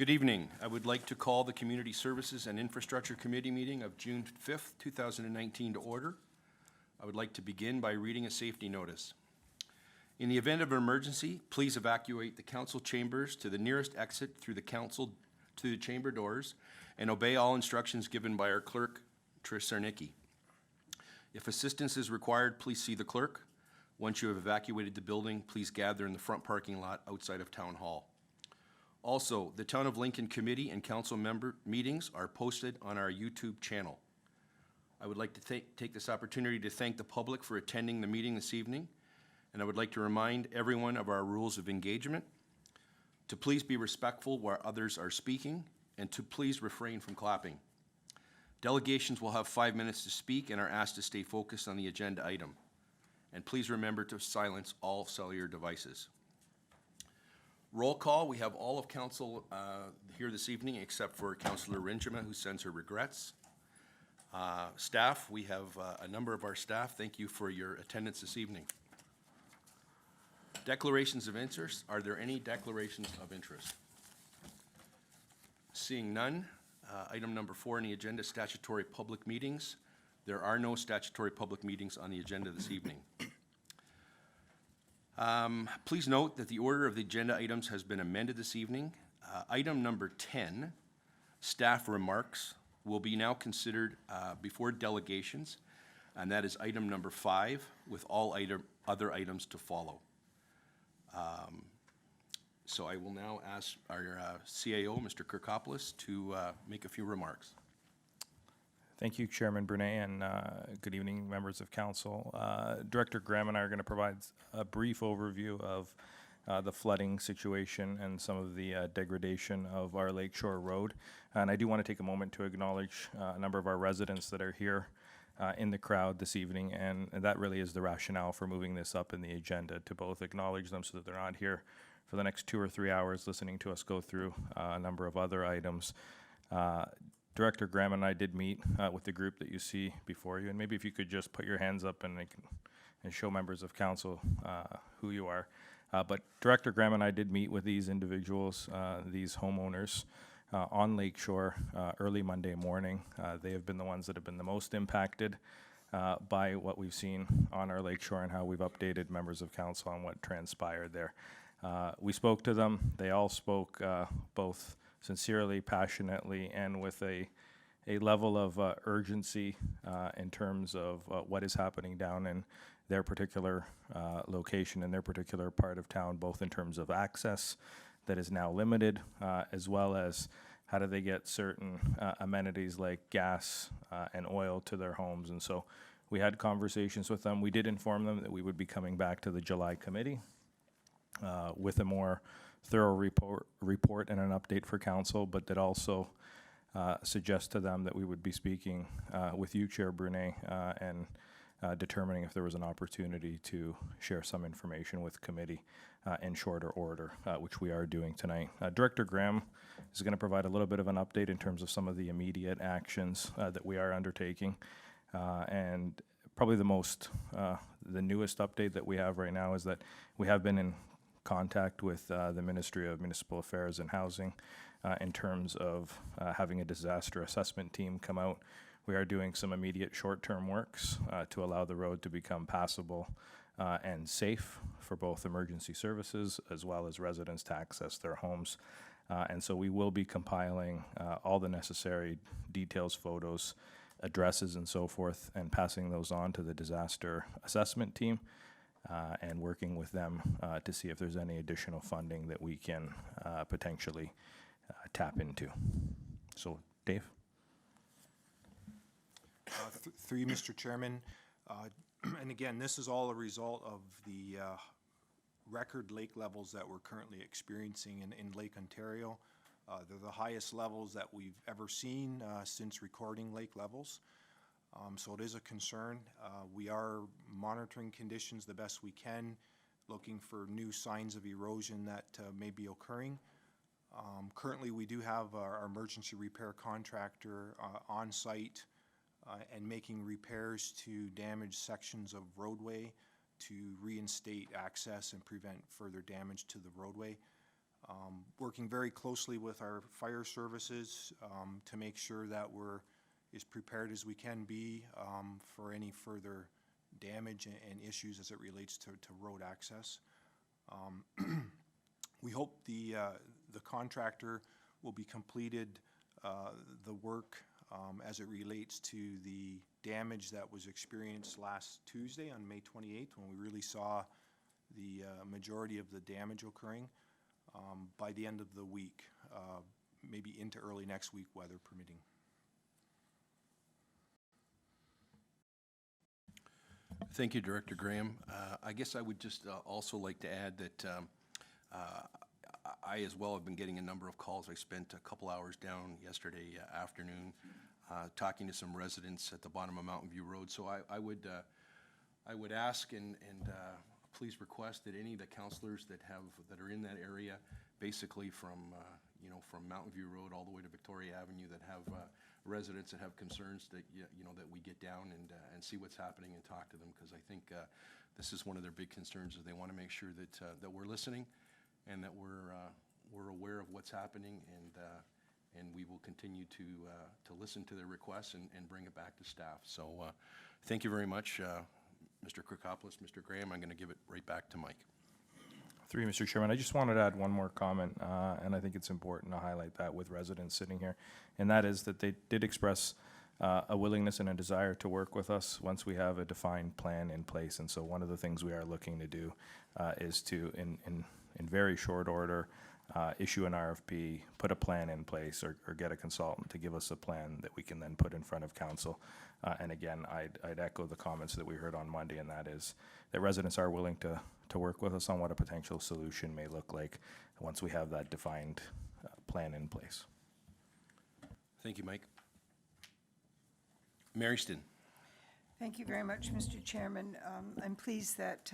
Good evening. I would like to call the Community Services and Infrastructure Committee meeting of June 5th, 2019 to order. I would like to begin by reading a safety notice. In the event of an emergency, please evacuate the council chambers to the nearest exit through the chamber doors and obey all instructions given by our clerk, Trish Sarnicki. If assistance is required, please see the clerk. Once you have evacuated the building, please gather in the front parking lot outside of Town Hall. Also, the Town of Lincoln Committee and Council member meetings are posted on our YouTube channel. I would like to take this opportunity to thank the public for attending the meeting this evening, and I would like to remind everyone of our rules of engagement, to please be respectful while others are speaking, and to please refrain from clapping. Delegations will have 5 minutes to speak and are asked to stay focused on the agenda item. And please remember to silence all cellular devices. Roll call, we have all of council here this evening except for Councillor Rinjima, who sends her regrets. Staff, we have a number of our staff. Thank you for your attendance this evening. Declarations of interest. Are there any declarations of interest? Seeing none, item number 4 on the agenda, statutory public meetings. There are no statutory public meetings on the agenda this evening. Please note that the order of the agenda items has been amended this evening. Item number 10, staff remarks, will be now considered before delegations, and that is item number 5, with all other items to follow. So I will now ask our CAO, Mr. Kirkopoulos, to make a few remarks. Thank you, Chairman Brunet, and good evening, members of council. Director Graham and I are going to provide a brief overview of the flooding situation and some of the degradation of our Lakeshore Road. And I do want to take a moment to acknowledge a number of our residents that are here in the crowd this evening, and that really is the rationale for moving this up in the agenda, to both acknowledge them so that they're not here for the next 2 or 3 hours listening to us go through a number of other items. Director Graham and I did meet with the group that you see before you, and maybe if you could just put your hands up and show members of council who you are. But Director Graham and I did meet with these individuals, these homeowners on Lakeshore early Monday morning. They have been the ones that have been the most impacted by what we've seen on our Lakeshore and how we've updated members of council on what transpired there. We spoke to them. They all spoke both sincerely, passionately, and with a level of urgency in terms of what is happening down in their particular location in their particular part of town, both in terms of access that is now limited, as well as how do they get certain amenities like gas and oil to their homes. And so we had conversations with them. We did inform them that we would be coming back to the July committee with a more thorough report and an update for council, but that also suggest to them that we would be speaking with you, Chair Brunet, and determining if there was an opportunity to share some information with committee in shorter order, which we are doing tonight. Director Graham is going to provide a little bit of an update in terms of some of the immediate actions that we are undertaking, and probably the newest update that we have right now is that we have been in contact with the Ministry of Municipal Affairs and Housing in terms of having a disaster assessment team come out. We are doing some immediate short-term works to allow the road to become passable and safe for both emergency services as well as residents to access their homes. And so we will be compiling all the necessary details, photos, addresses, and so forth, and passing those on to the disaster assessment team. And working with them to see if there's any additional funding that we can potentially tap into. So, Dave? Through you, Mr. Chairman. And again, this is all a result of the record lake levels that we're currently experiencing in Lake Ontario. They're the highest levels that we've ever seen since recording lake levels. So it is a concern. We are monitoring conditions the best we can, looking for new signs of erosion that may be occurring. Currently, we do have our emergency repair contractor on site and making repairs to damaged sections of roadway to reinstate access and prevent further damage to the roadway. Working very closely with our fire services to make sure that we're as prepared as we can be for any further damage and issues as it relates to road access. We hope the contractor will be completed the work as it relates to the damage that was experienced last Tuesday on May 28th, when we really saw the majority of the damage occurring, by the end of the week, maybe into early next week, weather permitting. Thank you, Director Graham. I guess I would just also like to add that I as well have been getting a number of calls. I spent a couple hours down yesterday afternoon talking to some residents at the bottom of Mountain View Road. So I would ask and please request that any of the councilors that are in that area, basically from from Mountain View Road all the way to Victoria Avenue, that have residents that have concerns, that that we get down and see what's happening and talk to them, because I think this is one of their big concerns, is they want to make sure that we're listening and that we're aware of what's happening, and we will continue to listen to their requests and bring it back to staff. So thank you very much, Mr. Krikopoulos, Mr. Graham. I'm going to give it right back to Mike. Through you, Mr. Chairman, I just wanted to add one more comment, and I think it's important to highlight that with residents sitting here, and that is that they did express a willingness and a desire to work with us once we have a defined plan in place. And so one of the things we are looking to do is to, in very short order, issue an RFP, put a plan in place, or get a consultant to give us a plan that we can then put in front of council. And again, I'd echo the comments that we heard on Monday, and that is that residents are willing to work with us on what a potential solution may look like once we have that defined plan in place. Thank you, Mike. Mary Stin. Thank you very much, Mr. Chairman. I'm pleased that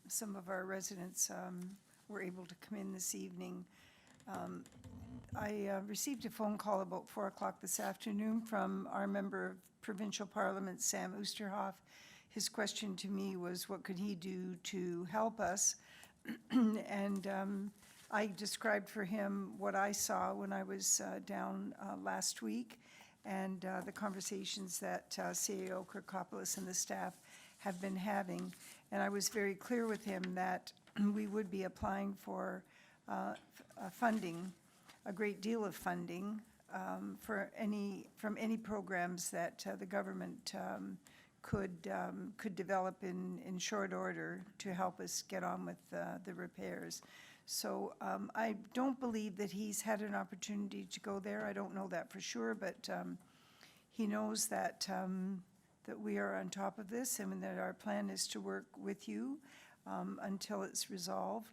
some of our residents were able to come in this evening. I received a phone call about 4 o'clock this afternoon from our member of Provincial Parliament, Sam Oosterhoff. His question to me was, what could he do to help us? And I described for him what I saw when I was down last week, and the conversations that CAO Krikopoulos and the staff have been having. And I was very clear with him that we would be applying for funding, a great deal of funding, from any programs that the government could develop in short order to help us get on with the repairs. So I don't believe that he's had an opportunity to go there. I don't know that for sure, but he knows that that we are on top of this, and that our plan is to work with you until it's resolved.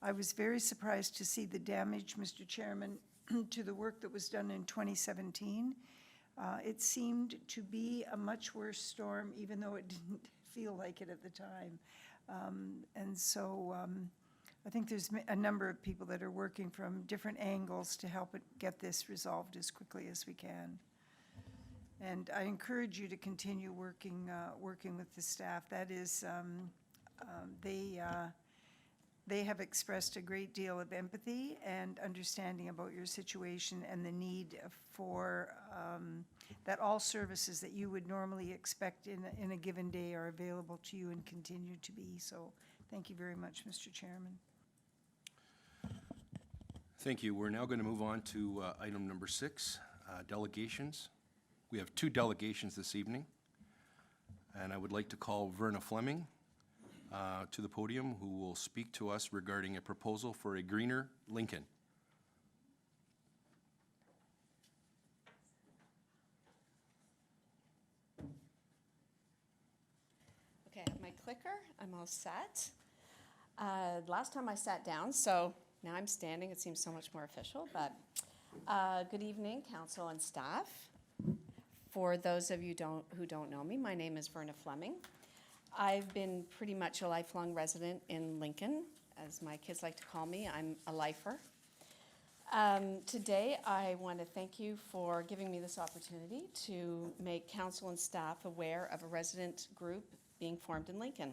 I was very surprised to see the damage, Mr. Chairman, to the work that was done in 2017. It seemed to be a much worse storm, even though it didn't feel like it at the time. And so I think there's a number of people that are working from different angles to help it get this resolved as quickly as we can. And I encourage you to continue working with the staff. That is, they have expressed a great deal of empathy and understanding about your situation and the need for that all services that you would normally expect in a given day are available to you and continue to be. So thank you very much, Mr. Chairman. Thank you. We're now going to move on to item number 6, delegations. We have 2 delegations this evening, and I would like to call Verna Fleming to the podium, who will speak to us regarding a proposal for a greener Lincoln. Okay, I have my clicker. I'm all set. Last time I sat down, so now I'm standing. It seems so much more official, but good evening, council and staff. For those of you who don't know me, my name is Verna Fleming. I've been pretty much a lifelong resident in Lincoln, as my kids like to call me. I'm a lifer. Today, I want to thank you for giving me this opportunity to make council and staff aware of a resident group being formed in Lincoln.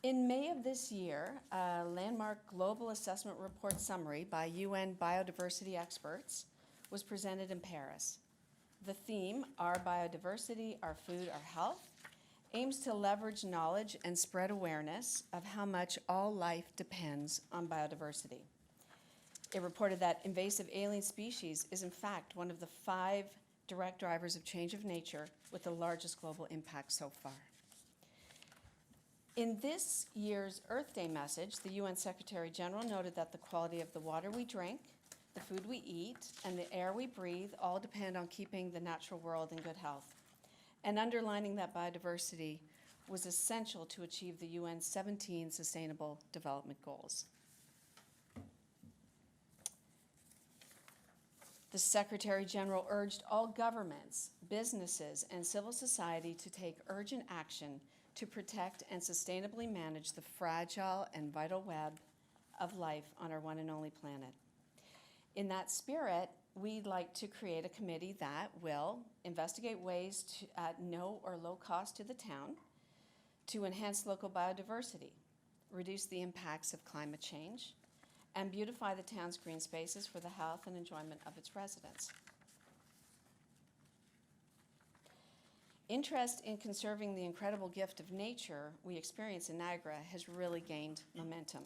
In May of this year, a landmark global assessment report summary by UN biodiversity experts was presented in Paris. The theme, Our Biodiversity, Our Food, Our Health, aims to leverage knowledge and spread awareness of how much all life depends on biodiversity. It reported that invasive alien species is in fact one of the 5 direct drivers of change of nature with the largest global impact so far. In this year's Earth Day message, the UN Secretary General noted that the quality of the water we drink, the food we eat, and the air we breathe all depend on keeping the natural world in good health. And underlining that biodiversity was essential to achieve the UN's 17 Sustainable Development Goals. The Secretary General urged all governments, businesses, and civil society to take urgent action to protect and sustainably manage the fragile and vital web of life on our one and only planet. In that spirit, we'd like to create a committee that will investigate ways to, at no or low cost to the town to enhance local biodiversity, reduce the impacts of climate change, and beautify the town's green spaces for the health and enjoyment of its residents. Interest in conserving the incredible gift of nature we experience in Niagara has really gained momentum.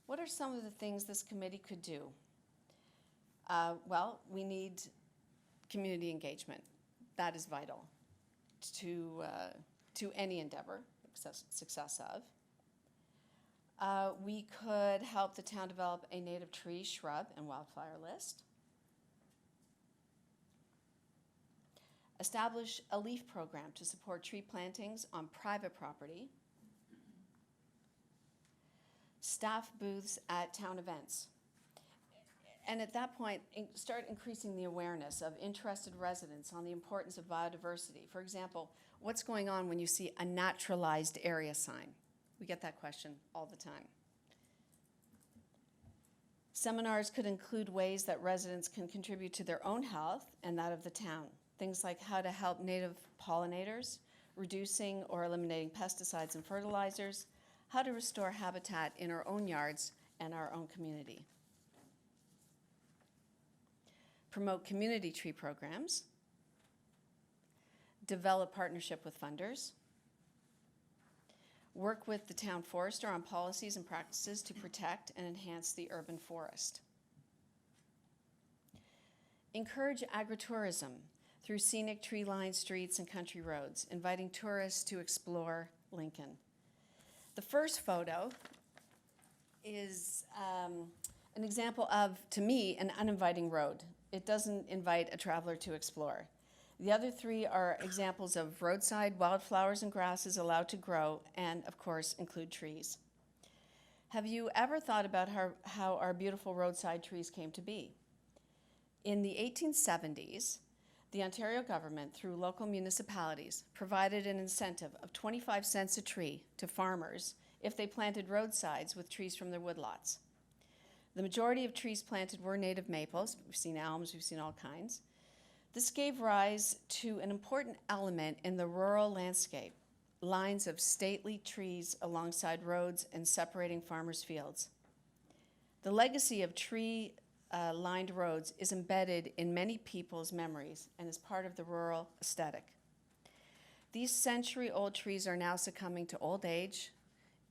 What are some of the things this committee could do? Well, we need community engagement. That is vital to any endeavor, success of. We could help the town develop a native tree, shrub, and wildflower list. Establish a LEAF program to support tree plantings on private property. Staff booths at town events. And at that point, start increasing the awareness of interested residents on the importance of biodiversity. For example, what's going on when you see a naturalized area sign? We get that question all the time. Seminars could include ways that residents can contribute to their own health and that of the town. Things like how to help native pollinators, reducing or eliminating pesticides and fertilizers, how to restore habitat in our own yards and our own community. Promote community tree programs. Develop partnership with funders. Work with the town forester on policies and practices to protect and enhance the urban forest. Encourage agritourism through scenic tree-lined streets and country roads, inviting tourists to explore Lincoln. The first photo is an example of, to me, an uninviting road. It doesn't invite a traveler to explore. The other 3 are examples of roadside wildflowers and grasses allowed to grow and, of course, include trees. Have you ever thought about how our beautiful roadside trees came to be? In the 1870s, the Ontario government, through local municipalities, provided an incentive of 25 cents a tree to farmers if they planted roadsides with trees from their woodlots. The majority of trees planted were native maples. We've seen elms, we've seen all kinds. This gave rise to an important element in the rural landscape, lines of stately trees alongside roads and separating farmers' fields. The legacy of tree-lined roads is embedded in many people's memories and is part of the rural aesthetic. These century-old trees are now succumbing to old age,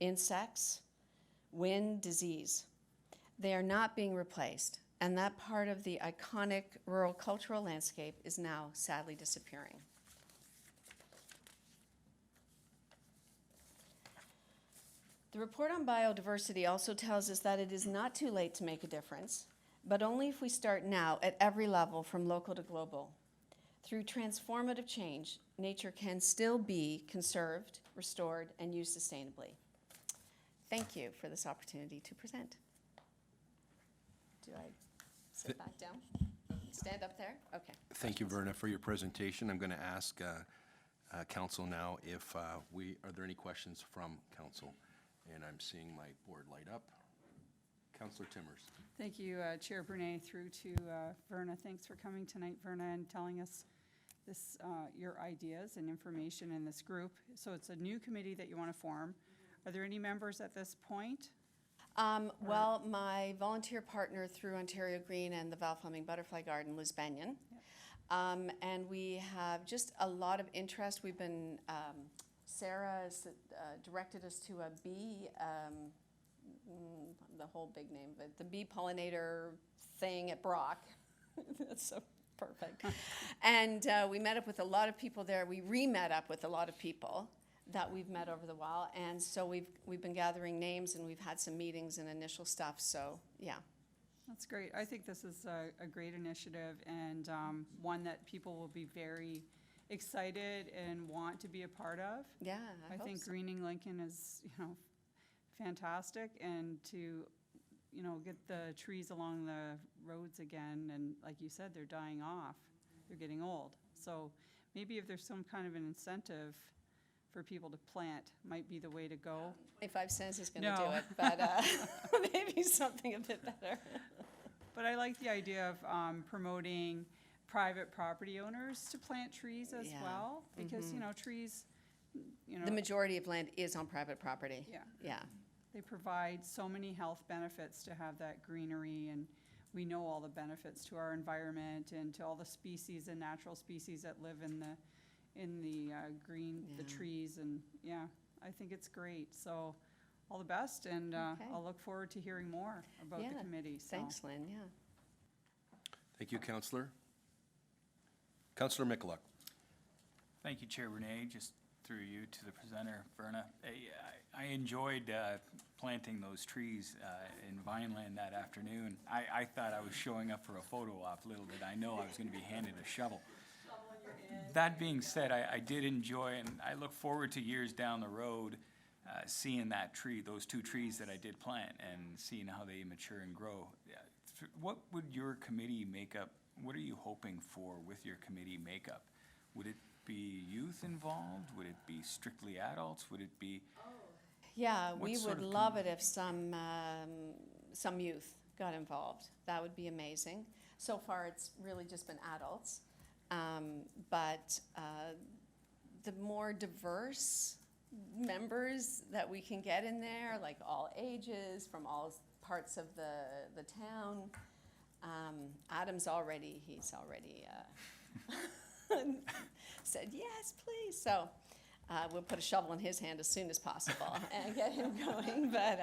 insects, wind, disease. They are not being replaced, and that part of the iconic rural cultural landscape is now sadly disappearing. The report on biodiversity also tells us that it is not too late to make a difference, but only if we start now at every level from local to global. Through transformative change, nature can still be conserved, restored, and used sustainably. Thank you for this opportunity to present. Do I sit back down? Stand up there? Okay. Thank you, Verna, for your presentation. I'm going to ask council now if are there any questions from council? And I'm seeing my board light up. Councillor Timmers. Thank you, Chair Brunet, through to Verna. Thanks for coming tonight, Verna, and telling us this, your ideas and information in this group. So it's a new committee that you want to form. Are there any members at this point? Well, my volunteer partner through Ontario Green and the Val Fleming Butterfly Garden, Liz Benyon. And we have just a lot of interest. We've been, Sarah has directed us to a bee, the whole big name, but the bee pollinator thing at Brock. That's so perfect. And we met up with a lot of people there. We re-met up with a lot of people that we've met over the while. And so we've been gathering names, and we've had some meetings and initial stuff. So, yeah. That's great. I think this is a great initiative, and one that people will be very excited and want to be a part of. Yeah, I hope think so. greening Lincoln is, fantastic, and to, get the trees along the roads again, and like you said, they're dying off. They're getting old. So maybe if there's some kind of an incentive for people to plant, might be the way to go. 25 cents is going to No. do it, but maybe something a bit better. But I like the idea of promoting private property owners to plant trees as Yeah. well, because, trees, The majority of land is on private property. yeah, Yeah. they provide so many health benefits to have that greenery, and we know all the benefits to our environment and to all the species and natural species that live in the green, the Yeah. trees, and yeah, I think it's great. So all the best, and Okay. I'll look forward to hearing more about the Yeah. committee. So. Thanks, Lynn, yeah. Thank you, Councillor. Councillor Michalak. Thank you, Chair Renee. Just through you to the presenter, Verna. I enjoyed planting those trees in Vineland that afternoon. I thought I was showing up for a photo op. Little did I know I was going to be handed a shovel. That being said, I did enjoy, and I look forward to years down the road seeing that tree, those two trees that I did plant, and seeing how they mature and grow. What would your committee makeup, what are you hoping for with your committee makeup? Would it be youth involved? Would it be strictly adults? Would it be, Yeah, What we sort would of love it if some youth got involved. That would be amazing. So far, it's really just been adults. But the more diverse members that we can get in there, like all ages, from all parts of the town. Adam's already, said, yes, please. So we'll put a shovel in his hand as soon as possible and get him going. But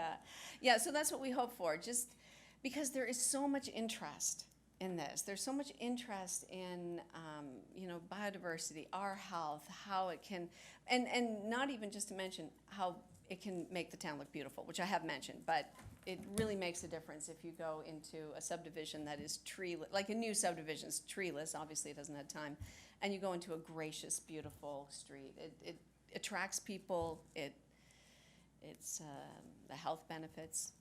yeah, so that's what we hope for, just because there is so much interest in this. There's so much interest in, biodiversity, our health, how it can, and not even just to mention how it can make the town look beautiful, which I have mentioned, but it really makes a difference if you go into a subdivision that is treeless, like a new subdivision is treeless, obviously it doesn't have time, and you go into a gracious, beautiful street. It attracts people, it's the health benefits,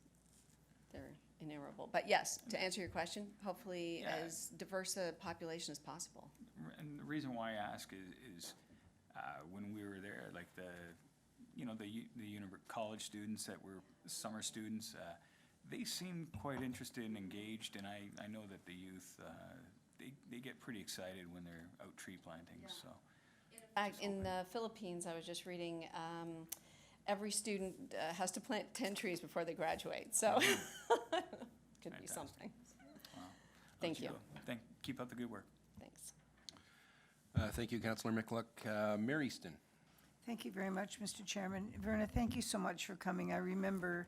they're innumerable. But yes, to answer your question, hopefully Yeah. as diverse a population as possible. and the reason why I ask is when we were there, like the college students that were summer students, they seemed quite interested and engaged, and I know that the youth, they get pretty excited when they're out tree planting, so. In the Philippines, I was just reading, every student has to plant 10 trees before they graduate, so could be Fantastic. something. Wow. Thank you. Keep up the good work. Thanks. Thank you, Councillor Michalak. Mary Easton. Thank you very much, Mr. Chairman. Verna, thank you so much for coming. I remember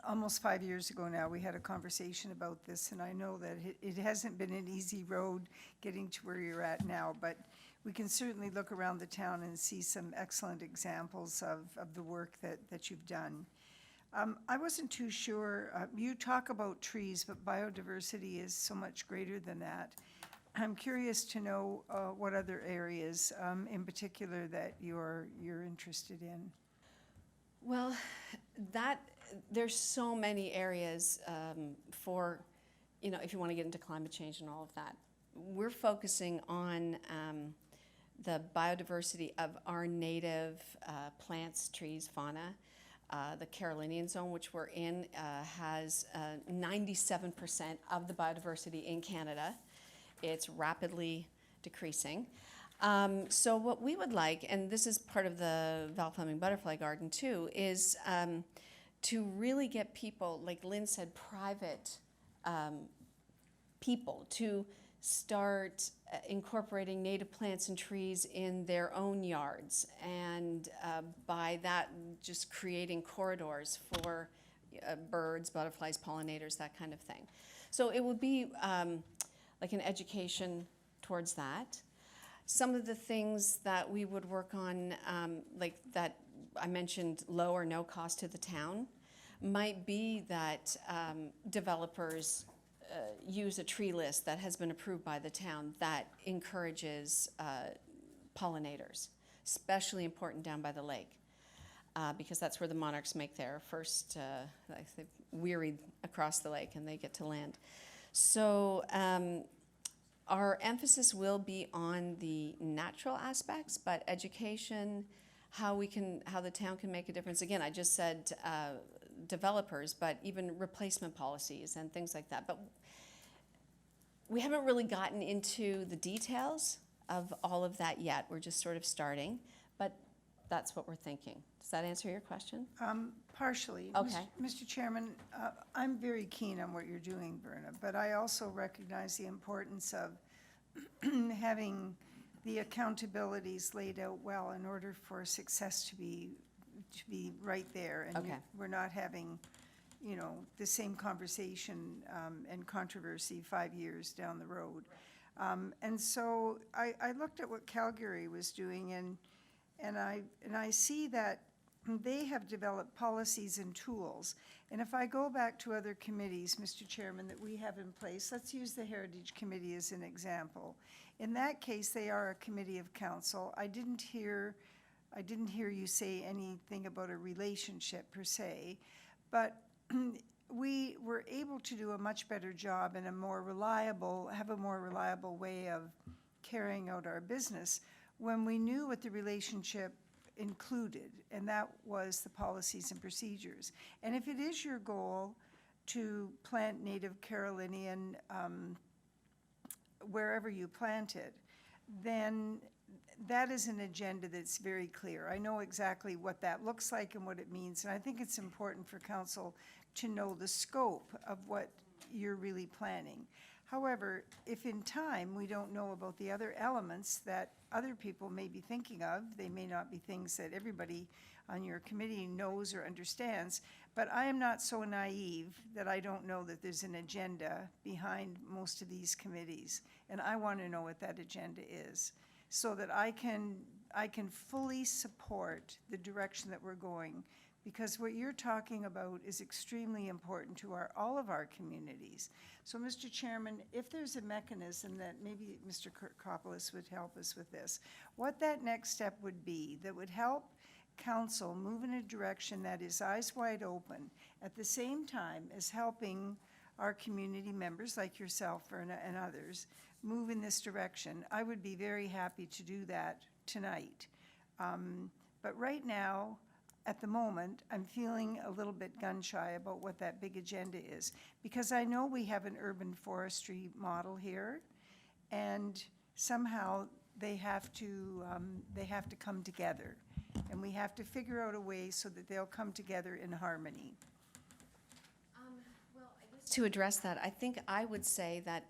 almost 5 years ago now, we had a conversation about this, and I know that it hasn't been an easy road getting to where you're at now, but we can certainly look around the town and see some excellent examples of the work that you've done. I wasn't too sure, you talk about trees, but biodiversity is so much greater than that. I'm curious to know what other areas in particular that you're interested in. Well, there's so many areas for, if you want to get into climate change and all of that. We're focusing on the biodiversity of our native plants, trees, fauna. The Carolinian zone, which we're in, has 97% of the biodiversity in Canada. It's rapidly decreasing. So what we would like, and this is part of the Val Fleming Butterfly Garden too, is to really get people, like Lynn said, private people to start incorporating native plants and trees in their own yards, and by that just creating corridors for birds, butterflies, pollinators, that kind of thing. So it would be like an education towards that. Some of the things that we would work on, like that I mentioned, low or no cost to the town, might be that developers use a tree list that has been approved by the town that encourages pollinators, especially important down by the lake, because that's where the monarchs make their first, they've wearied across the lake and they get to land. So our emphasis will be on the natural aspects, but education, how the town can make a difference. Again, I just said developers, but even replacement policies and things like that. But we haven't really gotten into the details of all of that yet. We're just sort of starting, but that's what we're thinking. Does that answer your question? Partially. Okay. Mr. Chairman, I'm very keen on what you're doing, Verna, but I also recognize the importance of having the accountabilities laid out well in order for success to be right there. And Okay. we're not having, you know, the same conversation and controversy 5 years down the road. And so I looked at what Calgary was doing, and I see that they have developed policies and tools. And if I go back to other committees, Mr. Chairman, that we have in place, let's use the Heritage Committee as an example. In that case, they are a committee of council. I didn't hear you say anything about a relationship per se, but we were able to do a much better job and have a more reliable way of carrying out our business when we knew what the relationship included, and that was the policies and procedures. And if it is your goal to plant native Carolinian wherever you plant it, then that is an agenda that's very clear. I know exactly what that looks like and what it means, and I think it's important for council to know the scope of what you're really planning. However, if in time we don't know about the other elements that other people may be thinking of, they may not be things that everybody on your committee knows or understands, but I am not so naive that I don't know that there's an agenda behind most of these committees, and I want to know what that agenda is, so that I can fully support the direction that we're going, because what you're talking about is extremely important to all of our communities. So, Mr. Chairman, if there's a mechanism that maybe Mr. Kirkopoulos would help us with this, what that next step would be that would help council move in a direction that is eyes wide open, at the same time as helping our community members like yourself, Verna, and others move in this direction, I would be very happy to do that tonight. But right now, at the moment, I'm feeling a little bit gun-shy about what that big agenda is, because I know we have an urban forestry model here, and somehow they have to come together, and we have to figure out a way so that they'll come together in harmony. Well, I guess to address that, I think I would say that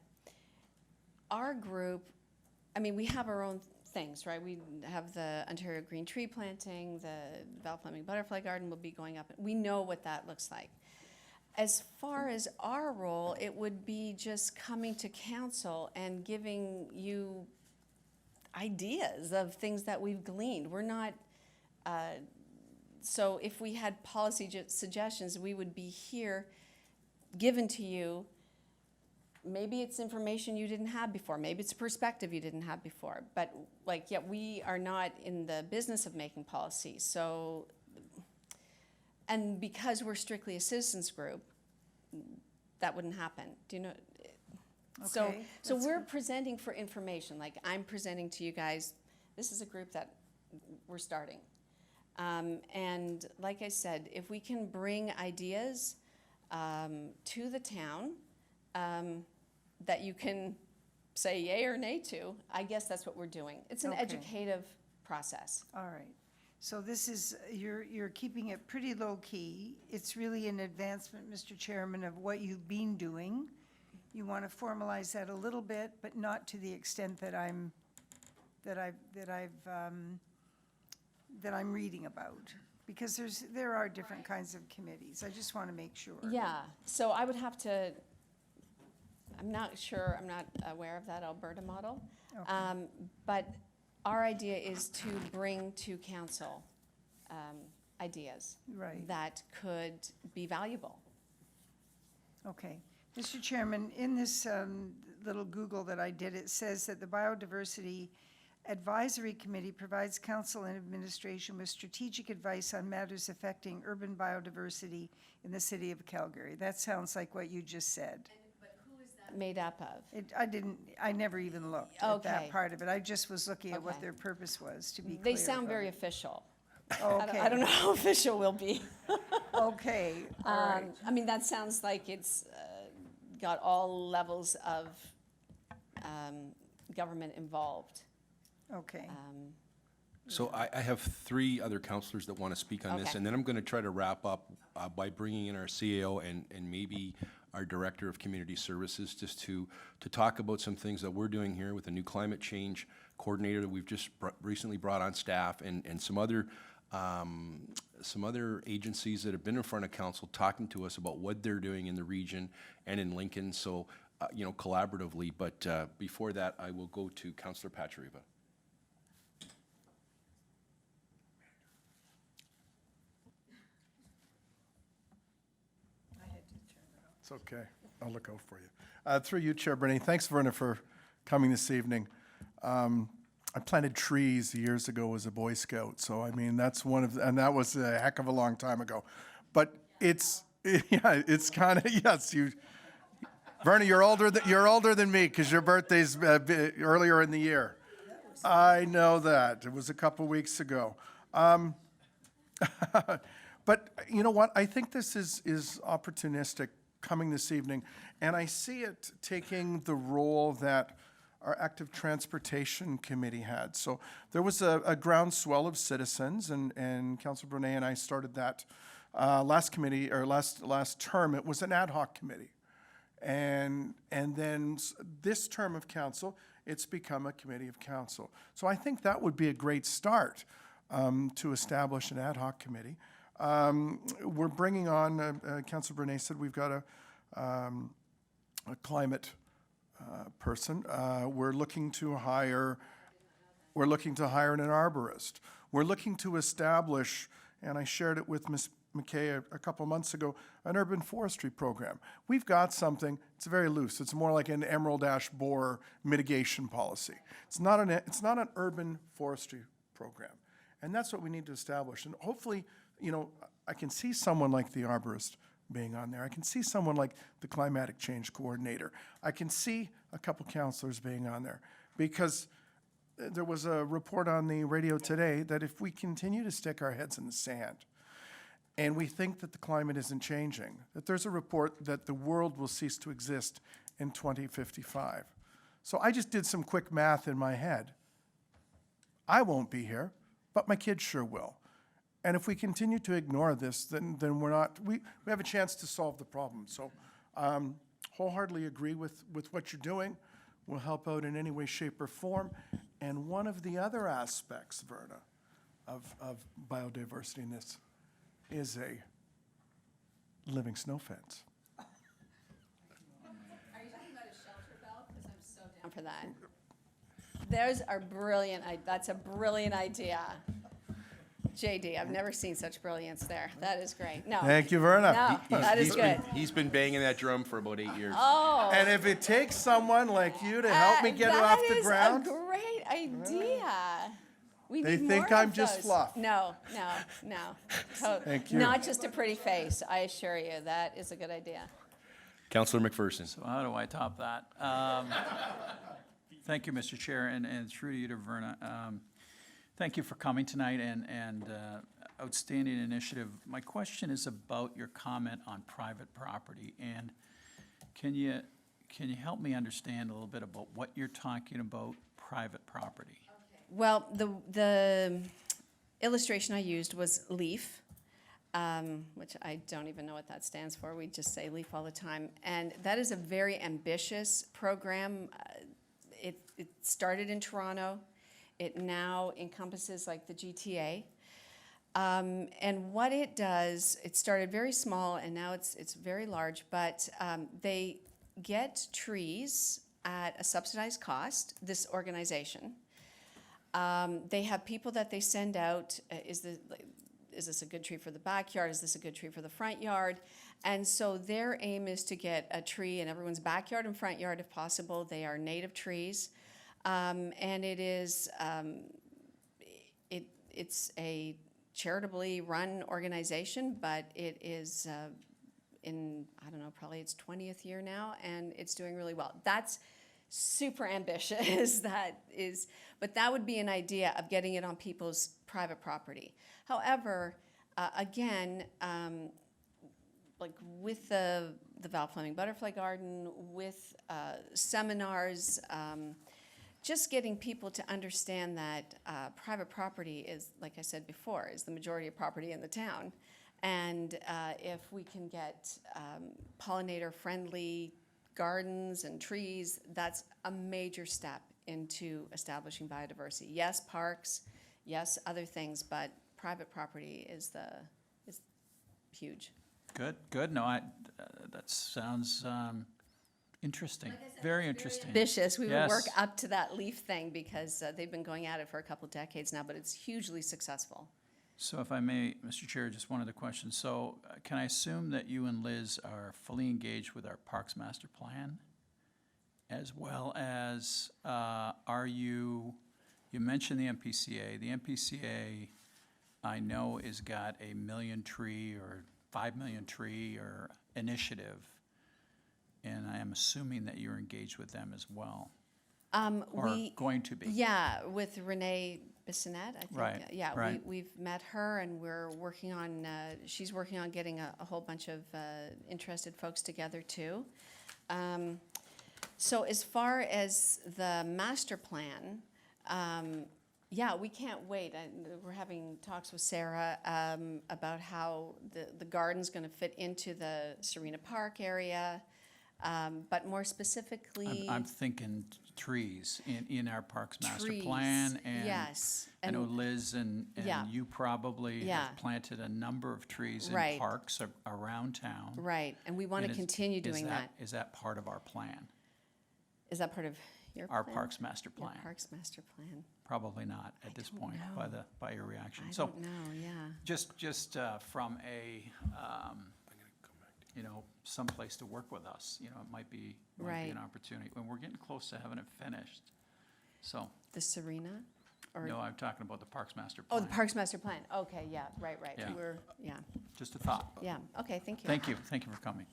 our group, I mean, we have our own things, right? We have the Ontario Green Tree Planting, the Val Fleming Butterfly Garden will be going up. We know what that looks like. As far as our role, it would be just coming to council and giving you ideas of things that we've gleaned. We're not, so if we had policy suggestions, we would be here given to you. Maybe it's information you didn't have before. Maybe it's a perspective you didn't have before. But we are not in the business of making policy. So, and because we're strictly a citizens group, that wouldn't happen. Do you know? So Okay, so that's we're good. presenting for information. Like I'm presenting to you guys, this is a group that we're starting. And like I said, if we can bring ideas to the town, that you can say yay or nay to, I guess that's what we're doing. It's an Okay. educative process. All right. So this is, you're keeping it pretty low-key. It's really an advancement, Mr. Chairman, of what you've been doing. You want to formalize that a little bit, but not to the extent that I'm reading about. Because there are different kinds of committees. I just want to make sure. Yeah, so I would have to, I'm not sure, I'm not aware of that Alberta model. But our idea is to bring to council ideas Right. that could be valuable. Okay. Mr. Chairman, in this little Google that I did, it says that the Biodiversity Advisory Committee provides council and administration with strategic advice on matters affecting urban biodiversity in the city of Calgary. That sounds like what you just said. Made up of. I never even looked at that Okay. part of it. I just was looking at what Okay. their purpose was, to be clear. They sound about very it. official. Okay. I don't know how official we'll be. Okay, all right. I mean, that sounds like it's got all levels of government involved. Okay. So I have three other counselors that want to speak on this, Okay. and then I'm going to try to wrap up by bringing in our CAO and maybe our Director of Community Services, just to talk about some things that we're doing here with the new climate change coordinator that we've just recently brought on staff, and some other agencies that have been in front of council talking to us about what they're doing in the region and in Lincoln, so, collaboratively. But before that, I will go to Councillor Pachariva. It's okay. I'll look out for you. Through you, Chair Bruni, thanks, Verna, for coming this evening. I planted trees years ago as a Boy Scout, so I mean, that's one of, and that was a heck of a long time ago. But it's, yeah, it's kind of, yes, Verna, you're older than me, because your birthday's earlier in the year. I know that. It was a couple weeks ago. But you know what? I think this is opportunistic coming this evening, and I see it taking the role that our Active Transportation Committee had. So there was a groundswell of citizens, and Councilor Brunet and I started that last committee, or last term. It was an ad hoc committee. And then this term of council, it's become a committee of council. So I think that would be a great start to establish an ad hoc committee. We're bringing on, Councilor Brunet said, we've got a climate person. We're looking to hire an arborist. We're looking to establish, and I shared it with Ms. McKay a couple months ago, an urban forestry program. We've got something, it's very loose. It's more like an emerald ash borer mitigation policy. It's not an urban forestry program. And that's what we need to establish. And hopefully, I can see someone like the arborist being on there. I can see someone like the climatic change coordinator. I can see a couple counselors being on there, because there was a report on the radio today that if we continue to stick our heads in the sand and we think that the climate isn't changing, that there's a report that the world will cease to exist in 2055. So I just did some quick math in my head. I won't be here, but my kids sure will. And if we continue to ignore this, then we have a chance to solve the problem. So wholeheartedly agree with what you're doing. We'll help out in any way, shape, or form. And one of the other aspects, Verna, of biodiversity in this is a living snow fence. Are you talking about a shelter belt? Because I'm so down for that. That's a brilliant idea. JD, I've never seen such brilliance there. That is great. No. Thank you, Verna. No, that is good. He's been banging that drum for about 8 years. Oh. And if it takes someone like you to help me get it off the ground, That is a great idea. We They need think more I'm of just those. fluff. No. Thank you. Not just a pretty face, I assure you. That is a good idea. Councillor McPherson. So how do I top that? Thank you, Mr. Chair, and through you to Verna. Thank you for coming tonight, and outstanding initiative. My question is about your comment on private property, and can you can you help me understand a little bit about what you're talking about, private property? Well, the illustration I used was LEAF, which I don't even know what that stands for. We just say LEAF all the time. And that is a very ambitious program. It started in Toronto. It now encompasses like the GTA. And what it does, it started very small and now it's very large, but they get trees at a subsidized cost, this organization. They have people that they send out, is this a good tree for the backyard? Is this a good tree for the front yard? And so their aim is to get a tree in everyone's backyard and front yard if possible. They are native trees. And it is, it's a charitably run organization, but it is in, I don't know, probably its 20th year now, and it's doing really well. That's super ambitious, but that would be an idea of getting it on people's private property. However, again, like with the Val Fleming Butterfly Garden, with seminars, just getting people to understand that private property is, like I said before, is the majority of property in the town. And if we can get pollinator-friendly gardens and trees, that's a major step into establishing biodiversity. Yes, parks, yes, other things, but private property is huge. Good. No, that sounds interesting. Very interesting. Ambitious. We would Yes. work up to that LEAF thing because they've been going at it for a couple decades now, but it's hugely successful. So if I may, Mr. Chair, just one other question. So can I assume that you and Liz are fully engaged with our Parks Master Plan? As well as, you mentioned the MPCA. The MPCA, I know, has got a 1 million tree or 5 million tree or initiative. And I am assuming that you're engaged with them as well. Or going to be. Yeah, with Renee Bissonette, I think. Right, Yeah, right. we've met her and we're working on, she's working on getting a whole bunch of interested folks together too. So as far as the master plan, yeah, we can't wait. We're having talks with Sarah about how the garden's gonna fit into the Serena Park area. But more specifically. I'm thinking trees in our Parks Master Trees, Plan. And yes. I know And- Liz and Yeah. you probably Yeah. have planted a number of trees in Right. parks around town. Right, and we want And to continue doing that. Is that part of our plan? Is that part of your Our plan? Parks Master Your Plan? Parks Master Plan? Probably not at this don't point know. by your reaction. I So don't know, yeah. just from a, someplace to work with us, it might be Right. an opportunity. And we're getting close to having it finished. So, The Serena? Or no, I'm talking about the Parks Master Oh, Plan. the Parks Master Plan. Okay, yeah, right. Yeah. Yeah, Just a thought. yeah. Okay, thank you. Thank you for coming.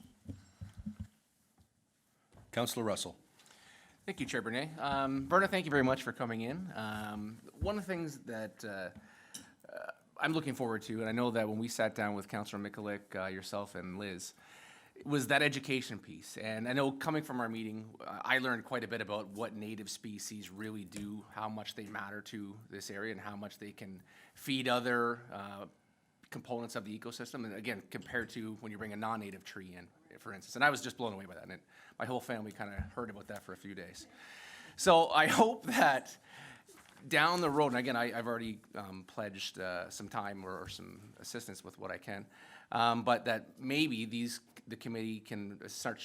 Councillor Russell. Thank you, Chair Bernay. Verna, thank you very much for coming in. One of the things that I'm looking forward to, and I know that when we sat down with Councillor Mikulik, yourself and Liz, was that education piece. And I know coming from our meeting, I learned quite a bit about what native species really do, how much they matter to this area, and how much they can feed other components of the ecosystem. And again, compared to when you bring a non-native tree in, for instance. And I was just blown away by that. And my whole family kind of heard about that for a few days. So I hope that down the road, and again, I've already pledged some time or some assistance with what I can, but that maybe the committee can start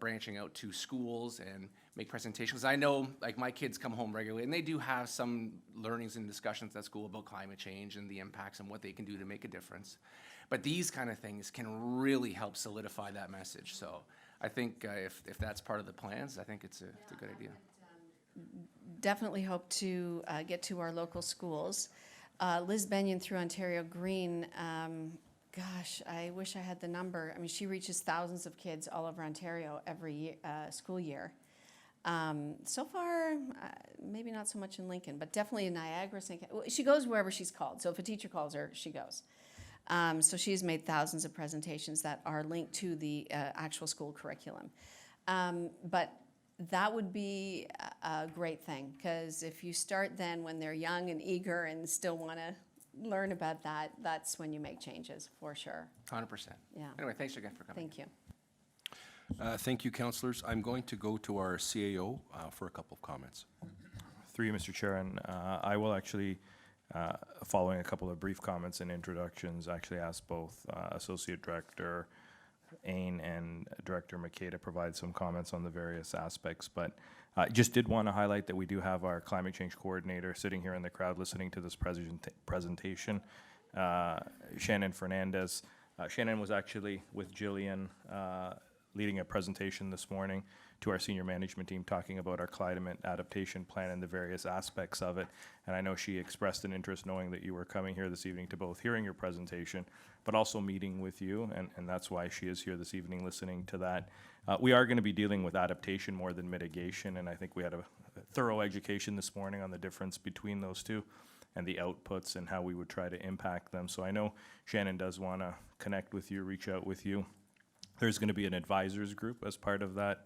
branching out to schools and make presentations. I know, like, my kids come home regularly, and they do have some learnings and discussions at school about climate change and the impacts and what they can do to make a difference. But these kind of things can really help solidify that message. So I think if that's part of the plans, I think it's a good idea. Definitely hope to get to our local schools. Liz Benyon through Ontario Green, gosh, I wish I had the number. I mean, she reaches thousands of kids all over Ontario every year, school year. So far, maybe not so much in Lincoln, but definitely in Niagara. She goes wherever she's called. So if a teacher calls her, she goes. So she's made thousands of presentations that are linked to the actual school curriculum. But that would be a great thing, because if you start then when they're young and eager and still want to learn about that, that's when you make changes, for sure. 100%. Yeah. Anyway, thanks again for coming. Thank you. Thank you, councillors. I'm going to go to our CAO for a couple of comments. Through you, Mr. Chair, and I will actually, following a couple of brief comments and introductions, actually ask both Associate Director Ain and Director McKay to provide some comments on the various aspects. But I just did want to highlight that we do have our climate change coordinator sitting here in the crowd listening to this presentation, Shannon Fernandez. Shannon was actually with Jillian leading a presentation this morning to our senior management team talking about our climate adaptation plan and the various aspects of it. And I know she expressed an interest knowing that you were coming here this evening to both hearing your presentation, but also meeting with you, and that's why she is here this evening listening to that. We are going to be dealing with adaptation more than mitigation, and I think we had a thorough education this morning on the difference between those two and the outputs and how we would try to impact them. So I know Shannon does want to connect with you, reach out with you. There's going to be an advisors group as part of that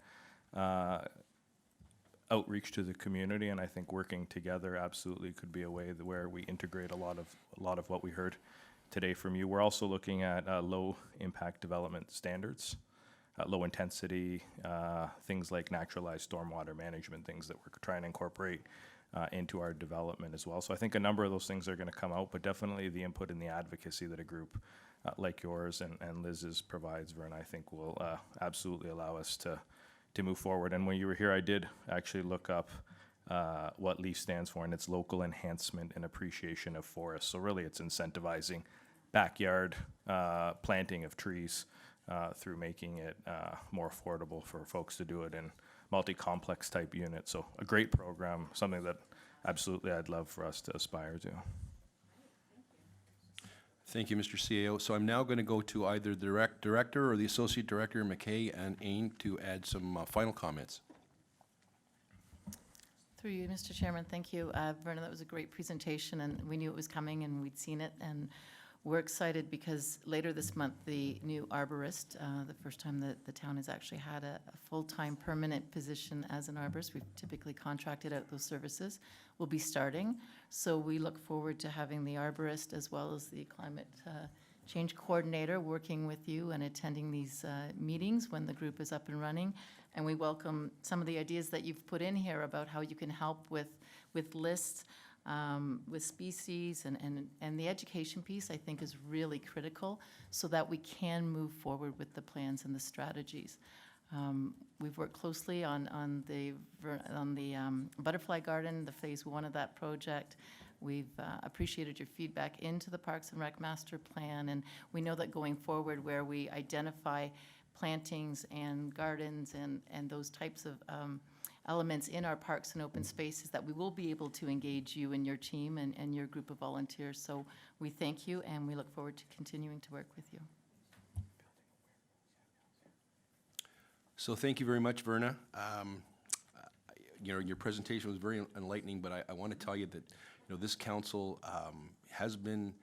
outreach to the community, and I think working together absolutely could be a way where we integrate a lot of what we heard today from you. We're also looking at low impact development standards, low intensity, things like naturalized stormwater management, things that we're trying to incorporate into our development as well. So I think a number of those things are going to come out, but definitely the input and the advocacy that a group like yours and Liz's provides, Vern, I think will absolutely allow us to move forward. And when you were here, I did actually look up what LEAF stands for, and it's Local Enhancement and Appreciation of Forests. So really it's incentivizing backyard planting of trees through making it more affordable for folks to do it in multi-complex type units. So a great program, something that absolutely I'd love for us to aspire to. Thank you, Mr. CAO. So I'm now going to go to either the director or the associate director, McKay and Ain, to add some final comments. Through you, Mr. Chairman, thank you. Verna, that was a great presentation, and we knew it was coming and we'd seen it, and we're excited because later this month, the new arborist, the first time that the town has actually had a full-time permanent position as an arborist, we've typically contracted out those services, will be starting. So we look forward to having the arborist as well as the climate change coordinator working with you and attending these meetings when the group is up and running. And we welcome some of the ideas that you've put in here about how you can help with lists, with species, and the education piece, I think, is really critical so that we can move forward with the plans and the strategies. We've worked closely on the butterfly garden, the phase 1 of that project. We've appreciated your feedback into the Parks and Rec Master Plan, and we know that going forward where we identify plantings and gardens and those types of elements in our parks and open spaces, that we will be able to engage you and your team and your group of volunteers. So we thank you, and we look forward to continuing to work with you. So thank you very much, Verna. Your presentation was very enlightening, but I want to tell you that, this council has been,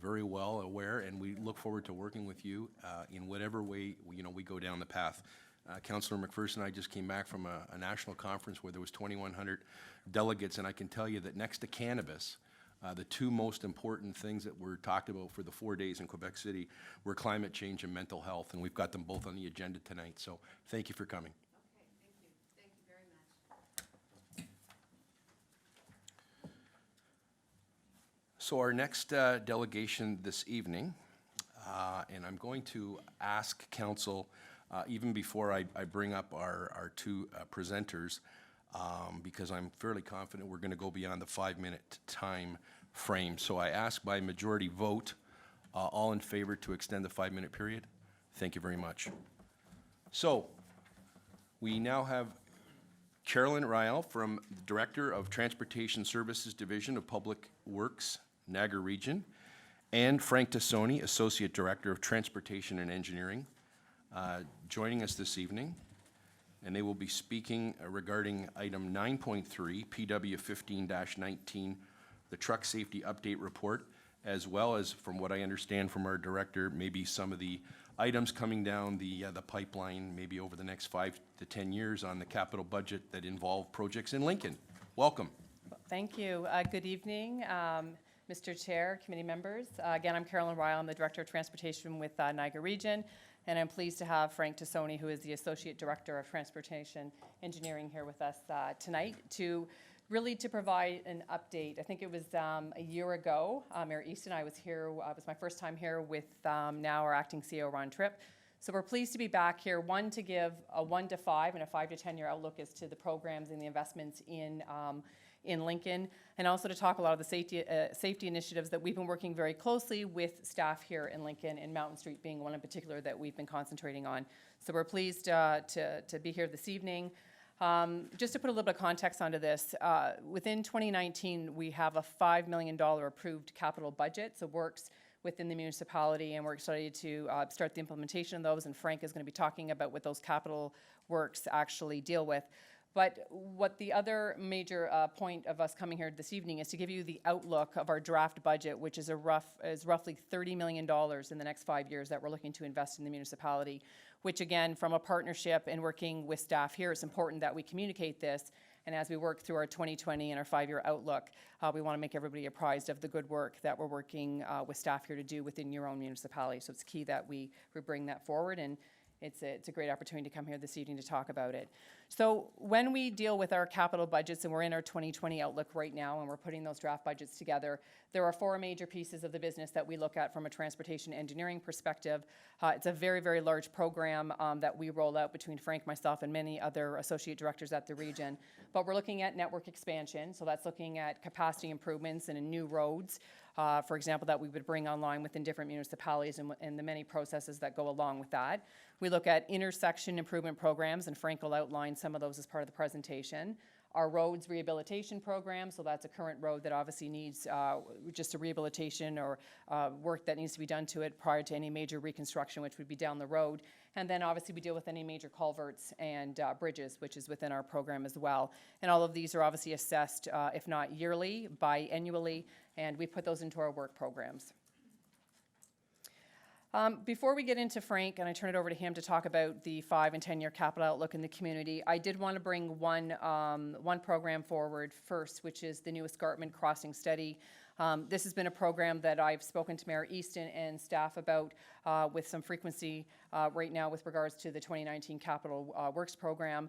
very well aware, and we look forward to working with you in whatever way, we go down the path. Councillor McPherson and I just came back from a national conference where there was 2,100 delegates, and I can tell you that next to cannabis, the two most important things that were talked about for the 4 days in Quebec City were climate change and mental health, and we've got them both on the agenda tonight. So thank you for coming. Okay, thank you. Thank you very much. So our next delegation this evening, and I'm going to ask council, even before I bring up our two presenters, because I'm fairly confident we're going to go beyond the 5-minute time frame. So I ask by majority vote, all in favor to extend the 5-minute period? Thank you very much. So we now have Carolyn Ryle, from the Director of Transportation Services Division of Public Works, Niagara Region, and Frank Tassoni, Associate Director of Transportation and Engineering, joining us this evening. And they will be speaking regarding item 9.3, PW 15-19, the Truck Safety Update Report, as well as, from what I understand from our director, maybe some of the items coming down the pipeline, maybe over the next 5 to 10 years on the capital budget that involve projects in Lincoln. Welcome. Thank you. Good evening, Mr. Chair, committee members. Again, I'm Carolyn Ryle. I'm the Director of Transportation with Niagara Region, and I'm pleased to have Frank Tassoni, who is the Associate Director of Transportation Engineering, here with us tonight to provide an update. I think it was a year ago, Mayor Easton, I was here, it was my first time here with now our acting CEO, Ron Tripp. So we're pleased to be back here, one, to give a 1 to 5 and a 5 to 10 year outlook as to the programs and the investments in Lincoln, and also to talk a lot of the safety initiatives that we've been working very closely with staff here in Lincoln, and Mountain Street being one in particular that we've been concentrating on. So we're pleased to be here this evening. Just to put a little bit of context onto this, within 2019, we have a $5 million approved capital budget, so works within the municipality, and we're excited to start the implementation of those, and Frank is going to be talking about what those capital works actually deal with. But what the other major point of us coming here this evening is to give you the outlook of our draft budget, which is roughly $30 million in the next 5 years that we're looking to invest in the municipality, which again, from a partnership and working with staff here, it's important that we communicate this. And as we work through our 2020 and our 5-year outlook, we want to make everybody apprised of the good work that we're working with staff here to do within your own municipality. So it's key that we bring that forward, and it's a great opportunity to come here this evening to talk about it. So when we deal with our capital budgets, and we're in our 2020 outlook right now, and we're putting those draft budgets together, there are 4 major pieces of the business that we look at from a transportation engineering perspective. It's a very, very large program that we roll out between Frank, myself, and many other associate directors at the region. But we're looking at network expansion, so that's looking at capacity improvements and in new roads, for example, that we would bring online within different municipalities and the many processes that go along with that. We look at intersection improvement programs, and Frank will outline some of those as part of the presentation. Our roads rehabilitation program, so that's a current road that obviously needs just a rehabilitation or work that needs to be done to it prior to any major reconstruction, which would be down the road. And then obviously we deal with any major culverts and bridges, which is within our program as well. And all of these are obviously assessed, if not yearly, biannually, and we put those into our work programs. Before we get into Frank, and I turn it over to him to talk about the 5 and 10 year capital outlook in the community, I did want to bring one program forward first, which is the new escarpment crossing study. This has been a program that I've spoken to Mayor Easton and staff about with some frequency right now with regards to the 2019 capital works program.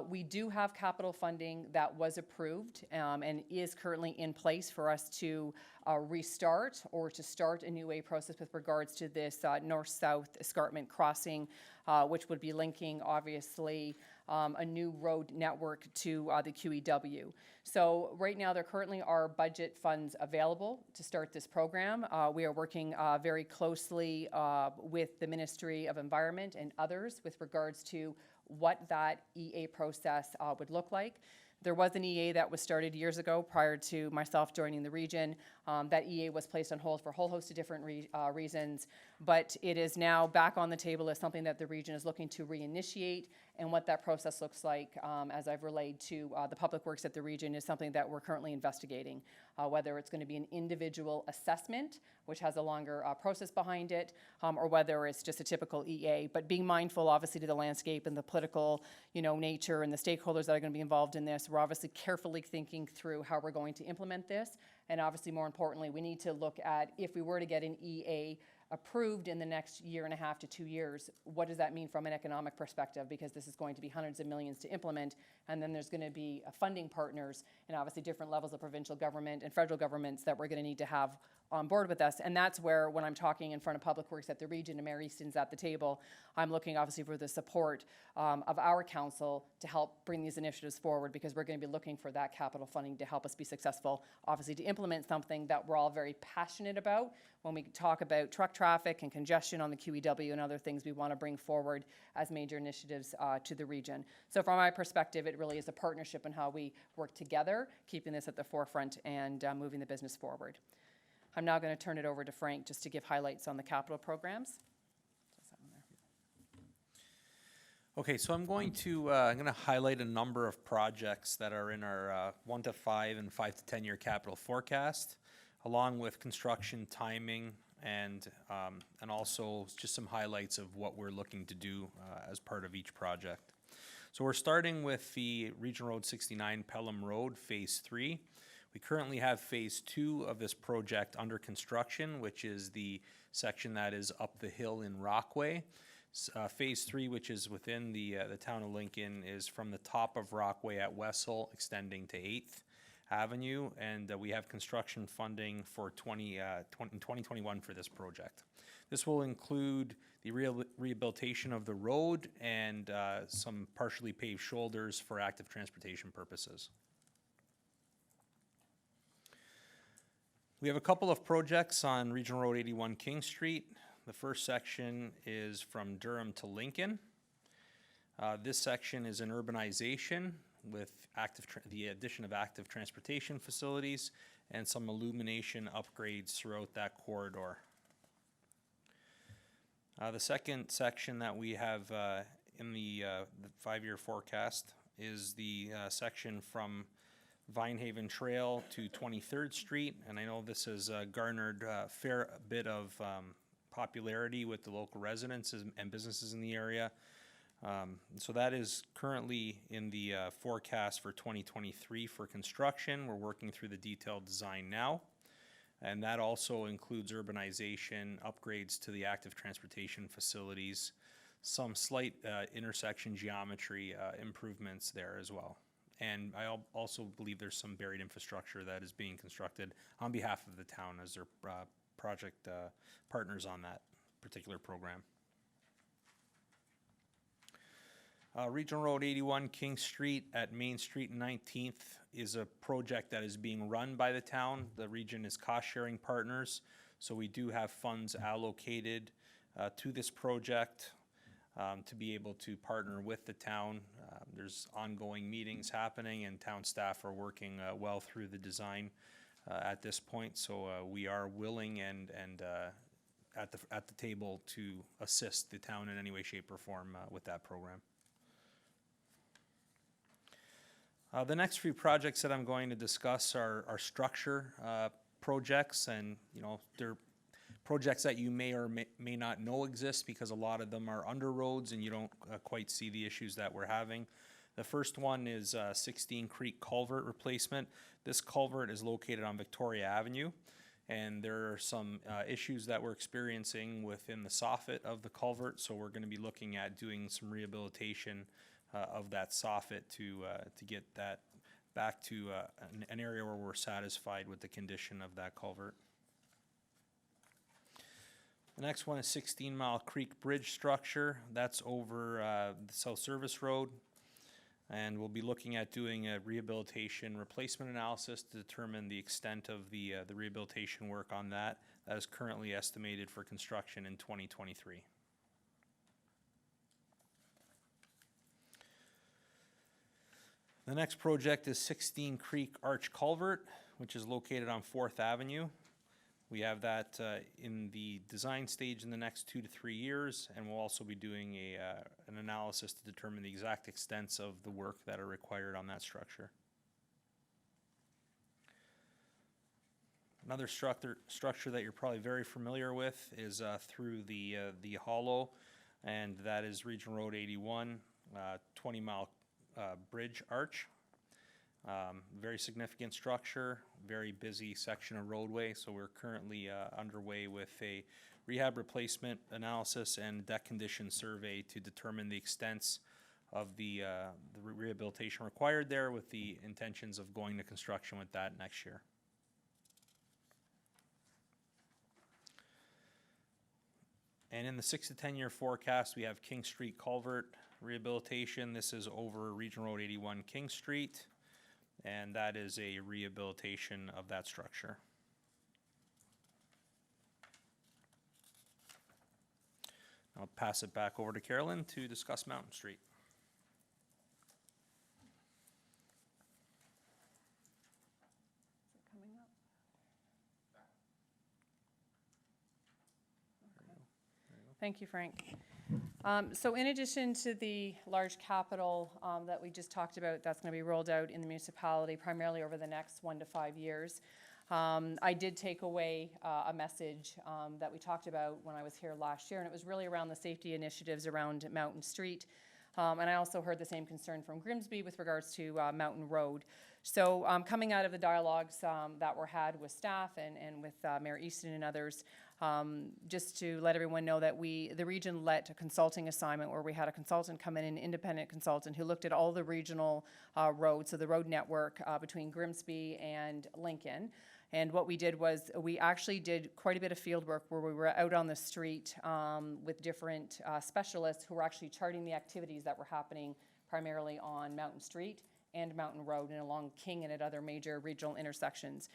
We do have capital funding that was approved and is currently in place for us to restart or to start a new process with regards to this north-south escarpment crossing, which would be linking, obviously, a new road network to the QEW. So right now there currently are budget funds available to start this program. We are working very closely with the Ministry of Environment and others with regards to what that EA process would look like. There was an EA that was started years ago prior to myself joining the region. That EA was placed on hold for a whole host of different reasons, but it is now back on the table as something that the region is looking to reinitiate, and what that process looks like, as I've relayed to the public works at the region, is something that we're currently investigating. Whether it's going to be an individual assessment, which has a longer process behind it, or whether it's just a typical EA. But being mindful, obviously, to the landscape and the political, nature and the stakeholders that are going to be involved in this, we're obviously carefully thinking through how we're going to implement this. And obviously, more importantly, we need to look at, if we were to get an EA approved in the next 1.5 to 2 years, what does that mean from an economic perspective? Because this is going to be hundreds of millions to implement, and then there's going to be funding partners and obviously different levels of provincial government and federal governments that we're going to need to have on board with us. And that's where, when I'm talking in front of Public Works at the region and Mayor Easton's at the table, I'm looking obviously for the support of our council to help bring these initiatives forward, because we're going to be looking for that capital funding to help us be successful, obviously to implement something that we're all very passionate about when we talk about truck traffic and congestion on the QEW and other things we want to bring forward as major initiatives to the region. So from my perspective, it really is a partnership in how we work together, keeping this at the forefront and moving the business forward. I'm now going to turn it over to Frank just to give highlights on the capital programs. Okay, so I'm going to highlight a number of projects that are in our 1 to 5 and 5 to 10 year capital forecast, along with construction timing and also just some highlights of what we're looking to do as part of each project. So we're starting with the Regional Road 69 Pelham Road, Phase 3. We currently have Phase 2 of this project under construction, which is the section that is up the hill in Rockway. Phase 3, which is within the town of Lincoln, is from the top of Rockway at Wessel, extending to 8th Avenue, and we have construction funding for 2021 for this project. This will include the rehabilitation of the road and some partially paved shoulders for active transportation purposes. We have a couple of projects on Regional Road 81 King Street. The first section is from Durham to Lincoln. This section is an urbanization with the addition of active transportation facilities and some illumination upgrades throughout that corridor. The second section that we have in the 5-year forecast is the section from Vinehaven Trail to 23rd Street, and I know this has garnered a fair bit of popularity with the local residents and businesses in the area. So that is currently in the forecast for 2023 for construction. We're working through the detailed design now. And that also includes urbanization, upgrades to the active transportation facilities, some slight intersection geometry improvements there as well. And I also believe there's some buried infrastructure that is being constructed on behalf of the town as their project partners on that particular program. Regional Road 81 King Street at Main Street and 19th is a project that is being run by the town. The region is cost-sharing partners, so we do have funds allocated to this project to be able to partner with the town. There's ongoing meetings happening, and town staff are working well through the design at this point, so we are willing and at the table to assist the town in any way, shape, or form with that program. The next few projects that I'm going to discuss are structure projects, and they're projects that you may or may not know exist because a lot of them are under roads and you don't quite see the issues that we're having. The first one is 16 Creek Culvert replacement. This culvert is located on Victoria Avenue, and there are some issues that we're experiencing within the soffit of the culvert, so we're going to be looking at doing some rehabilitation of that soffit to get that back to an area where we're satisfied with the condition of that culvert. The next one is 16 Mile Creek Bridge structure. That's over the South Service Road. And we'll be looking at doing a rehabilitation replacement analysis to determine the extent of the rehabilitation work on that. That is currently estimated for construction in 2023. The next project is 16 Creek Arch Culvert, which is located on 4th Avenue. We have that in the design stage in the next 2 to 3 years, and we'll also be doing an analysis to determine the exact extents of the work that are required on that structure. Another structure that you're probably very familiar with is through the hollow, and that is Regional Road 81, 20 Mile Bridge Arch. Very significant structure, very busy section of roadway, so we're currently underway with a rehab replacement analysis and deck condition survey to determine the extents of the rehabilitation required there, with the intentions of going to construction with that next year. And in the 6 to 10 year forecast, we have King Street Culvert rehabilitation. This is over Regional Road 81 King Street, and that is a rehabilitation of that structure. I'll pass it back over to Carolyn to discuss Mountain Street. Is it coming up? Thank you, Frank. So in addition to the large capital that we just talked about, that's going to be rolled out in the municipality primarily over the next 1 to 5 years, I did take away a message that we talked about when I was here last year, and it was really around the safety initiatives around Mountain Street. And I also heard the same concern from Grimsby with regards to Mountain Road. So coming out of the dialogues that were had with staff and with Mayor Easton and others, just to let everyone know that the region let a consulting assignment where we had a consultant come in, an independent consultant who looked at all the regional roads, so the road network between Grimsby and Lincoln. And what we did was we actually did quite a bit of field work where we were out on the street with different specialists who were actually charting the activities that were happening primarily on Mountain Street and Mountain Road and along King and at other major regional intersections.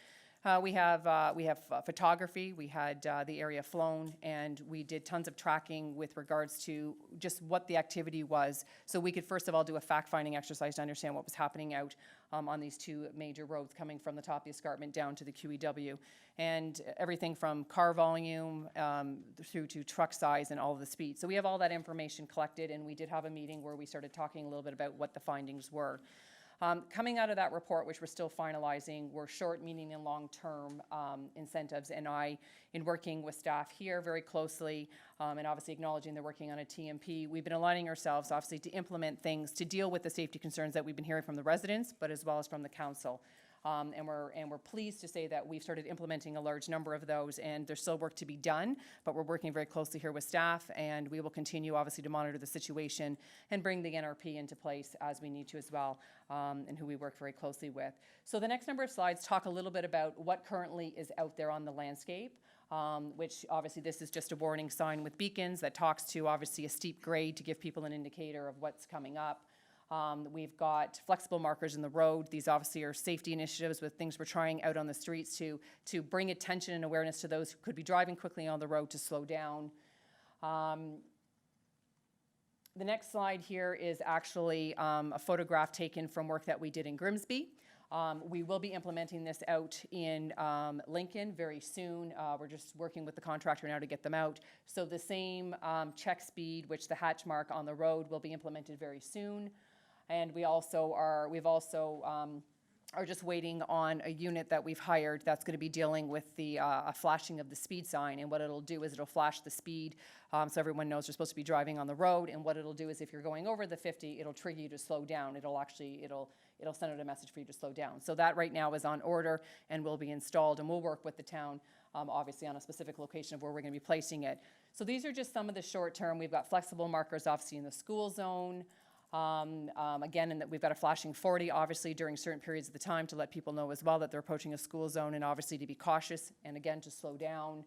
We have photography, we had the area flown, and we did tons of tracking with regards to just what the activity was. So we could first of all do a fact-finding exercise to understand what was happening out on these two major roads coming from the top of the escarpment down to the QEW. And everything from car volume through to truck size and all of the speed. So we have all that information collected, and we did have a meeting where we started talking a little bit about what the findings were. Coming out of that report, which we're still finalizing, were short, medium, and long-term incentives. And I, in working with staff here very closely, and obviously acknowledging they're working on a TMP, we've been aligning ourselves, obviously, to implement things to deal with the safety concerns that we've been hearing from the residents, but as well as from the council. And we're pleased to say that we've started implementing a large number of those, and there's still work to be done, but we're working very closely here with staff, and we will continue, obviously, to monitor the situation and bring the NRP into place as we need to as well, and who we work very closely with. So the next number of slides talk a little bit about what currently is out there on the landscape, which obviously this is just a warning sign with beacons that talks to obviously a steep grade to give people an indicator of what's coming up. We've got flexible markers in the road. These obviously are safety initiatives with things we're trying out on the streets to bring attention and awareness to those who could be driving quickly on the road to slow down. The next slide here is actually a photograph taken from work that we did in Grimsby. We will be implementing this out in Lincoln very soon. We're just working with the contractor now to get them out. So the same check speed, which the hatch mark on the road, will be implemented very soon. And we've also are just waiting on a unit that we've hired that's going to be dealing with the flashing of the speed sign. And what it'll do is it'll flash the speed so everyone knows you're supposed to be driving on the road. And what it'll do is if you're going over the 50, it'll trigger you to slow down. It'll send out a message for you to slow down. So that right now is on order and will be installed. And we'll work with the town, obviously, on a specific location of where we're going to be placing it. So these are just some of the short term. We've got flexible markers, obviously, in the school zone. Again, and that we've got a flashing 40, obviously, during certain periods of the time to let people know as well that they're approaching a school zone and obviously to be cautious and again, to slow down.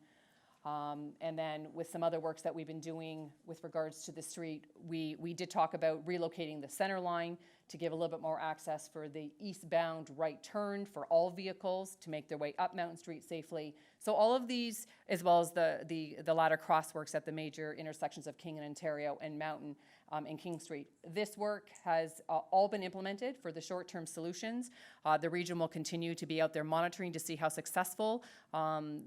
And then with some other works that we've been doing with regards to the street, we did talk about relocating the center line to give a little bit more access for the eastbound right turn for all vehicles to make their way up Mountain Street safely. So all of these, as well as the ladder crossworks at the major intersections of King and Ontario and Mountain and King Street. This work has all been implemented for the short-term solutions. The region will continue to be out there monitoring to see how successful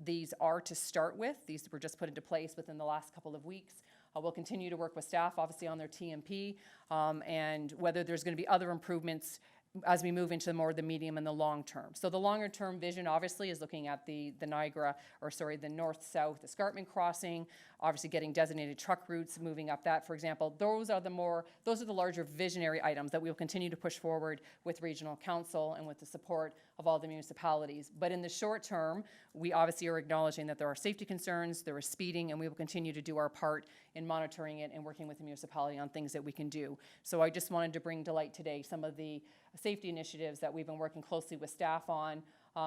these are to start with. These were just put into place within the last couple of weeks. We'll continue to work with staff, obviously, on their TMP, and whether there's going to be other improvements as we move into more the medium and the long term. So the longer term vision obviously is looking at the north-south escarpment crossing, obviously getting designated truck routes, moving up that, for example. Those are the larger visionary items that we will continue to push forward with regional council and with the support of all the municipalities. But in the short term, we obviously are acknowledging that there are safety concerns, there is speeding, and we will continue to do our part in monitoring it and working with the municipality on things that we can do. So I just wanted to bring to light today some of the safety initiatives that we've been working closely with staff on.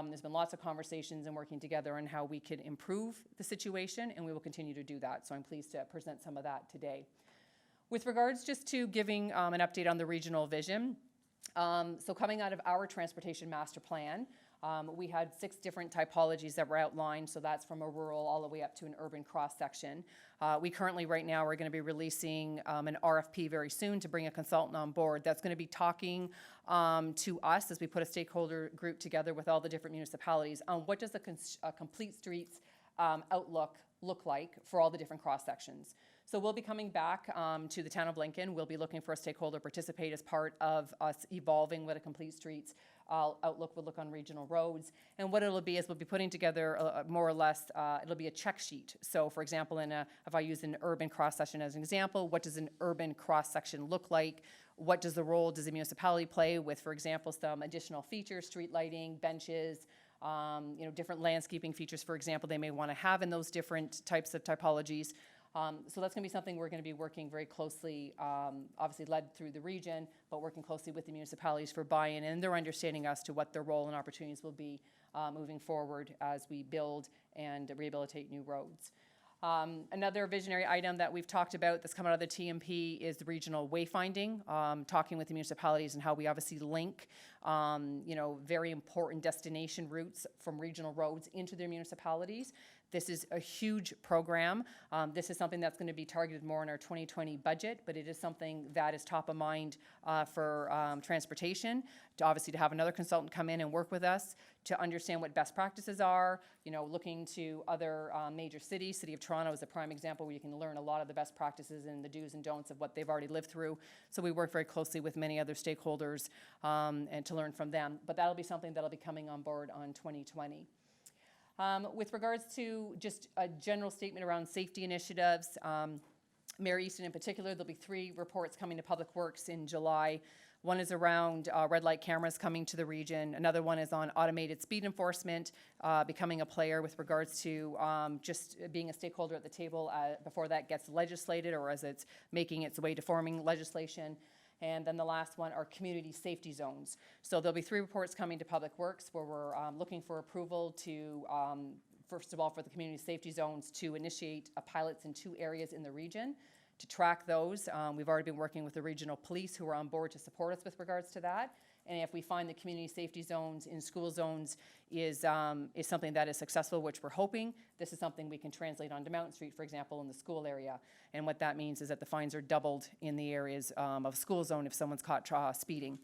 There's been lots of conversations and working together on how we could improve the situation, and we will continue to do that. So I'm pleased to present some of that today. With regards just to giving an update on the regional vision, so coming out of our transportation master plan, we had 6 different typologies that were outlined, so that's from a rural all the way up to an urban cross-section. We currently, right now, are going to be releasing an RFP very soon to bring a consultant on board that's going to be talking to us as we put a stakeholder group together with all the different municipalities on what does a complete streets outlook look like for all the different cross-sections. So we'll be coming back to the town of Lincoln. We'll be looking for a stakeholder to participate as part of us evolving what a complete streets outlook would look on regional roads. And what it'll be is we'll be putting together more or less, it'll be a check sheet. So for example, if I use an urban cross-section as an example, what does an urban cross-section look like? What does the role does the municipality play with, for example, some additional features, street lighting, benches, different landscaping features, for example, they may want to have in those different types of typologies. So that's going to be something we're going to be working very closely, obviously led through the region, but working closely with the municipalities for buy-in and their understanding as to what their role and opportunities will be moving forward as we build and rehabilitate new roads. Another visionary item that we've talked about that's come out of the TMP is the regional wayfinding, talking with the municipalities and how we obviously link, very important destination routes from regional roads into their municipalities. This is a huge program. This is something that's going to be targeted more in our 2020 budget, but it is something that is top of mind for transportation, to have another consultant come in and work with us to understand what best practices are, looking to other major cities. City of Toronto is a prime example where you can learn a lot of the best practices and the do's and don'ts of what they've already lived through. So we work very closely with many other stakeholders and to learn from them. But that'll be something that'll be coming on board on 2020. With regards to just a general statement around safety initiatives, Mayor Easton in particular, there'll be 3 reports coming to Public Works in July. One is around red light cameras coming to the region. Another one is on automated speed enforcement, becoming a player with regards to just being a stakeholder at the table before that gets legislated or as it's making its way to forming legislation. And then the last one are community safety zones. So there'll be 3 reports coming to Public Works where we're looking for approval to, first of all, for the community safety zones to initiate pilots in 2 areas in the region to track those. We've already been working with the regional police who are on board to support us with regards to that. And if we find the community safety zones in school zones is something that is successful, which we're hoping, this is something we can translate onto Mountain Street, for example, in the school area. And what that means is that the fines are doubled in the areas of school zone if someone's caught speeding.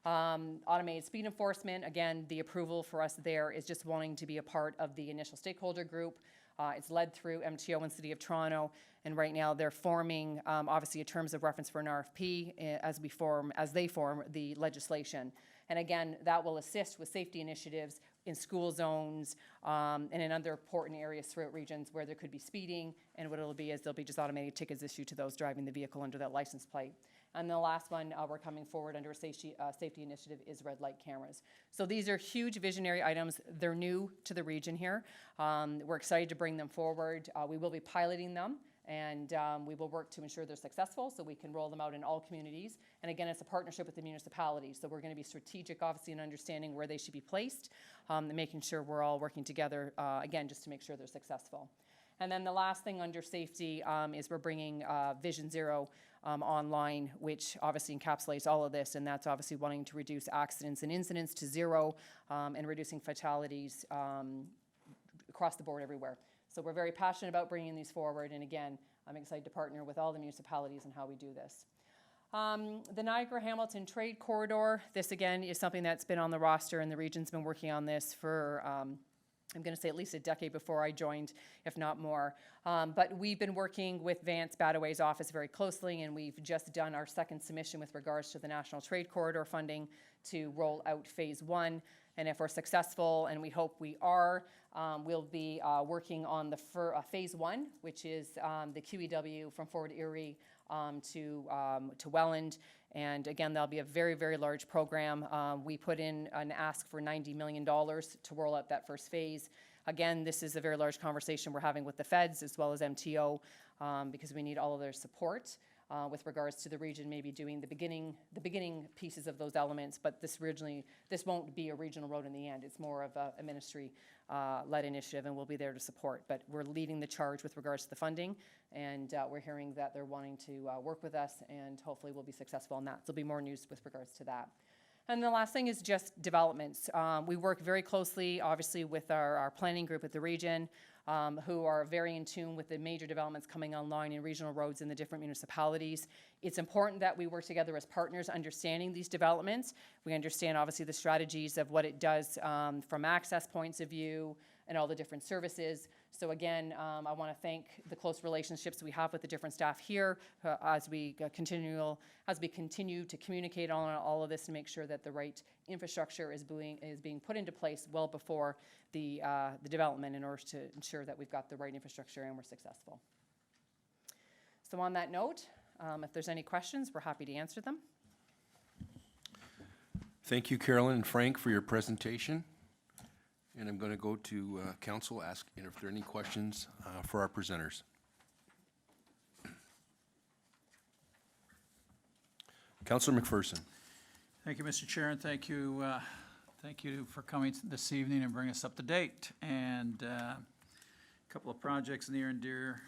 Automated speed enforcement, again, the approval for us there is just wanting to be a part of the initial stakeholder group. It's led through MTO and City of Toronto, and right now they're forming, obviously, a terms of reference for an RFP as they form the legislation. And again, that will assist with safety initiatives in school zones and in other important areas throughout regions where there could be speeding. And what it'll be is there'll be just automated tickets issued to those driving the vehicle under that license plate. And the last one we're coming forward under a safety initiative is red light cameras. So these are huge visionary items. They're new to the region here. We're excited to bring them forward. We will be piloting them, and we will work to ensure they're successful so we can roll them out in all communities. And again, it's a partnership with the municipalities. So we're going to be strategic, obviously, in understanding where they should be placed and making sure we're all working together, again, just to make sure they're successful. And then the last thing under safety is we're bringing Vision Zero online, which obviously encapsulates all of this, and that's obviously wanting to reduce accidents and incidents to 0 and reducing fatalities across the board everywhere. So we're very passionate about bringing these forward, and again, I'm excited to partner with all the municipalities in how we do this. The Niagara-Hamilton Trade Corridor, this again is something that's been on the roster, and the region's been working on this for I'm going to say at least a decade before I joined, if not more. But we've been working with Vance Badaway's office very closely, and we've just done our 2nd submission with regards to the National Trade Corridor funding to roll out Phase 1. And if we're successful, and we hope we are, we'll be working on the Phase 1, which is the QEW from Fort Erie to Welland. And again, that'll be a very, very large program. We put in an ask for $90 million to roll out that first phase. Again, this is a very large conversation we're having with the feds as well as MTO because we need all of their support with regards to the region maybe doing the beginning pieces of those elements, but this won't be a regional road in the end. It's more of a ministry led initiative, and we'll be there to support. But we're leading the charge with regards to the funding, and we're hearing that they're wanting to work with us, and hopefully we'll be successful in that. So there'll be more news with regards to that. And the last thing is just developments. We work very closely, obviously, with our planning group at the region, who are very in tune with the major developments coming online in regional roads in the different municipalities. It's important that we work together as partners understanding these developments. We understand, obviously, the strategies of what it does from access points of view and all the different services. So again, I want to thank the close relationships we have with the different staff here as we continue to communicate on all of this to make sure that the right infrastructure is being put into place well before the development in order to ensure that we've got the right infrastructure and we're successful. So on that note, if there's any questions, we're happy to answer them. Thank you, Carolyn and Frank, for your presentation. And I'm going to go to council, ask if there are any questions for our presenters. Councilor McPherson. Thank you, Mr. Chair, and thank you for coming this evening and bringing us up to date. And a couple of projects near and dear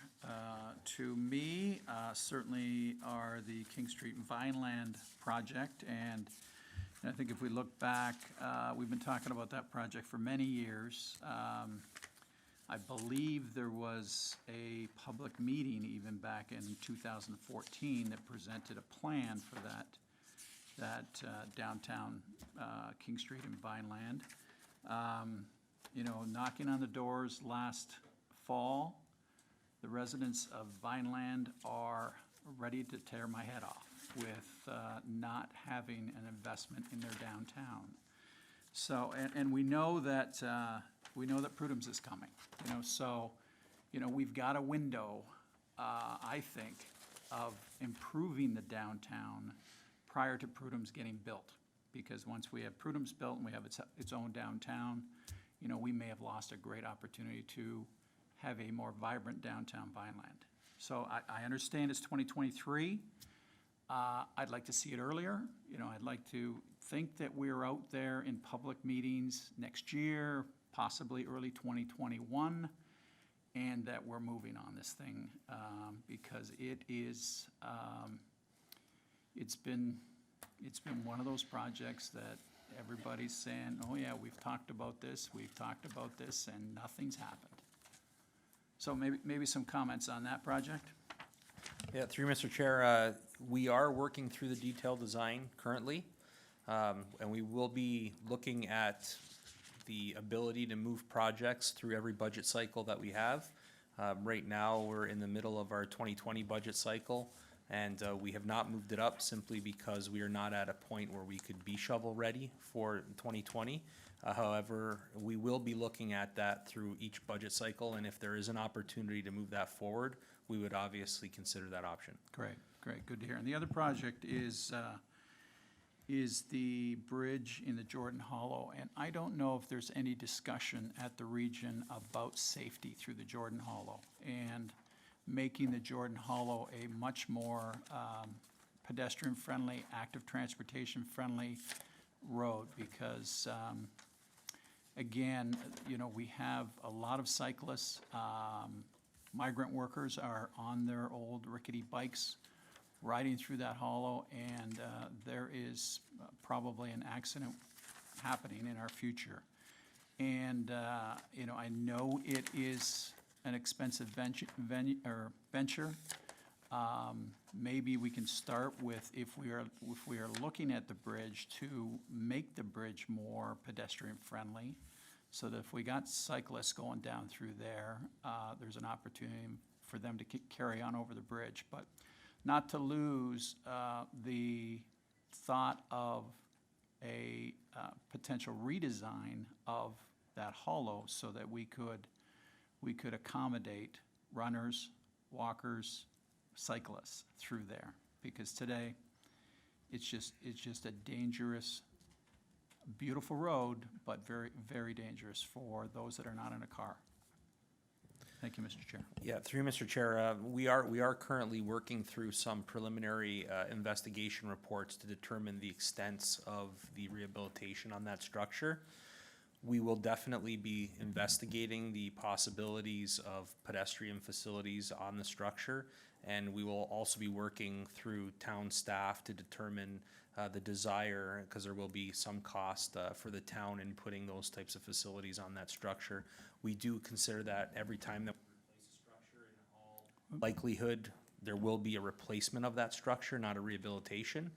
to me certainly are the King Street Vineland project. And I think if we look back, we've been talking about that project for many years. I believe there was a public meeting even back in 2014 that presented a plan for that downtown King Street and Vineland. You know, knocking on the doors last fall, the residents of Vineland are ready to tear my head off with not having an investment in their downtown. So, and we know that Prudhome's is coming, you know, so, you know, we've got a window, I think, of improving the downtown prior to Prudhome's getting built. Because once we have Prudhome's built and we have its own downtown, you know, we may have lost a great opportunity to have a more vibrant downtown Vineland. So I understand it's 2023. I'd like to see it earlier. You know, I'd like to think that we're out there in public meetings next year, possibly early 2021, and that we're moving on this thing because it is, it's been one of those projects that everybody's saying, oh yeah, we've talked about this, and nothing's happened. So maybe some comments on that project? Yeah, through Mr. Chair, we are working through the detailed design currently, and we will be looking at the ability to move projects through every budget cycle that we have. Right now, we're in the middle of our 2020 budget cycle, and we have not moved it up simply because we are not at a point where we could be shovel-ready for 2020. However, we will be looking at that through each budget cycle, and if there is an opportunity to move that forward, we would obviously consider that option. Great, good to hear. And the other project is the bridge in the Jordan Hollow. And I don't know if there's any discussion at the region about safety through the Jordan Hollow and making the Jordan Hollow a much more pedestrian-friendly, active transportation-friendly road because again, you know, we have a lot of cyclists. Migrant workers are on their old rickety bikes riding through that hollow, and there is probably an accident happening in our future. And, you know, I know it is an expensive venture. Maybe we can start with, if we are looking at the bridge, to make the bridge more pedestrian-friendly, so that if we got cyclists going down through there, there's an opportunity for them to carry on over the bridge. But not to lose the thought of a potential redesign of that hollow so that we could accommodate runners, walkers, cyclists through there. Because today, it's just a dangerous, beautiful road, but very, very dangerous for those that are not in a car. Thank you, Mr. Chair. Yeah, through Mr. Chair, we are currently working through some preliminary investigation reports to determine the extents of the rehabilitation on that structure. We will definitely be investigating the possibilities of pedestrian facilities on the structure, and we will also be working through town staff to determine the desire, because there will be some cost for the town in putting those types of facilities on that structure. We do consider that every time that we replace a structure, in all likelihood, there will be a replacement of that structure, not a rehabilitation.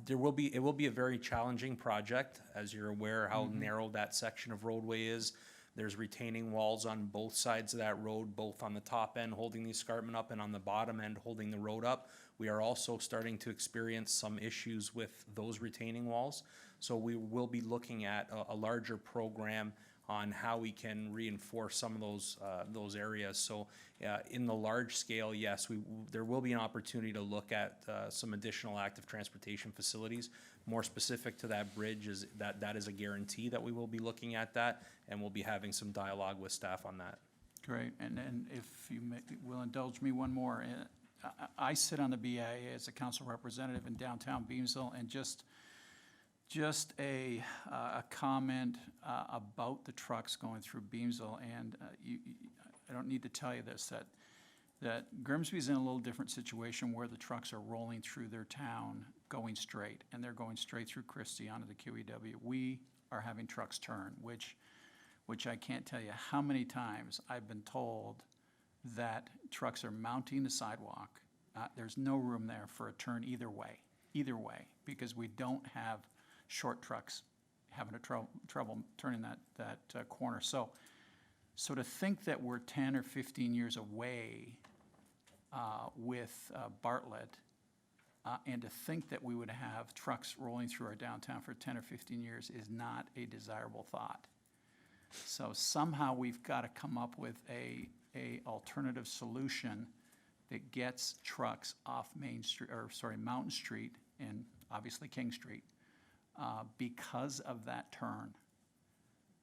It will be a very challenging project, as you're aware how narrow that section of roadway is. There's retaining walls on both sides of that road, both on the top end holding the escarpment up and on the bottom end holding the road up. We are also starting to experience some issues with those retaining walls. So we will be looking at a larger program on how we can reinforce some of those areas. So in the large scale, yes, there will be an opportunity to look at some additional active transportation facilities. More specific to that bridge is that is a guarantee that we will be looking at that, and we'll be having some dialogue with staff on that. Great, and if you will indulge me one more. I sit on the BIA as a council representative in downtown Beamsville, and just a comment about the trucks going through Beamsville, and I don't need to tell you this, that Grimsby's in a little different situation where the trucks are rolling through their town going straight, and they're going straight through Christie onto the QEW. We are having trucks turn, which I can't tell you how many times I've been told that trucks are mounting the sidewalk. There's no room there for a turn either way, because we don't have short trucks having trouble turning that corner. So to think that we're 10 or 15 years away with Bartlett, and to think that we would have trucks rolling through our downtown for 10 or 15 years is not a desirable thought. So somehow we've got to come up with a alternative solution that gets trucks off Mountain Street and obviously King Street because of that turn.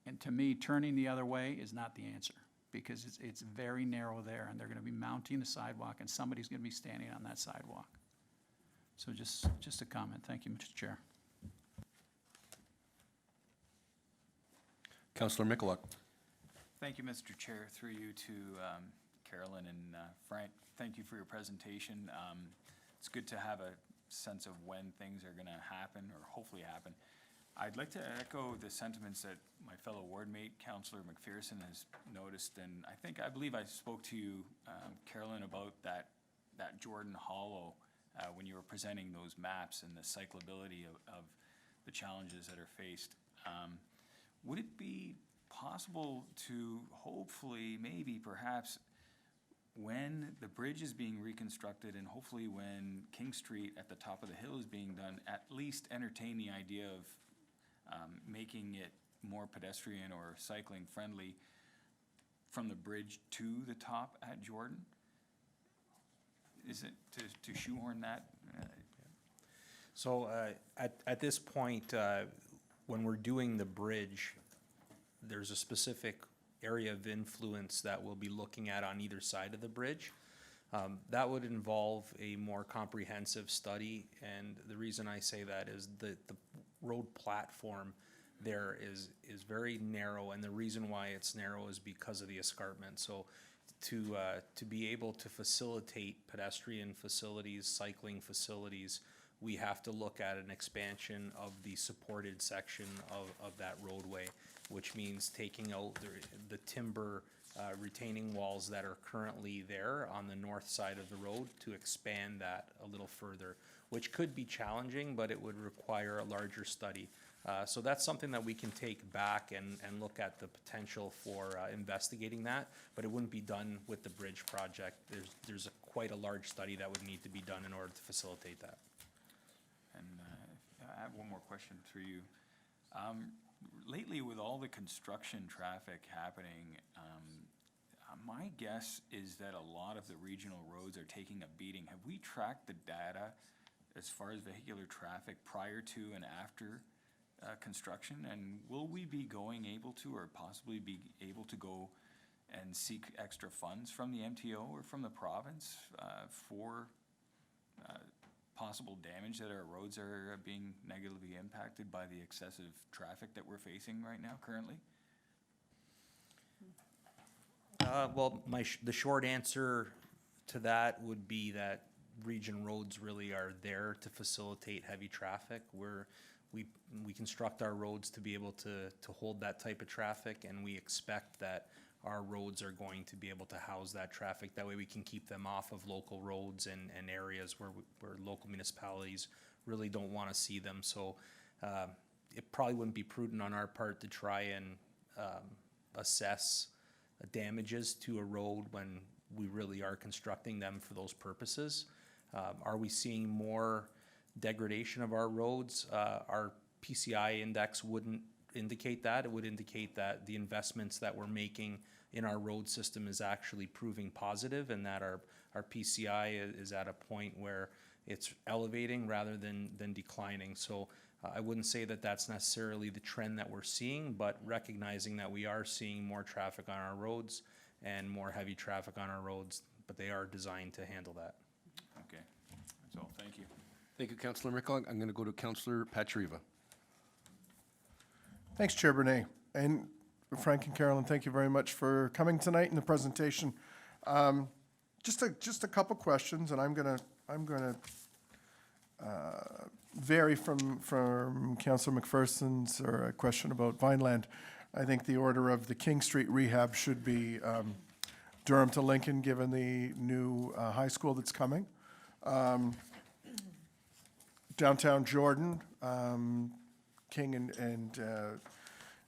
And to me, turning the other way is not the answer, because it's very narrow there, and they're going to be mounting the sidewalk, and somebody's going to be standing on that sidewalk. So just a comment. Thank you, Mr. Chair. Councillor Michalak. Thank you, Mr. Chair. Through you to Carolyn and Frank, thank you for your presentation. It's good to have a sense of when things are going to happen, or hopefully happen. I'd like to echo the sentiments that my fellow ward mate, Councillor McPherson, has noticed, and I believe I spoke to you, Carolyn, about that Jordan Hollow when you were presenting those maps and the cyclability of the challenges that are faced. Would it be possible to hopefully, maybe, perhaps, when the bridge is being reconstructed, and hopefully when King Street at the top of the hill is being done, at least entertain the idea of making it more pedestrian or cycling friendly from the bridge to the top at Jordan? Is it to shoehorn that? So at this point, when we're doing the bridge, there's a specific area of influence that we'll be looking at on either side of the bridge. That would involve a more comprehensive study, and the reason I say that is the road platform there is very narrow, and the reason why it's narrow is because of the escarpment. So to be able to facilitate pedestrian facilities, cycling facilities, we have to look at an expansion of the supported section of that roadway, which means taking out the timber retaining walls that are currently there on the north side of the road to expand that a little further, which could be challenging, but it would require a larger study. So that's something that we can take back and look at the potential for investigating that, but it wouldn't be done with the bridge project. There's quite a large study that would need to be done in order to facilitate that. And I have one more question for you. Lately, with all the construction traffic happening, my guess is that a lot of the regional roads are taking a beating. Have we tracked the data as far as vehicular traffic prior to and after construction? And will we be able to, or possibly be able to go and seek extra funds from the MTO or from the province for possible damage that our roads are being negatively impacted by the excessive traffic that we're facing right now currently? Well, the short answer to that would be that region roads really are there to facilitate heavy traffic. We construct our roads to be able to hold that type of traffic, and we expect that our roads are going to be able to house that traffic. That way we can keep them off of local roads and areas where local municipalities really don't want to see them. So it probably wouldn't be prudent on our part to try and assess damages to a road when we really are constructing them for those purposes. Are we seeing more degradation of our roads? Our PCI index wouldn't indicate that. It would indicate that the investments that we're making in our road system is actually proving positive, and that our PCI is at a point where it's elevating rather than declining. So I wouldn't say that that's necessarily the trend that we're seeing, but recognizing that we are seeing more traffic on our roads and more heavy traffic on our roads, but they are designed to handle that. Okay, that's all, thank you. Thank you, Councillor Michalak. I'm going to go to Councillor Patriva. Thanks, Chair Brunei. And Frank and Carolyn, thank you very much for coming tonight in the presentation. Just a couple questions, and I'm gonna vary from Councillor McPherson's or a question about Vineland. I think the order of the King Street rehab should be Durham to Lincoln, given the new high school that's coming. Downtown Jordan, King and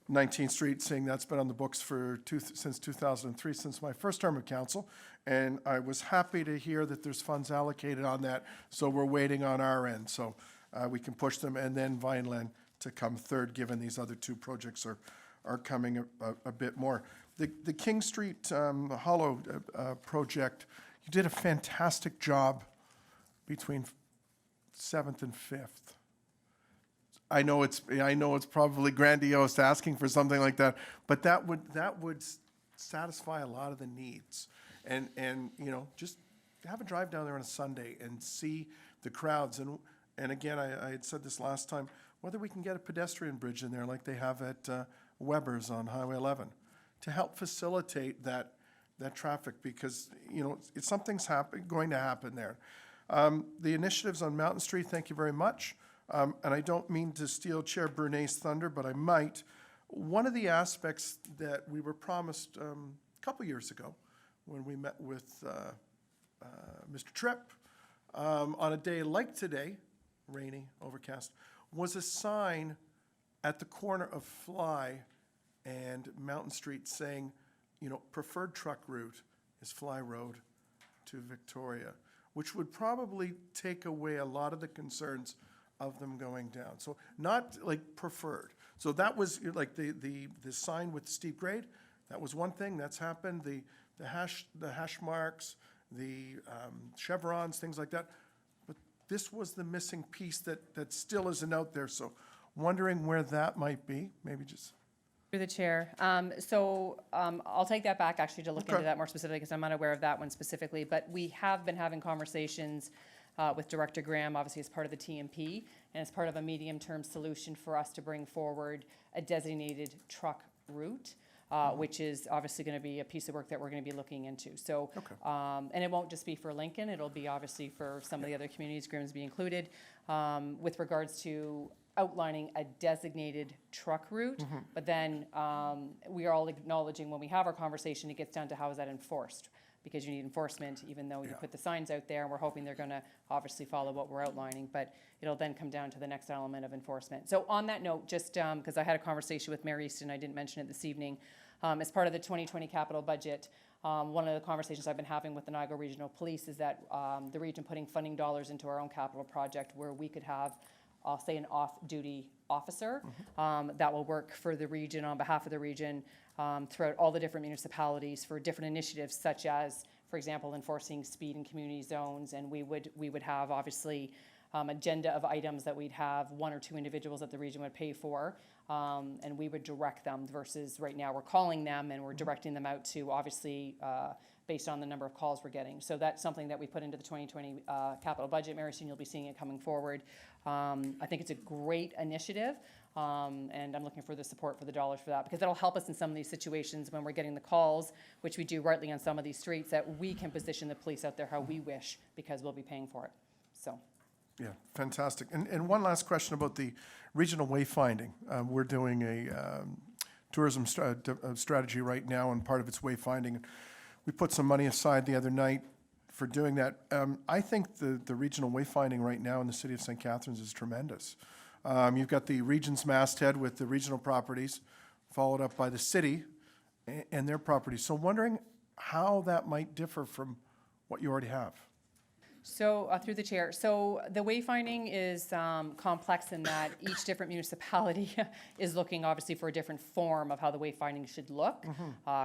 19th Street, seeing that's been on the books for since 2003, since my first term of council. And I was happy to hear that there's funds allocated on that, so we're waiting on our end. So we can push them, and then Vineland to come third, given these other two projects are coming a bit more. The King Street Hollow project, you did a fantastic job between 7th and 5th. I know it's probably grandiose asking for something like that, but that would satisfy a lot of the needs. And you know, just have a drive down there on a Sunday and see the crowds. And again, I had said this last time, whether we can get a pedestrian bridge in there like they have at Weber's on Highway 11 to help facilitate that traffic, because you know something's going to happen there. The initiatives on Mountain Street, thank you very much. And I don't mean to steal Chair Brunei's thunder, but I might. One of the aspects that we were promised a couple years ago when we met with Mr. Tripp on a day like today, rainy, overcast, was a sign at the corner of Fly and Mountain Street saying, you know, preferred truck route is Fly Road to Victoria, which would probably take away a lot of the concerns of them going down. So not like preferred. So that was like the sign with steep grade. That was one thing that's happened. The hash marks, the chevrons, things like that. But this was the missing piece that still isn't out there. So wondering where that might be. Maybe just. Through the chair. I'll take that back actually to look into that more specifically, because I'm not aware of that one specifically. But we have been having conversations with Director Graham, obviously as part of the TMP, and as part of a medium-term solution for us to bring forward a designated truck route, which is obviously going to be a piece of work that we're going to be looking into. So, and it won't just be for Lincoln, it'll be obviously for some of the other communities, Grimsby included, with regards to outlining a designated truck route. But then we are all acknowledging when we have our conversation, it gets down to how is that enforced? Because you need enforcement, even though you put the signs out there, and we're hoping they're going to obviously follow what we're outlining, but it'll then come down to the next element of enforcement. So on that note, just because I had a conversation with Mary Easton, I didn't mention it this evening, as part of the 2020 capital budget, one of the conversations I've been having with the Niagara Regional Police is that the region putting funding dollars into our own capital project where we could have, I'll say, an off-duty officer that will work for the region, on behalf of the region, throughout all the different municipalities for different initiatives, such as, for example, enforcing speed in community zones. And we would have, obviously, agenda of items that we'd have 1 or 2 individuals that the region would pay for, and we would direct them, versus right now we're calling them and we're directing them out to, obviously, based on the number of calls we're getting. So that's something that we put into the 2020 capital budget. Mary, soon you'll be seeing it coming forward. I think it's a great initiative, and I'm looking for the support for the dollars for that, because that'll help us in some of these situations when we're getting the calls, which we do rightly on some of these streets, that we can position the police out there how we wish, because we'll be paying for it. So. Yeah, fantastic. And one last question about the regional wayfinding. We're doing a tourism strategy right now, and part of it's wayfinding. We put some money aside the other night for doing that. I think the regional wayfinding right now in the city of St. Catharines is tremendous. You've got the region's masthead with the regional properties, followed up by the city, and their property. So wondering how that might differ from what you already have. So, through the chair, so the wayfinding is complex in that each different municipality is looking obviously for a different form of how the wayfinding should look,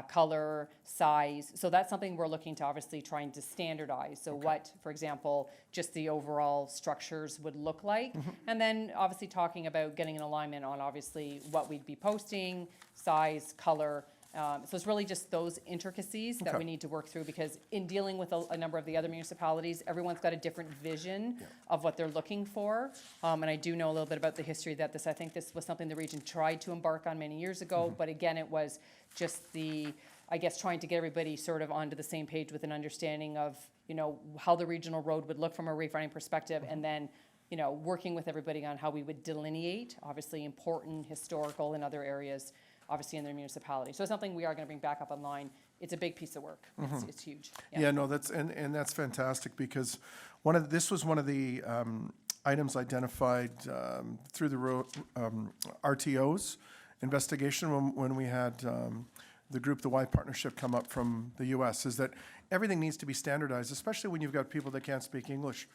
color, size. So that's something we're looking to obviously trying to standardize. So what, for example, just the overall structures would look like. And then obviously talking about getting an alignment on obviously what we'd be posting, size, color. So it's really just those intricacies that we need to work through, because in dealing with a number of the other municipalities, everyone's got a different vision of what they're looking for. And I do know a little bit about the history that I think this was something the region tried to embark on many years ago, but again, it was just I guess, trying to get everybody sort of onto the same page with an understanding of, how the regional road would look from a wayfinding perspective, and then, working with everybody on how we would delineate, obviously important historical and other areas, obviously in their municipality. So it's something we are going to bring back up online. It's a big piece of work. It's huge. Yeah, no, that's, and that's fantastic, because this was one of the items identified through the RTO's investigation when we had the group, the Y Partnership, come up from the US, is that everything needs to be standardized, especially when you've got people that can't speak English.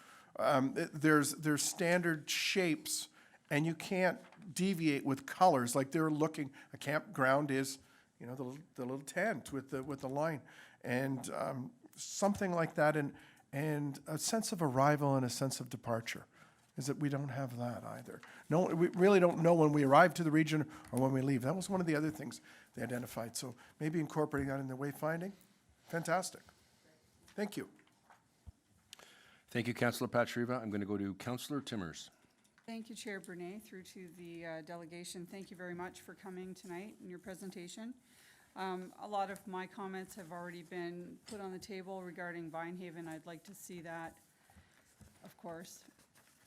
There's standard shapes, and you can't deviate with colors. Like they're looking, a campground is, the little tent with the line, and something like that, and a sense of arrival and a sense of departure, is that we don't have that either. No, we really don't know when we arrive to the region or when we leave. That was one of the other things they identified. So maybe incorporating that in the wayfinding, fantastic. Thank you. Thank you, Councillor Patriva. I'm going to go to Councillor Timmers. Thank you, Chair Brunei, through to the delegation. Thank you very much for coming tonight in your presentation. A lot of my comments have already been put on the table regarding Vinehaven. I'd like to see that, of course,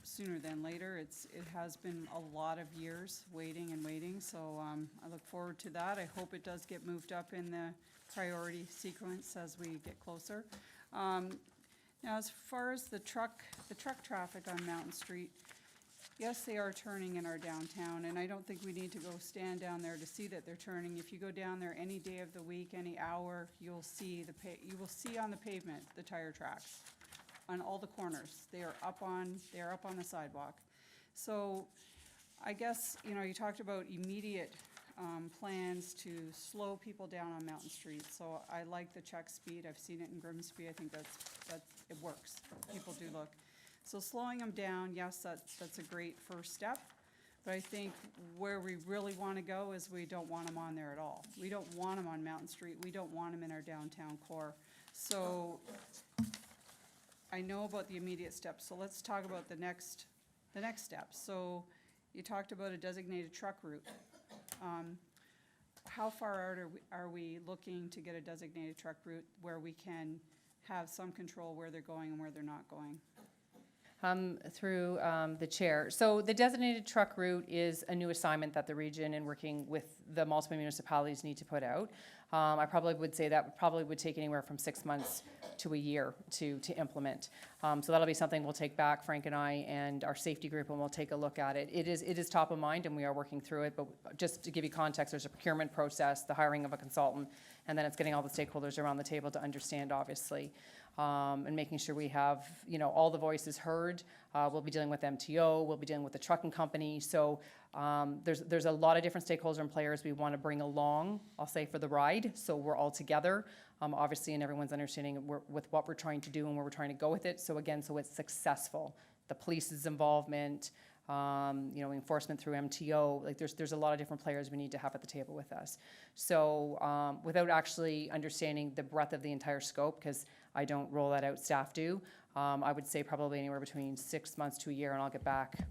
sooner than later. It has been a lot of years waiting and waiting, so I look forward to that. I hope it does get moved up in the priority sequence as we get closer. Now, as far as the truck traffic on Mountain Street, yes, they are turning in our downtown, and I don't think we need to go stand down there to see that they're turning. If you go down there any day of the week, any hour, you'll see on the pavement the tire tracks on all the corners. They are up on the sidewalk. So I guess, you talked about immediate plans to slow people down on Mountain Street. So I like the check speed. I've seen it in Grimsby. I think it works. People do look. So slowing them down, yes, that's a great first step. But I think where we really want to go is we don't want them on there at all. We don't want them on Mountain Street. We don't want them in our downtown core. So I know about the immediate steps. So let's talk about the next steps. So you talked about a designated truck route. How far out are we looking to get a designated truck route where we can have some control where they're going and where they're not going? Through the chair. So the designated truck route is a new assignment that the region and working with the multiple municipalities need to put out. I probably would say that probably would take anywhere from 6 months to a year to implement. So that'll be something we'll take back, Frank and I and our safety group, and we'll take a look at it. It is top of mind, and we are working through it, but just to give you context, there's a procurement process, the hiring of a consultant, and then it's getting all the stakeholders around the table to understand, obviously, and making sure we have, all the voices heard. We'll be dealing with MTO, we'll be dealing with the trucking company. So there's a lot of different stakeholders and players we want to bring along, I'll say, for the ride. So we're all together, obviously, and everyone's understanding with what we're trying to do and where we're trying to go with it. So again, so it's successful. The police's involvement, enforcement through MTO, like there's a lot of different players we need to have at the table with us. So without actually understanding the breadth of the entire scope, because I don't roll that out, staff do, I would say probably anywhere between 6 months to a year, and I'll get back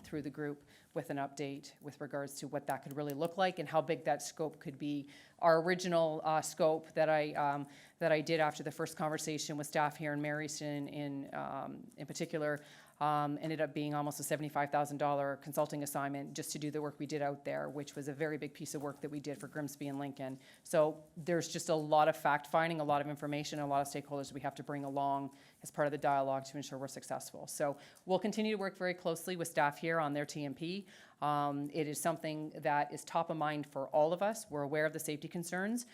through the group with an update with regards to what that could really look like and how big that scope could be. Our original scope that I did after the first conversation with staff here in Maryston in particular, ended up being almost a $75,000 consulting assignment just to do the work we did out there, which was a very big piece of work that we did for Grimsby and Lincoln. So there's just a lot of fact-finding, a lot of information, and a lot of stakeholders we have to bring along as part of the dialogue to ensure we're successful. So we'll continue to work very closely with staff here on their TMP. It is something that is top of mind for all of us. We're aware of the safety concerns.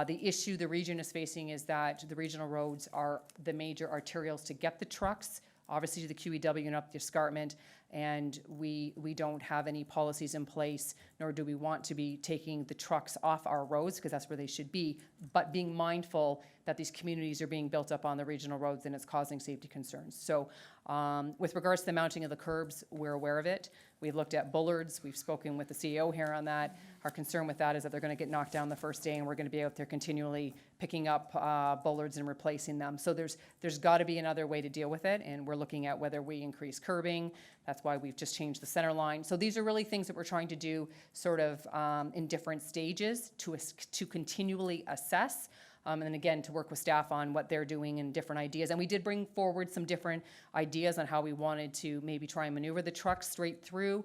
The issue the region is facing is that the regional roads are the major arterials to get the trucks, obviously to the QEW and up the escarpment, and we don't have any policies in place, nor do we want to be taking the trucks off our roads, because that's where they should be, but being mindful that these communities are being built up on the regional roads and it's causing safety concerns. So with regards to the mounting of the curbs, we're aware of it. We've looked at bullards. We've spoken with the CEO here on that. Our concern with that is that they're going to get knocked down the first day, and we're going to be out there continually picking up bullards and replacing them. So there's got to be another way to deal with it, and we're looking at whether we increase curbing. That's why we've just changed the center line. So these are really things that we're trying to do sort of in different stages to continually assess. And then again, to work with staff on what they're doing and different ideas. And we did bring forward some different ideas on how we wanted to maybe try and maneuver the trucks straight through.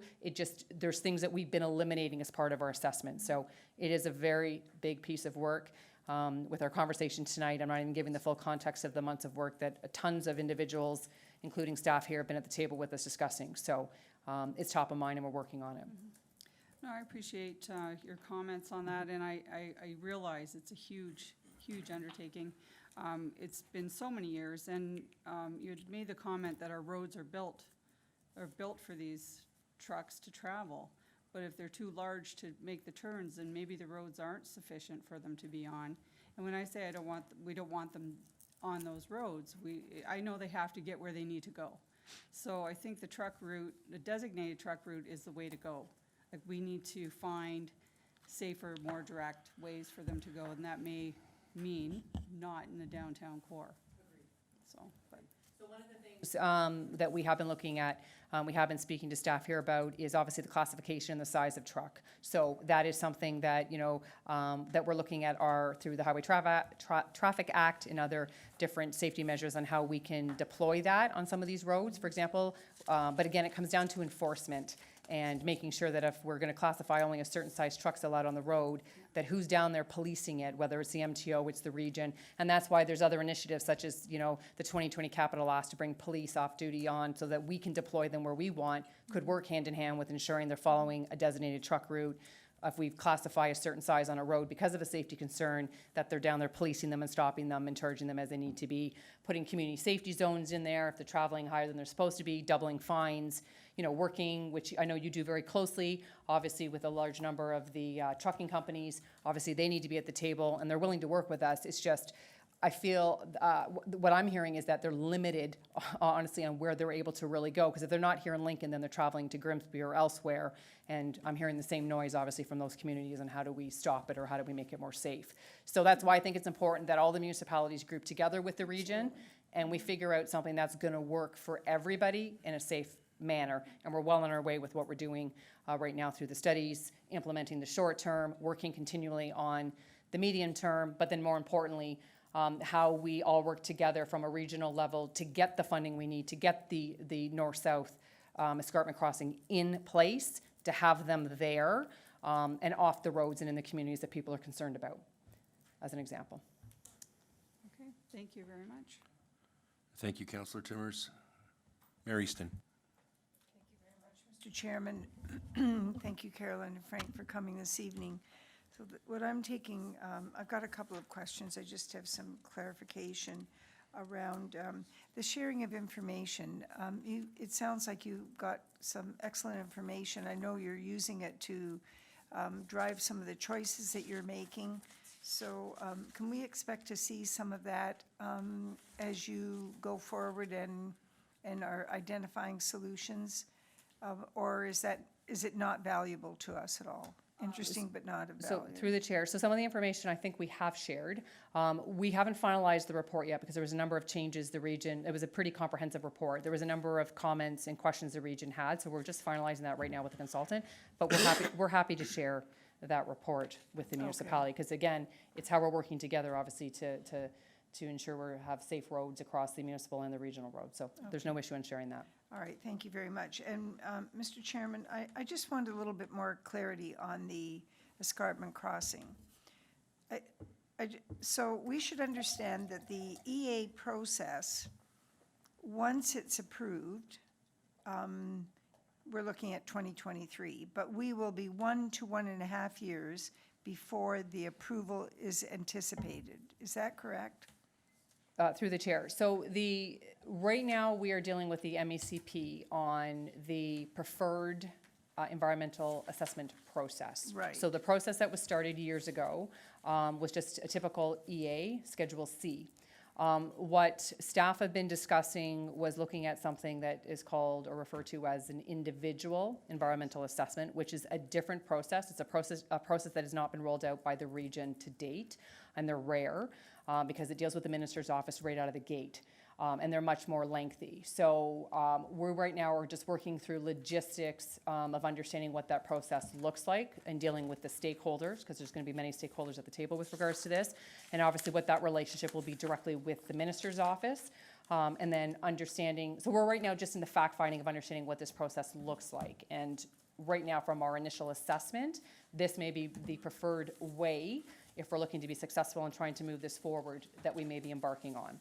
There's things that we've been eliminating as part of our assessment. So it is a very big piece of work. With our conversation tonight, I'm not even giving the full context of the months of work that tons of individuals, including staff here, have been at the table with us discussing. So it's top of mind and we're working on it. No, I appreciate your comments on that, and I realize it's a huge undertaking. It's been so many years, and you had made the comment that our roads are built for these trucks to travel. But if they're too large to make the turns, then maybe the roads aren't sufficient for them to be on. And when I say we don't want them on those roads, I know they have to get where they need to go. So I think the designated truck route is the way to go. Like, we need to find safer, more direct ways for them to go, and that may mean not in the downtown core. So one of the things that we have been looking at, we have been speaking to staff here about, is obviously the classification and the size of truck. So that is something that, that we're looking at through the Highway Traffic Act and other different safety measures on how we can deploy that on some of these roads, for example. But again, it comes down to enforcement and making sure that if we're going to classify only a certain size trucks allowed on the road, that who's down there policing it, whether it's the MTO, it's the region. And that's why there's other initiatives such as, the 2020 capital ask to bring police off duty on so that we can deploy them where we want, could work hand in hand with ensuring they're following a designated truck route. If we classify a certain size on a road because of a safety concern, that they're down there policing them and stopping them and charging them as they need to be, putting community safety zones in there if they're traveling higher than they're supposed to be, doubling fines, working, which I know you do very closely, obviously with a large number of the trucking companies. Obviously, they need to be at the table, and they're willing to work with us. It's just, I feel, what I'm hearing is that they're limited, honestly, on where they're able to really go, because if they're not here in Lincoln, then they're traveling to Grimsby or elsewhere, and I'm hearing the same noise, obviously, from those communities on how do we stop it or how do we make it more safe. So that's why I think it's important that all the municipalities group together with the region, and we figure out something that's going to work for everybody in a safe manner. And we're well on our way with what we're doing right now through the studies, implementing the short term, working continually on the medium term, but then more importantly, how we all work together from a regional level to get the funding we need to get the north-south escarpment crossing in place, to have them there and off the roads and in the communities that people are concerned about, as an example. Okay, thank you very much. Thank you, Councillor Timmers. Mayor Easton. Mr. Chairman, thank you, Carolyn and Frank, for coming this evening. So what I'm taking, I've got a couple of questions. I just have some clarification around the sharing of information. It sounds like you got some excellent information. I know you're using it to drive some of the choices that you're making. So can we expect to see some of that as you go forward and are identifying solutions? Or is it not valuable to us at all? Interesting, but not of value. So through the chair, so some of the information I think we have shared. We haven't finalized the report yet because there was a number of changes the region, it was a pretty comprehensive report. There was a number of comments and questions the region had, so we're just finalizing that right now with the consultant. But we're happy to share that report with the municipality, because again, it's how we're working together, obviously, to to ensure we have safe roads across the municipal and the regional roads. So there's no issue in sharing that. All right, thank you very much. And, Mr. Chairman, I just wanted a little bit more clarity on the escarpment crossing. So we should understand that the EA process, once it's approved, we're looking at 2023, but we will be 1 to 1.5 years before the approval is anticipated. Is that correct? Through the chair. So right now, we are dealing with the MECP on the preferred environmental assessment process. Right. So the process that was started years ago was just a typical EA, Schedule C. What staff have been discussing was looking at something that is called or referred to as an individual environmental assessment, which is a different process. It's a process that has not been rolled out by the region to date, and they're rare because it deals with the minister's office right out of the gate. And they're much more lengthy. So we're just working through logistics of understanding what that process looks like and dealing with the stakeholders, because there's going to be many stakeholders at the table with regards to this, and obviously what that relationship will be directly with the minister's office, and then understanding. So we're right now just in the fact finding of understanding what this process looks like. And right now, from our initial assessment, this may be the preferred way if we're looking to be successful in trying to move this forward that we may be embarking on.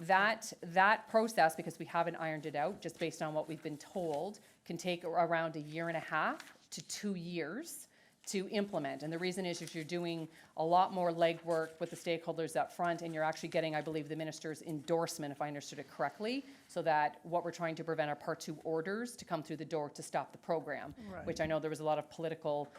That process, because we haven't ironed it out, just based on what we've been told, can take around 1.5 to 2 years to implement. And the reason is you're doing a lot more legwork with the stakeholders up front, and you're actually getting, I believe, the minister's endorsement, if I understood it correctly, so that what we're trying to prevent are Part 2 orders to come through the door to stop the program, Right. which I know there was a lot of political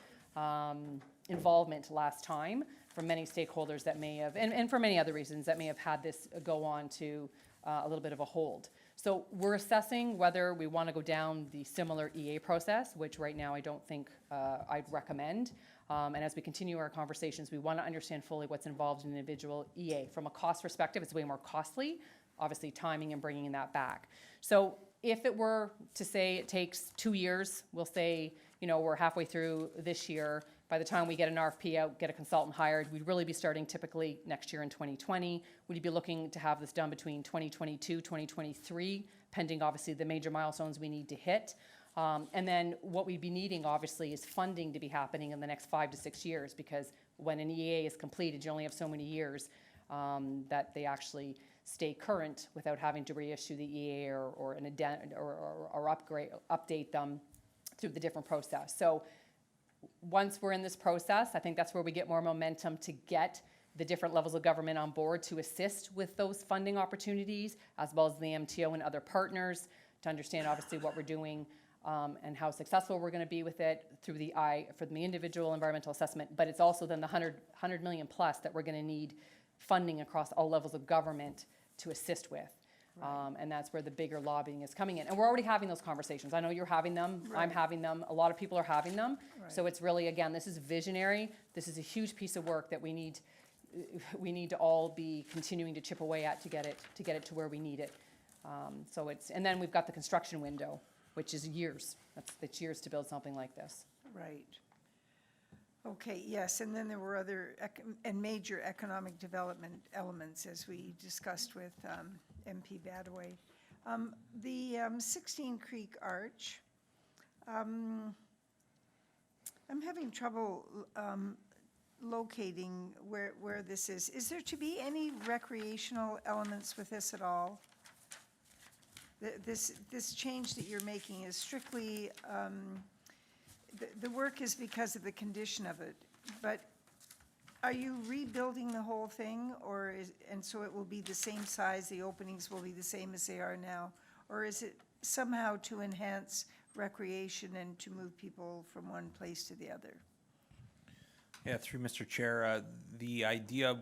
involvement last time from many stakeholders that may have, and for many other reasons, that may have had this go on to a little bit of a hold. So we're assessing whether we want to go down the similar EA process, which right now I don't think I'd recommend. And as we continue our conversations, we want to understand fully what's involved in an individual EA. From a cost perspective, it's way more costly, obviously timing and bringing that back. So if it were to say it takes 2 years, we'll say, we're halfway through this year. By the time we get an RFP out, get a consultant hired, we'd really be starting typically next year in 2020. We'd be looking to have this done between 2022, 2023, pending obviously the major milestones we need to hit. And then what we'd be needing obviously is funding to be happening in the next 5 to 6 years, because when an EA is completed, you only have so many years that they actually stay current without having to reissue the EA or update them through the different process. So once we're in this process, I think that's where we get more momentum to get the different levels of government on board to assist with those funding opportunities, as well as the MTO and other partners, to understand obviously what we're doing and how successful we're going to be with it through for the individual environmental assessment. But it's also then the 100 million plus that we're going to need funding across all levels of government to assist with. And that's where the bigger lobbying is coming in. And we're already having those conversations. I know you're having them. I'm having them. A lot of people are having them. So it's really, again, this is visionary. This is a huge piece of work that we need to all be continuing to chip away at to get it to where we need it. And then we've got the construction window, which is years. It's years to build something like this. Right. Okay, yes, and then there were other major economic development elements, as we discussed with MP Badaway. The 16 Creek Arch, I'm having trouble locating where this is. Is there to be any recreational elements with this at all? This change that you're making is strictly, the work is because of the condition of it, but are you rebuilding the whole thing, and so it will be the same size, the openings will be the same as they are now? Or is it somehow to enhance recreation and to move people from one place to the other? Yeah, through Mr. Chair, the idea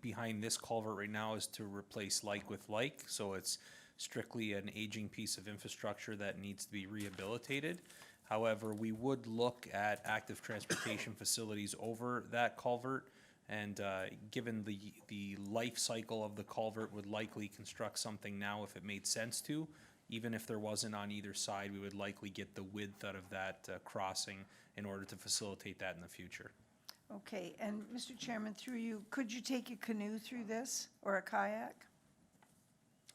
behind this culvert right now is to replace like with like, so it's strictly an aging piece of infrastructure that needs to be rehabilitated. However, we would look at active transportation facilities over that culvert, and given the life cycle of the culvert, would likely construct something now if it made sense to. Even if there wasn't on either side, we would likely get the width out of that crossing in order to facilitate that in the future. Okay, and Mr. Chairman, through you, could you take a canoe through this, or a kayak?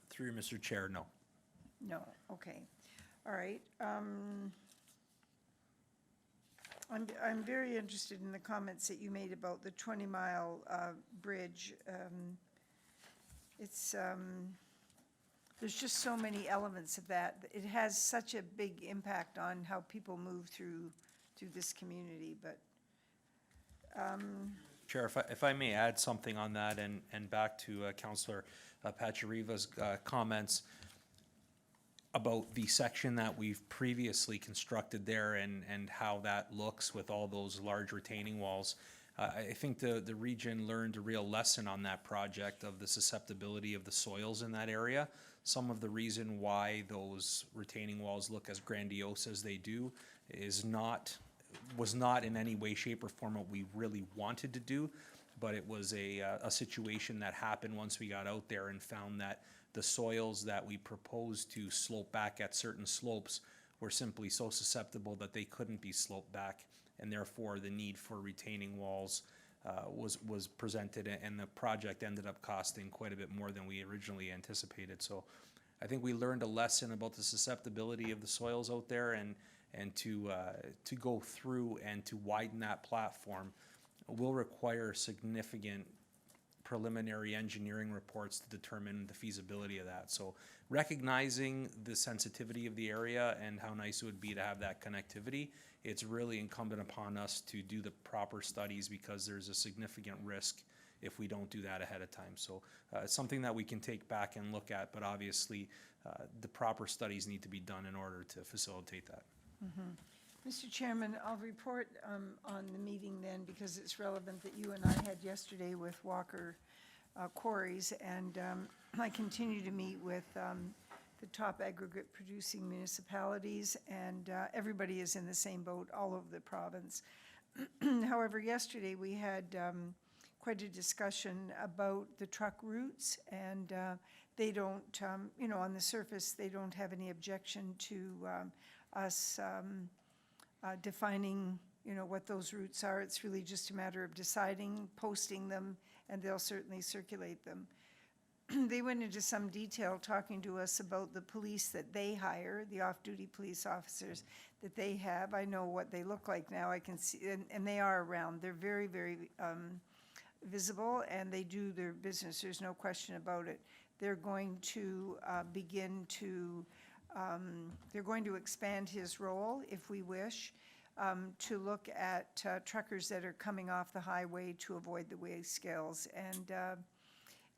Through you, Mr. Chair, no. No, okay, all right. I'm very interested in the comments that you made about the 20-mile bridge. It's, there's just so many elements of that. It has such a big impact on how people move through this community, but, Chair, if I may add something on that and back to Councillor Pachariva's comments about the section that we've previously constructed there and how that looks with all those large retaining walls. I think the region learned a real lesson on that project of the susceptibility of the soils in that area. Some of the reason why those retaining walls look as grandiose as they do was not in any way, shape, or form what we really wanted to do, but it was a situation that happened once we got out there and found that the soils that we proposed to slope back at certain slopes were simply so susceptible that they couldn't be sloped back, and therefore the need for retaining walls was presented, and the project ended up costing quite a bit more than we originally anticipated. So I think we learned a lesson about the susceptibility of the soils out there, and to go through and to widen that platform will require significant preliminary engineering reports to determine the feasibility of that. So recognizing the sensitivity of the area and how nice it would be to have that connectivity, it's really incumbent upon us to do the proper studies, because there's a significant risk if we don't do that ahead of time. So it's something that we can take back and look at, but obviously the proper studies need to be done in order to facilitate that. Mr. Chairman, I'll report on the meeting then, because it's relevant that you and I had yesterday with Walker Quarries, and I continue to meet with the top aggregate producing municipalities, and everybody is in the same boat all over the province. However, yesterday we had quite a discussion about the truck routes, and they don't, you know, on the surface, they don't have any objection to us defining, you know, what those routes are. It's really just a matter of deciding, posting them, and they'll certainly circulate them. They went into some detail talking to us about the police that they hire, the off-duty police officers that they have. I know what they look like now. I can see, and they are around. They're very, very visible, and they do their business. There's no question about it. They're going to begin to they're going to expand his role, if we wish, to look at truckers that are coming off the highway to avoid the weigh scales.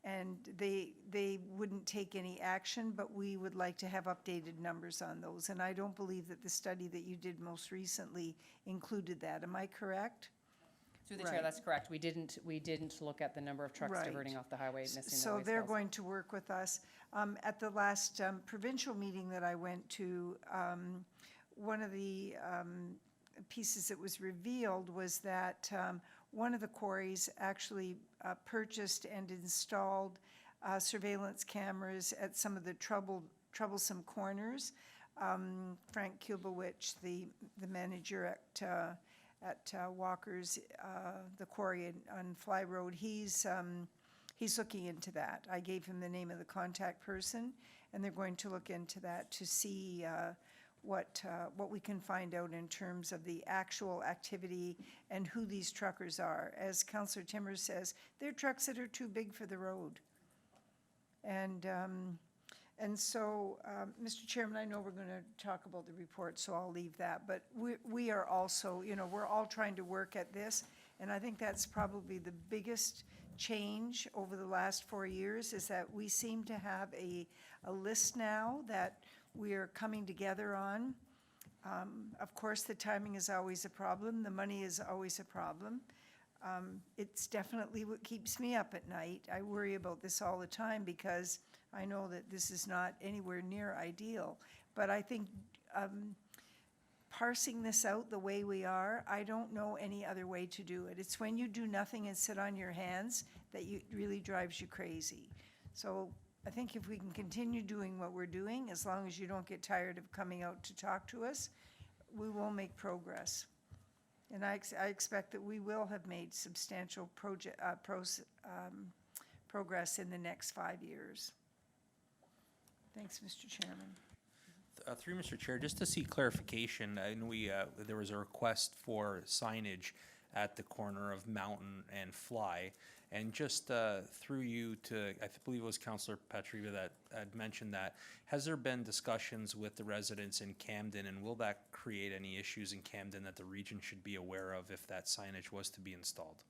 And they wouldn't take any action, but we would like to have updated numbers on those. And I don't believe that the study that you did most recently included that. Am I correct? Through the chair, Right. that's correct. We didn't look at the number of trucks Right. diverting off the highway, missing the So weigh they're scales. going to work with us. At the last provincial meeting that I went to, one of the pieces that was revealed was that one of the quarries actually purchased and installed surveillance cameras at some of the troublesome corners. Frank Kubowicz, the manager at Walker's, the quarry on Fly Road, he's looking into that. I gave him the name of the contact person, and they're going to look into that to see what we can find out in terms of the actual activity and who these truckers are. As Councillor Timmers says, they're trucks that are too big for the road. And so, Mr. Chairman, I know we're going to talk about the report, so I'll leave that. But we are also, you know, we're all trying to work at this, and I think that's probably the biggest change over the last 4 years, is that we seem to have a list now that we are coming together on. Of course, the timing is always a problem. The money is always a problem. It's definitely what keeps me up at night. I worry about this all the time, because I know that this is not anywhere near ideal. But I think parsing this out the way we are, I don't know any other way to do it. It's when you do nothing and sit on your hands that it really drives you crazy. So I think if we can continue doing what we're doing, as long as you don't get tired of coming out to talk to us, we will make progress. And I expect that we will have made substantial progress in the next 5 years. Thanks, Mr. Chairman. Through Mr. Chair, just to seek clarification, and there was a request for signage at the corner of Mountain and Fly. And just through you to, I believe it was Councillor Patriva that had mentioned that, has there been discussions with the residents in Camden, and will that create any issues in Camden that the region should be aware of if that signage was to be installed?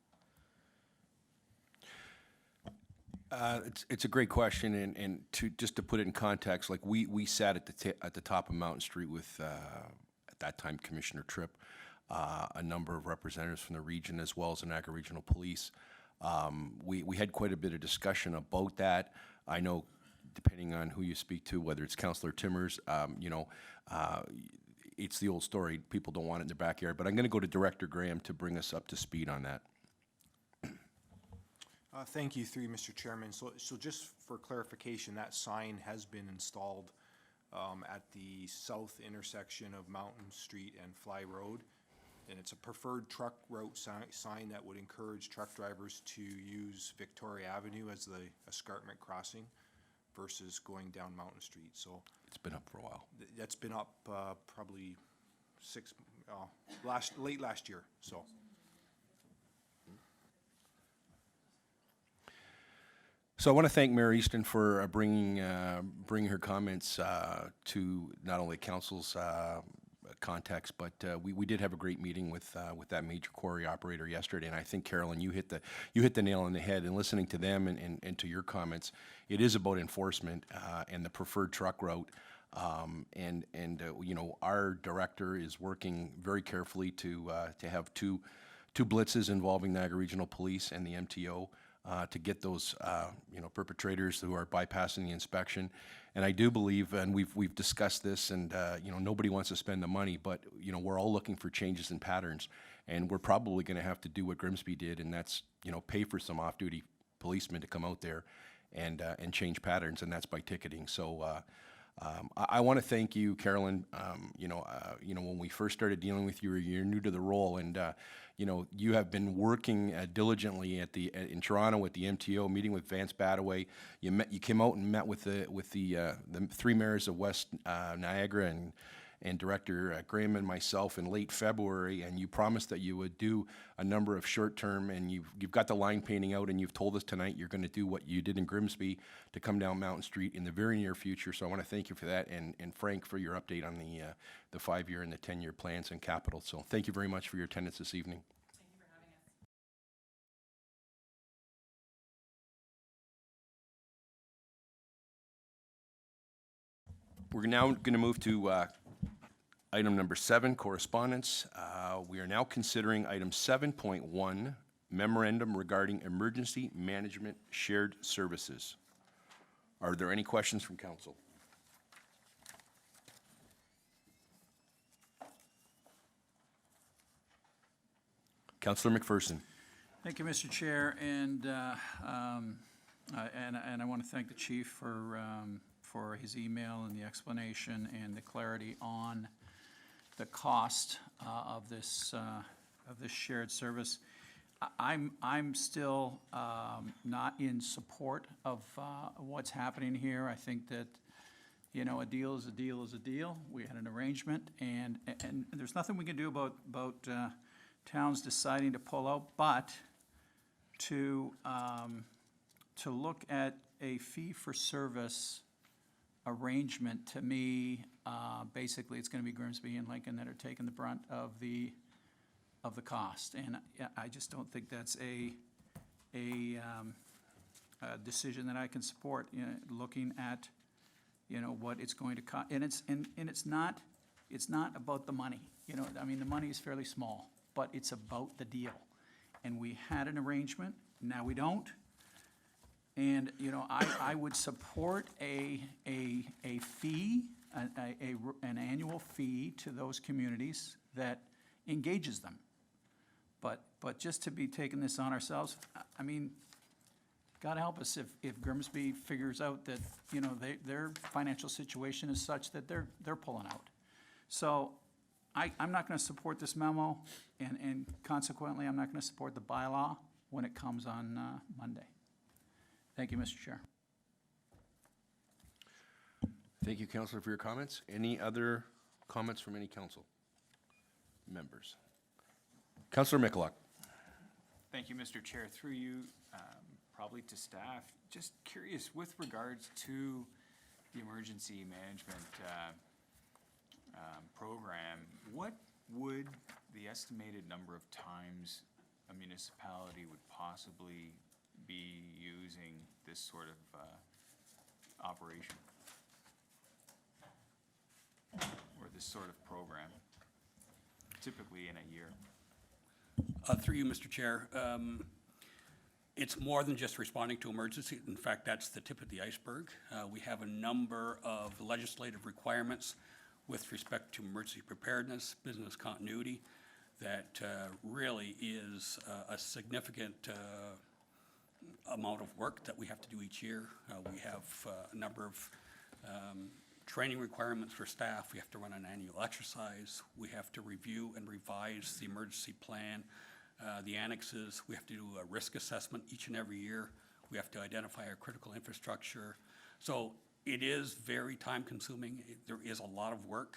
It's a great question, and just to put it in context, like we sat at the top of Mountain Street with, at that time, Commissioner Tripp, a number of representatives from the region as well as the Niagara Regional Police. We had quite a bit of discussion about that. I know, depending on who you speak to, whether it's Councillor Timmers, it's the old story. People don't want it in their backyard. But I'm going to go to Director Graham to bring us up to speed on that. Thank you, through you, Mr. Chairman. So just for clarification, that sign has been installed at the south intersection of Mountain Street and Fly Road. And it's a preferred truck route sign that would encourage truck drivers to use Victoria Avenue as the escarpment crossing versus going down Mountain Street. So It's been up for a while. that's been up probably late last year, so. So I want to thank Mayor Easton for bringing her comments to not only council's context, but we did have a great meeting with that major quarry operator yesterday, and I think, Carolyn, you hit the nail on the head. And listening to them and to your comments, it is about enforcement and the preferred truck route. Our director is working very carefully to have two blitzes involving Niagara Regional Police and the MTO. To get those, perpetrators who are bypassing the inspection. And I do believe, and we've discussed this, and, nobody wants to spend the money, but, we're all looking for changes in patterns. And we're probably going to have to do what Grimsby did, and that's, pay for some off-duty policemen to come out there and change patterns, and that's by ticketing. So I want to thank you, Carolyn. When we first started dealing with you, you're new to the role, and you have been working diligently in Toronto with the MTO, meeting with Vance Badaway. You came out and met with the three mayors of West Niagara and Director Graham and myself in late February, and you promised that you would do a number of short-term, and you've got the line painting out, and you've told us tonight you're going to do what you did in Grimsby to come down Mountain Street in the very near future. So I want to thank you for that, and Frank for your update on the 5-year and the 10-year plans and capital. So thank you very much for your attendance this evening. Thank you for having us. We're now going to move to item number 7, correspondence. We are now considering item 7.1, memorandum regarding emergency management shared services. Are there any questions from council? Councillor McPherson. Thank you, Mr. Chair, and I want to thank the chief for his email and the explanation and the clarity on the cost of this shared service. I'm still not in support of what's happening here. I think that, a deal is a deal is a deal. We had an arrangement, and there's nothing we can do about towns deciding to pull out, but to look at a fee-for-service arrangement, to me, basically, it's gonna be Grimsby and Lincoln that are taking the brunt of the cost. And I just don't think that's a decision that I can support, looking at, what it's going to cost. And it's not about the money, the money is fairly small, but it's about the deal. And we had an arrangement, now we don't. And, I would support a fee, an annual fee to those communities that engages them. But just to be taking this on ourselves, God help us if Grimsby figures out that, their financial situation is such that they're pulling out. So I'm not going to support this memo, and consequently, I'm not going to support the bylaw when it comes on Monday. Thank you, Mr. Chair. Thank you, Councillor, for your comments. Any other comments from any council members? Councillor Michalak. Thank you, Mr. Chair. Through you, probably to staff, just curious with regards to the emergency management program, what would the estimated number of times a municipality would possibly be using this sort of operation? Or this sort of program, typically in a year? Through you, Mr. Chair, it's more than just responding to emergency. In fact, that's the tip of the iceberg. We have a number of legislative requirements with respect to emergency preparedness, business continuity, that really is a significant amount of work that we have to do each year. We have a number of training requirements for staff. We have to run an annual exercise. We have to review and revise the emergency plan, the annexes. We have to do a risk assessment each and every year. We have to identify our critical infrastructure. So it is very time consuming. There is a lot of work.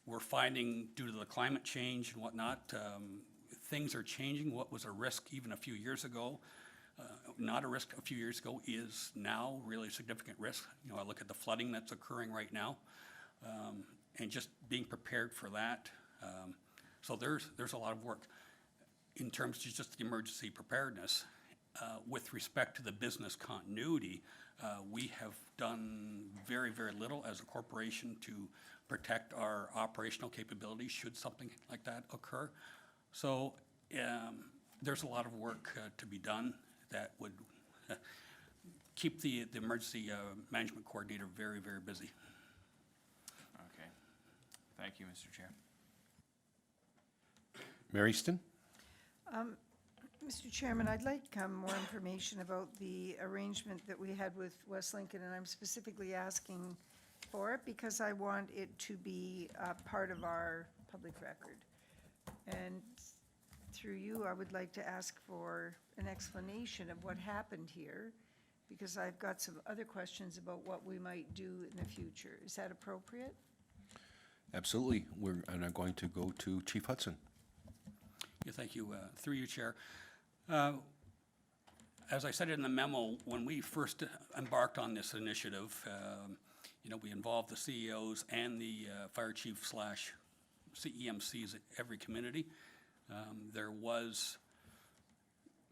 We're finding, due to the climate change and whatnot, things are changing. What was a risk even a few years ago, not a risk a few years ago, is now really a significant risk. You know, I look at the flooding that's occurring right now, and just being prepared for that. So there's a lot of work. In terms of just the emergency preparedness, with respect to the business continuity, we have done very, very little as a corporation to protect our operational capabilities should something like that occur. So there's a lot of work to be done that would keep the emergency management coordinator very, very busy. Okay. Thank you, Mr. Chair. Mary Ston? Mr. Chairman, I'd like more information about the arrangement that we had with West Lincoln, and I'm specifically asking for it because I want it to be part of our public record. And through you, I would like to ask for an explanation of what happened here, because I've got some other questions about what we might do in the future. Is that appropriate? Absolutely. And I'm going to go to Chief Hudson. Yeah, thank you. Through you, Chair. As I said in the memo, when we first embarked on this initiative, you know, we involved the CEOs and the fire chief / CEMCs at every community. There was,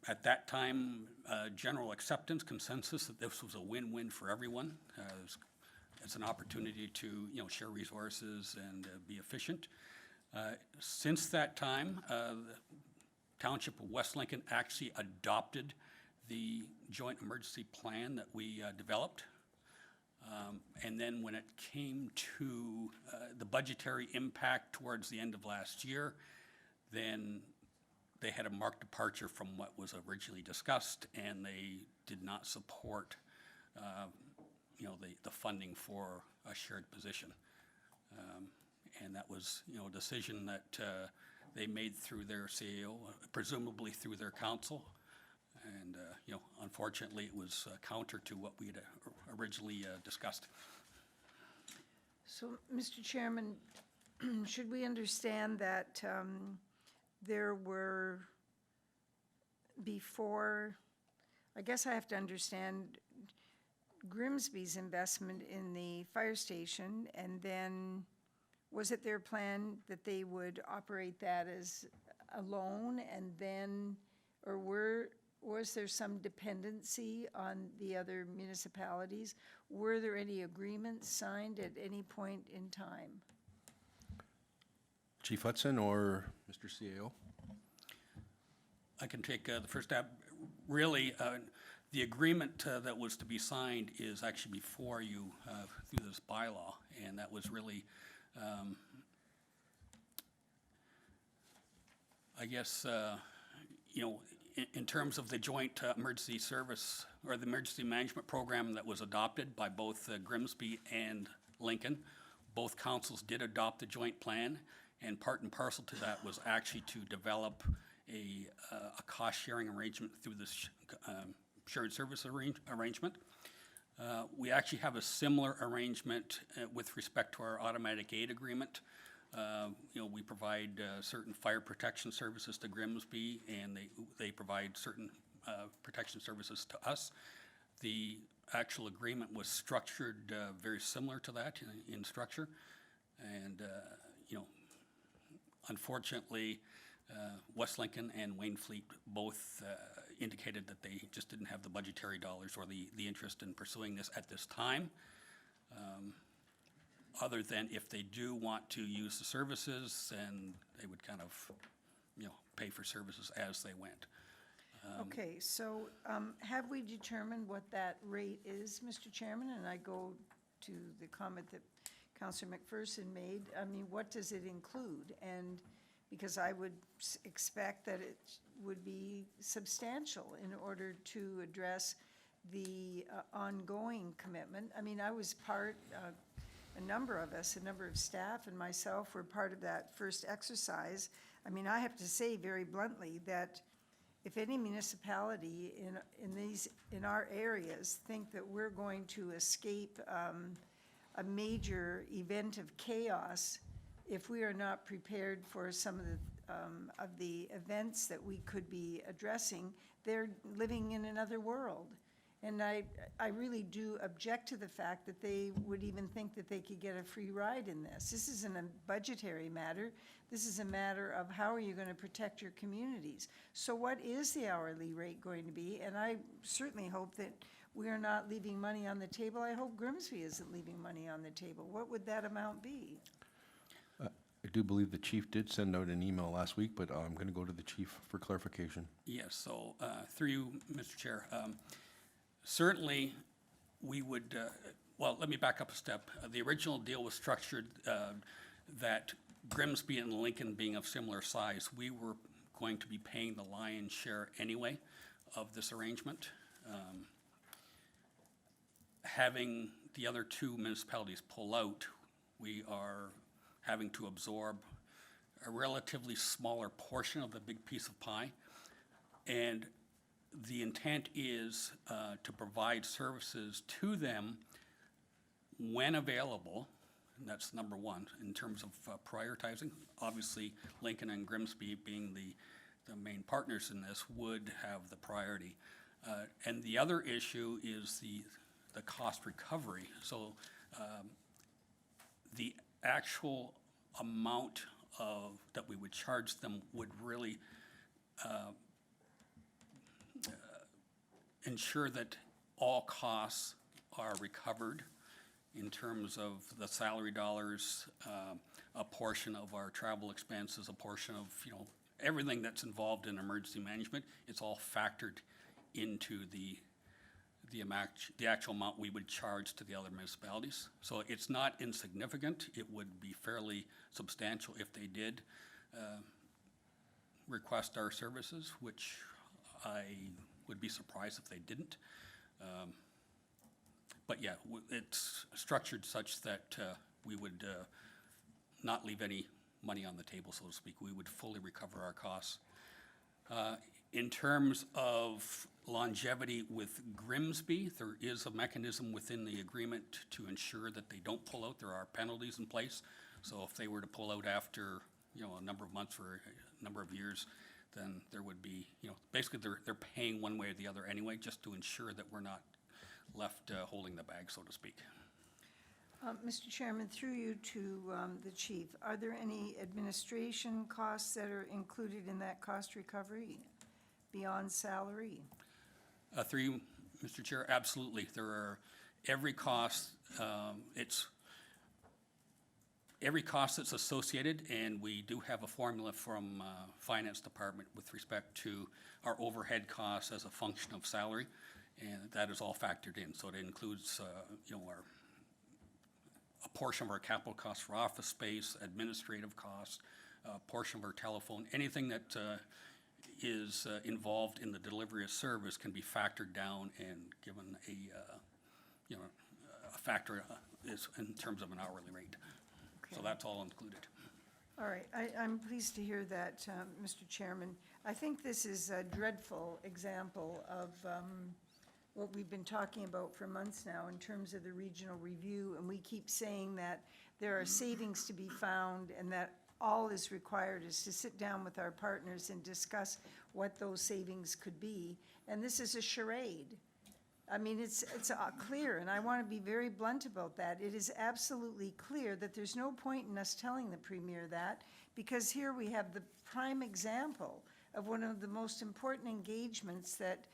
at that time, general acceptance, consensus that this was a win-win for everyone. It's an opportunity to, you know, share resources and be efficient. Since that time, the Township of West Lincoln actually adopted the joint emergency plan that we developed. And then when it came to the budgetary impact towards the end of last year, then they had a marked departure from what was originally discussed, and they did not support, you know, the funding for a shared position. And that was, you know, a decision that they made through their CAO, presumably through their council. And, you know, unfortunately, it was counter to what we had originally discussed. So, Mr. Chairman, should we understand that there were, before, I guess I have to understand Grimsby's investment in the fire station, and then was it their plan that they would operate that as alone, and then, or was there some dependency on the other municipalities? Were there any agreements signed at any point in time? Chief Hudson or Mr. CAO? I can take the first stab. Really, the agreement that was to be signed is actually before you through this bylaw, and that was really, I guess, you know, in terms of the joint emergency service or the emergency management program that was adopted by both Grimsby and Lincoln, Both councils did adopt the joint plan, and part and parcel to that was actually to develop a cost-sharing arrangement through this shared service arrangement. We actually have a similar arrangement with respect to our automatic aid agreement. We provide certain fire protection services to Grimsby, and they provide certain protection services to us. The actual agreement was structured very similar to that in structure. And, unfortunately, West Lincoln and Waynfleet both indicated that they just didn't have the budgetary dollars or the interest in pursuing this at this time. Other than if they do want to use the services, then they would kind of, pay for services as they went. Okay, so have we determined what that rate is, Mr. Chairman? And I go to the comment that Councillor McPherson made. I mean, what does it include? And because I would expect that it would be substantial in order to address the ongoing commitment. I mean, I was part, a number of us, a number of staff and myself were part of that first exercise. I mean, I have to say very bluntly that if any municipality in our areas think that we're going to escape a major event of chaos if we are not prepared for some of the events that we could be addressing, they're living in another world. And I really do object to the fact that they would even think that they could get a free ride in this. This isn't a budgetary matter. This is a matter of how are you going to protect your communities. So what is the hourly rate going to be? And I certainly hope that we are not leaving money on the table. I hope Grimsby isn't leaving money on the table. What would that amount be? I do believe the chief did send out an email last week, but I'm going to go to the chief for clarification. Yes, so through you, Mr. Chair, certainly we would, well, let me back up a step. The original deal was structured that Grimsby and Lincoln being of similar size, we were going to be paying the lion's share anyway of this arrangement. Having the other two municipalities pull out, we are having to absorb a relatively smaller portion of the big piece of pie. And the intent is to provide services to them when available, and that's number one in terms of prioritizing. Obviously, Lincoln and Grimsby being the main partners in this would have the priority. And the other issue is the cost recovery. So the actual amount that we would charge them would really ensure that all costs are recovered in terms of the salary dollars, a portion of our travel expenses, a portion of, everything that's involved in emergency management. It's all factored into the actual amount we would charge to the other municipalities. So it's not insignificant. It would be fairly substantial if they did request our services, which I would be surprised if they didn't. But yeah, it's structured such that we would not leave any money on the table, so to speak. We would fully recover our costs. In terms of longevity with Grimsby, there is a mechanism within the agreement to ensure that they don't pull out. There are penalties in place. So if they were to pull out after, a number of months or a number of years, then there would be, basically they're paying one way or the other anyway, just to ensure that we're not left holding the bag, so to speak. Mr. Chairman, through you to the chief, are there any administration costs that are included in that cost recovery beyond salary? Through you, Mr. Chair, absolutely. There are every cost, every cost that's associated, and we do have a formula from Finance Department with respect to our overhead costs as a function of salary, and that is all factored in. So it includes, a portion of our capital costs for office space, administrative costs, a portion of our telephone, anything that is involved in the delivery of service can be factored down and given a factor is in terms of an hourly rate. So that's all included. All right, I'm pleased to hear that, Mr. Chairman. I think this is a dreadful example of what we've been talking about for months now in terms of the regional review, and we keep saying that there are savings to be found and that all is required is to sit down with our partners and discuss what those savings could be. And this is a charade. I mean, it's clear, and I want to be very blunt about that. It is absolutely clear that there's no point in us telling the Premier that, because here we have the prime example of one of the most important engagements that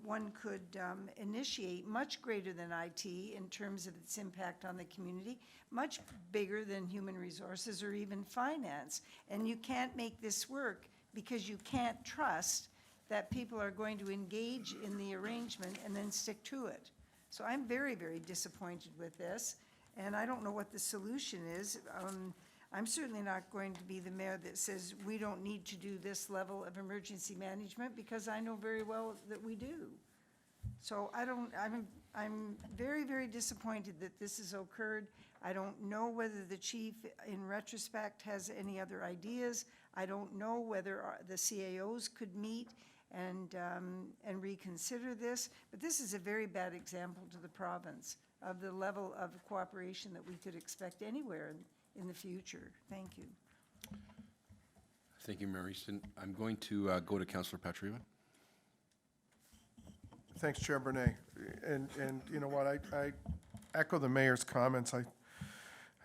one could initiate, much greater than IT in terms of its impact on the community, much bigger than human resources or even finance. And you can't make this work because you can't trust that people are going to engage in the arrangement and then stick to it. So I'm very, very disappointed with this, and I don't know what the solution is. I'm certainly not going to be the mayor that says we don't need to do this level of emergency management, because I know very well that we do. So I'm very, very disappointed that this has occurred. I don't know whether the chief, in retrospect, has any other ideas. I don't know whether the CAOs could meet and reconsider this, but this is a very bad example to the province of the level of cooperation that we could expect anywhere in the future. Thank you. Thank you, Mary. I'm going to go to Councillor Patriva. Thanks, Chair Bernay. And you know what, I echo the mayor's comments. I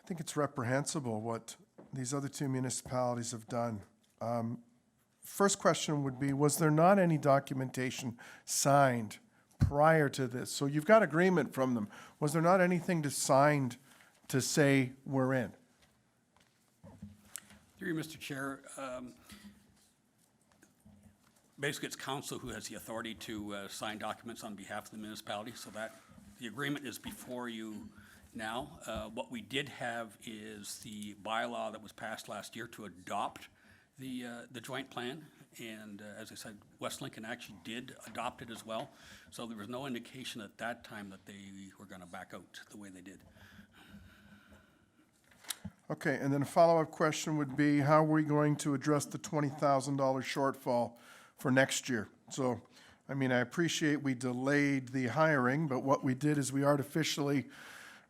think it's reprehensible what these other two municipalities have done. First question would be, was there not any documentation signed prior to this? So you've got agreement from them. Was there not anything signed to say we're in? Through you, Mr. Chair, basically it's council who has the authority to sign documents on behalf of the municipality, so that the agreement is before you now. What we did have is the bylaw that was passed last year to adopt the joint plan, and as I said, West Lincoln actually did adopt it as well, so there was no indication at that time that they were going to back out the way they did. Okay, and then a follow-up question would be, how are we going to address the $20,000 shortfall for next year? So, I mean, I appreciate we delayed the hiring, but what we did is we artificially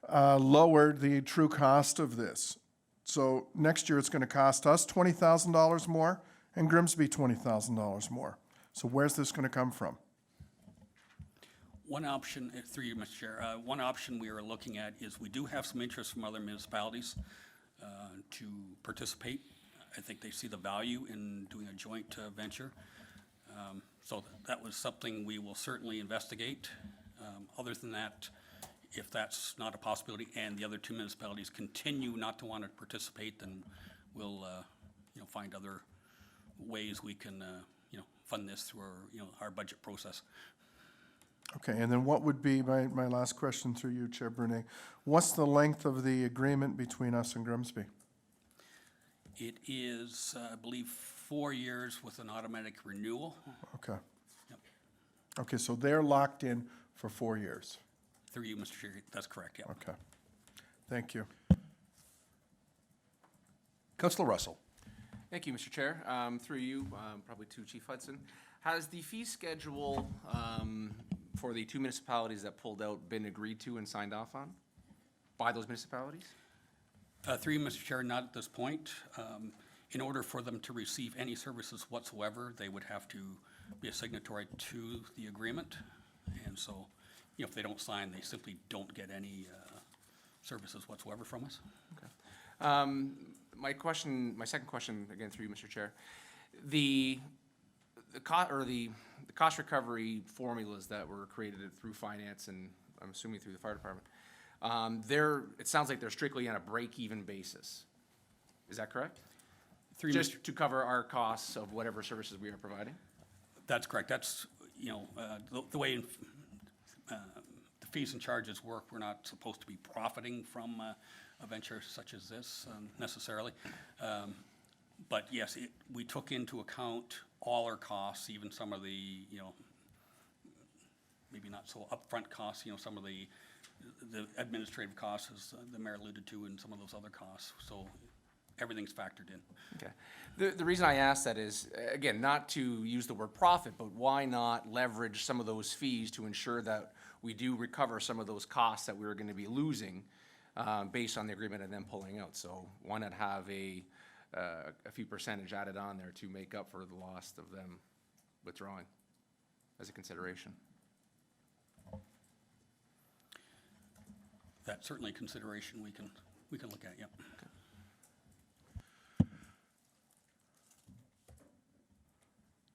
lowered the true cost of this. So next year it's going to cost us $20,000 more and Grimsby $20,000 more. So where's this going to come from? One option, through you, Mr. Chair, one option we are looking at is we do have some interest from other municipalities to participate. I think they see the value in doing a joint venture. So that was something we will certainly investigate. Other than that, if that's not a possibility and the other two municipalities continue not to want to participate, then we'll find other ways we can fund this through our budget process. Okay, and then what would be, my last question through you, Chair Brunet, what's the length of the agreement between us and Grimsby? It is, I believe, 4 years with an automatic renewal. Okay. Yep. Okay, so they're locked in for 4 years. Through you, Mr. Chair, that's correct, yeah. Okay. Thank you. Councillor Russell. Thank you, Mr. Chair. Through you, probably to Chief Hudson. Has the fee schedule for the two municipalities that pulled out been agreed to and signed off on by those municipalities? Through you, Mr. Chair, not at this point. In order for them to receive any services whatsoever, they would have to be a signatory to the agreement. And so, if they don't sign, they simply don't get any services whatsoever from us. Okay. My second question, again through you, Mr. Chair, the cost recovery formulas that were created through finance and I'm assuming through the fire department, it sounds like they're strictly on a break-even basis. Is that correct? Just to cover our costs of whatever services we are providing? That's correct. That's, the way the fees and charges work, we're not supposed to be profiting from a venture such as this necessarily. But yes, we took into account all our costs, even some of the, maybe not so upfront costs, some of the the administrative costs, as the mayor alluded to, and some of those other costs. So everything's factored in. Okay. The reason I ask that is, again, not to use the word profit, but why not leverage some of those fees to ensure that we do recover some of those costs that we were gonna be losing, based on the agreement and then pulling out? So why not have a few percentage added on there to make up for the loss of them withdrawing as a consideration? That's certainly a consideration we can look at, yep.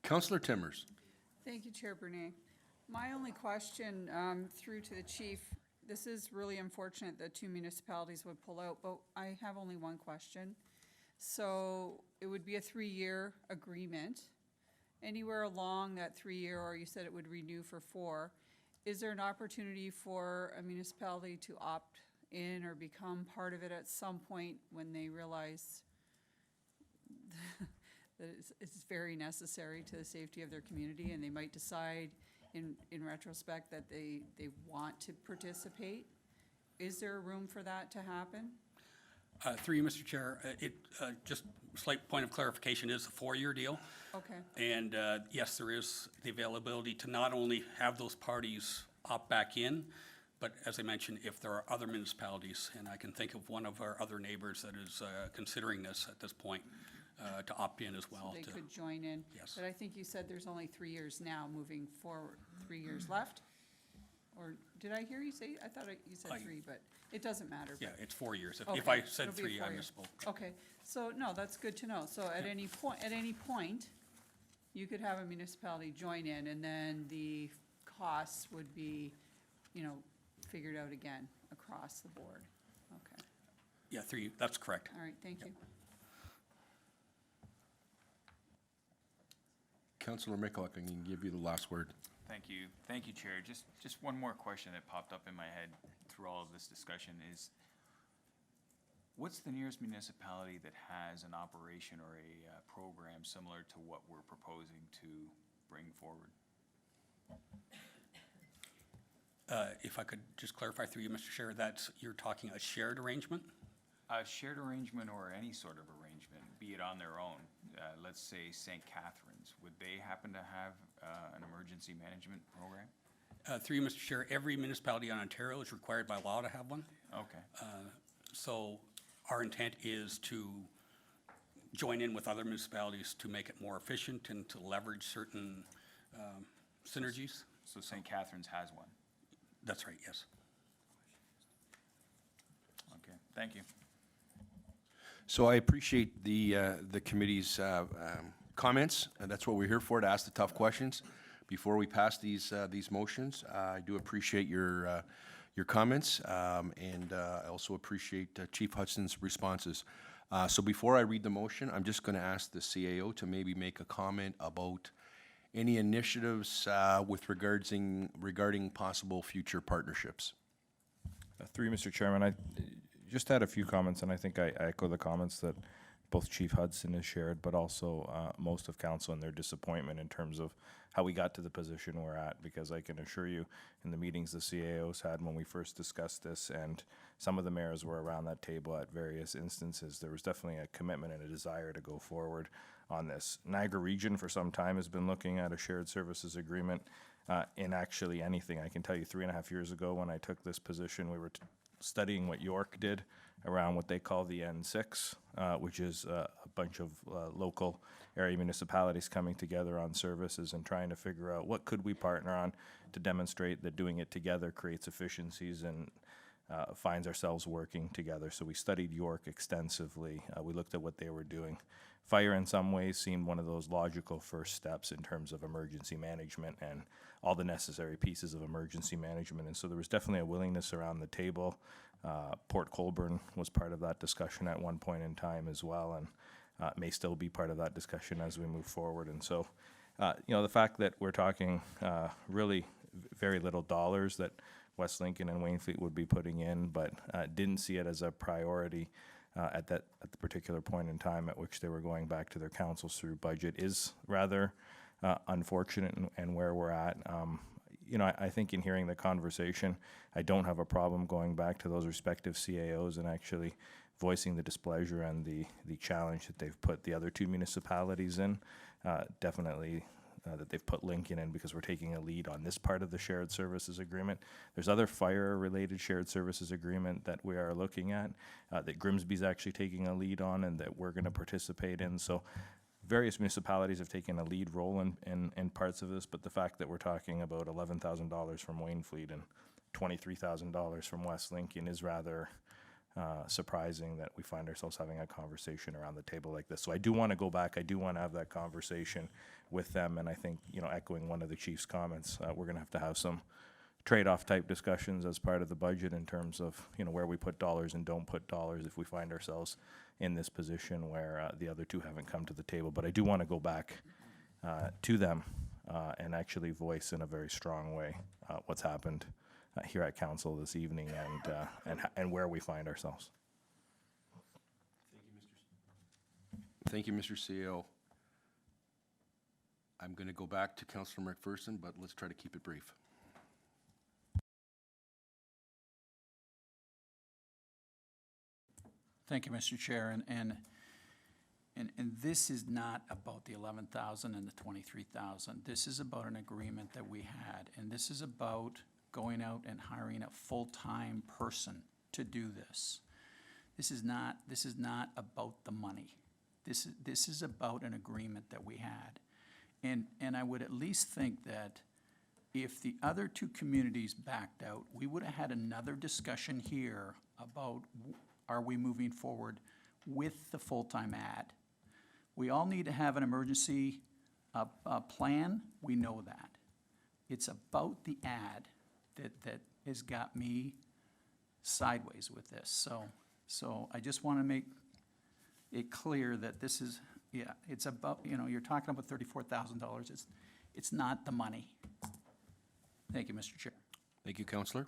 Councillor Timmers. Thank you, Chair Brunei. My only question, through to the chief, this is really unfortunate that 2 municipalities would pull out, but I have only one question. So it would be a 3-year agreement. Anywhere along that 3-year, or you said it would renew for 4, is there an opportunity for a municipality to opt in or become part of it at some point when they realize that it's very necessary to the safety of their community, and they might decide in retrospect that they want to participate? Is there room for that to happen? Through you, Mr. Chair, just slight point of clarification, is a 4-year deal. Okay. And yes, there is the availability to not only have those parties opt back in, but as I mentioned, if there are other municipalities, and I can think of one of our other neighbors that is considering this at this point, to opt in as well. So they could join in? Yes. But I think you said there's only 3 years now moving forward, 3 years left? Or did I hear you say, I thought you said 3, but it doesn't matter. Yeah, but- it's 4 years. If Okay, I said it'll be a 3, I 4-year. misspoke. Okay, so, no, that's good to know. So at any point, you could have a municipality join in, and then the costs would be, figured out again across the board. Okay, Yeah, 3, that's correct. all right, thank you. Councillor Michalek, I can give you the last word. Thank you, Chair. Just one more question that popped up in my head through all of this discussion is, what's the nearest municipality that has an operation or a program similar to what we're proposing to bring forward? If I could just clarify through you, Mr. Chair, you're talking a shared arrangement? A shared arrangement or any sort of arrangement, be it on their own. Let's say St. Catharines, would they happen to have an emergency management program? Through you, Mr. Chair, every municipality in Ontario is required by law to have one. Okay. So our intent is to join in with other municipalities to make it more efficient and to leverage certain synergies. So St. Catharines has one? That's right, yes. Okay, thank you. So I appreciate the committee's comments, and that's what we're here for, to ask the tough questions. Before we pass these motions, I do appreciate your comments, and I also appreciate Chief Hudson's responses. So before I read the motion, I'm just going to ask the CAO to maybe make a comment about any initiatives regarding possible future partnerships. Through you, Mr. Chairman, I just had a few comments, and I think I echo the comments that both Chief Hudson has shared, but also most of council and their disappointment in terms of how we got to the position we're at, because I can assure you, in the meetings the CAOs had when we first discussed this, and some of the mayors were around that table at various instances, there was definitely a commitment and a desire to go forward on this. Niagara Region for some time has been looking at a shared services agreement in actually anything. I can tell you 3.5 years ago when I took this position, we were studying what York did around what they call the N6, which is a bunch of local area municipalities coming together on services and trying to figure out what could we partner on to demonstrate that doing it together creates efficiencies and finds ourselves working together. So we studied York extensively. We looked at what they were doing. Fire in some ways seemed one of those logical first steps in terms of emergency management and all the necessary pieces of emergency management. And so there was definitely a willingness around the table. Port Colborne was part of that discussion at one point in time as well, and may still be part of that discussion as we move forward. And so, the fact that we're talking really very little dollars that West Lincoln and Waynfleet would be putting in, but didn't see it as a priority at the particular point in time at which they were going back to their councils through budget is rather unfortunate and where we're at. you know, I think in hearing the conversation, I don't have a problem going back to those respective CAOs and actually voicing the displeasure and the challenge that they've put the other two municipalities in. Definitely that they've put Lincoln in, because we're taking a lead on this part of the shared services agreement. There's other fire-related shared services agreement that we are looking at, that Grimsby's actually taking a lead on and that we're gonna participate in. So various municipalities have taken a lead role in parts of this, but the fact that we're talking about $11,000 from Waynfleet and $23,000 from West Lincoln is rather surprising that we find ourselves having a conversation around the table like this. So I do want to go back. I do want to have that conversation with them. And I think, you know, echoing one of the chief's comments, we're going to have some trade-off type discussions as part of the budget in terms of, you know, where we put dollars and don't put dollars if we find ourselves in this position where the other two haven't come to the table. But I do want to go back to them and actually voice in a very strong way what's happened here at council this evening and where we find ourselves. Thank you, Mr. CEO. I'm going to go back to Councillor McPherson, but let's try to keep it brief. Thank you, Mr. Chair, and this is not about the 11,000 and the 23,000. This is about an agreement that we had, and this is about going out and hiring a full-time person to do this. This is not about the money. This is about an agreement that we had. And I would at least think that if the other two communities backed out, we would have had another discussion here about are we moving forward with the full-time ad. We all need to have an emergency plan. We know that. It's about the ad that has got me sideways with this. So I just want to make it clear that this is, yeah, it's about, you know, you're talking about $34,000. It's not the money. Thank you, Mr. Chair. Thank you, Councillor.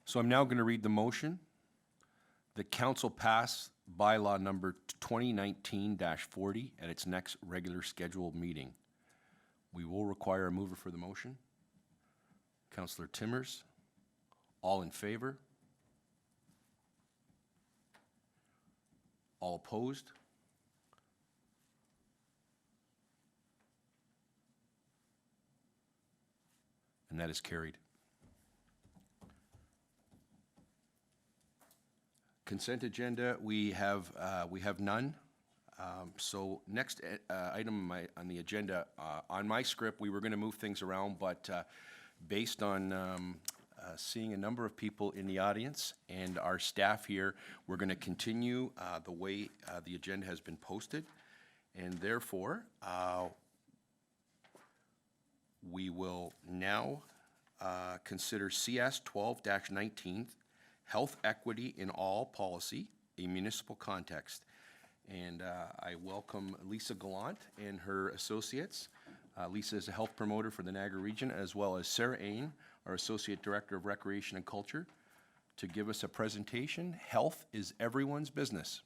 So I'm now going to read the motion. The council pass bylaw number 2019-40 at its next regular scheduled meeting. We will require a mover for the motion. Councillor Timmers, all in favor? All opposed? And that is carried. Consent agenda, we have none. So next item on the agenda, on my script, we were going to move things around, but based on seeing a number of people in the audience and our staff here, we're going to continue the way the agenda has been posted. And therefore, we will now consider CS 12-19, Health Equity in All Policy, a Municipal Context. And I welcome Lisa Gallant and her associates. Lisa is a health promoter for the Niagara region, as well as Sarah Ain, our Associate Director of Recreation and Culture, to give us a presentation. Health is everyone's business.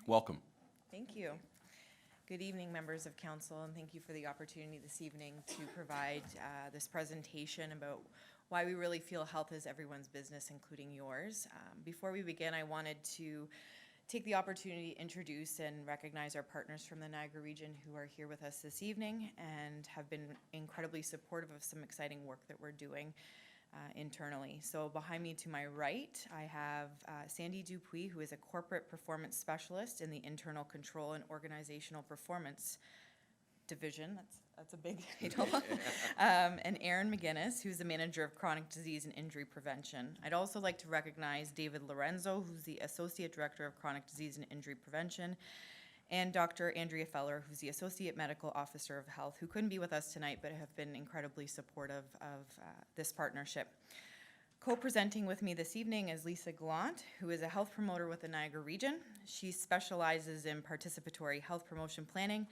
Welcome. Thank you. Good evening, members of council, and thank you for the opportunity this evening to provide this presentation about why we really feel health is everyone's business, including yours. Before we begin, I wanted to take the opportunity to introduce and recognize our partners from the Niagara region who are here with us this evening and have been incredibly supportive of some exciting work that we're doing internally. So behind me to my right, I have Sandy Dupuis, who is a corporate performance specialist in the internal control and organizational performance division. That's a big title. And Aaron McGinnis, who's the manager of chronic disease and injury prevention. I'd also like to recognize David Lorenzo, who's the associate director of chronic disease and injury prevention, and Dr. Andrea Feller, who's the Associate Medical Officer of Health, who couldn't be with us tonight but have been incredibly supportive of this partnership. Co-presenting with me this evening is Lisa Gallant, who is a health promoter with the Niagara region. She specializes in participatory health promotion planning,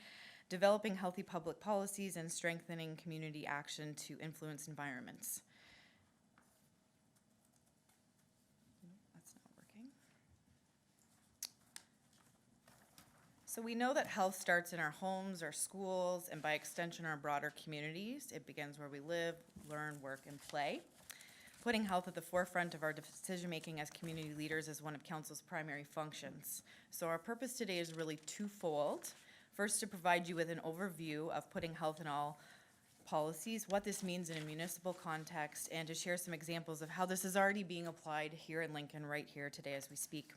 developing healthy public policies, and strengthening community action to influence environments. So we know that health starts in our homes, our schools, and by extension, our broader communities. It begins where we live, learn, work, and play. Putting health at the forefront of our decision-making as community leaders is one of Council's primary functions. So our purpose today is really twofold. First, to provide you with an overview of putting health in all policies, what this means in a municipal context, and to share some examples of how this is already being applied here in Lincoln right here today as we speak.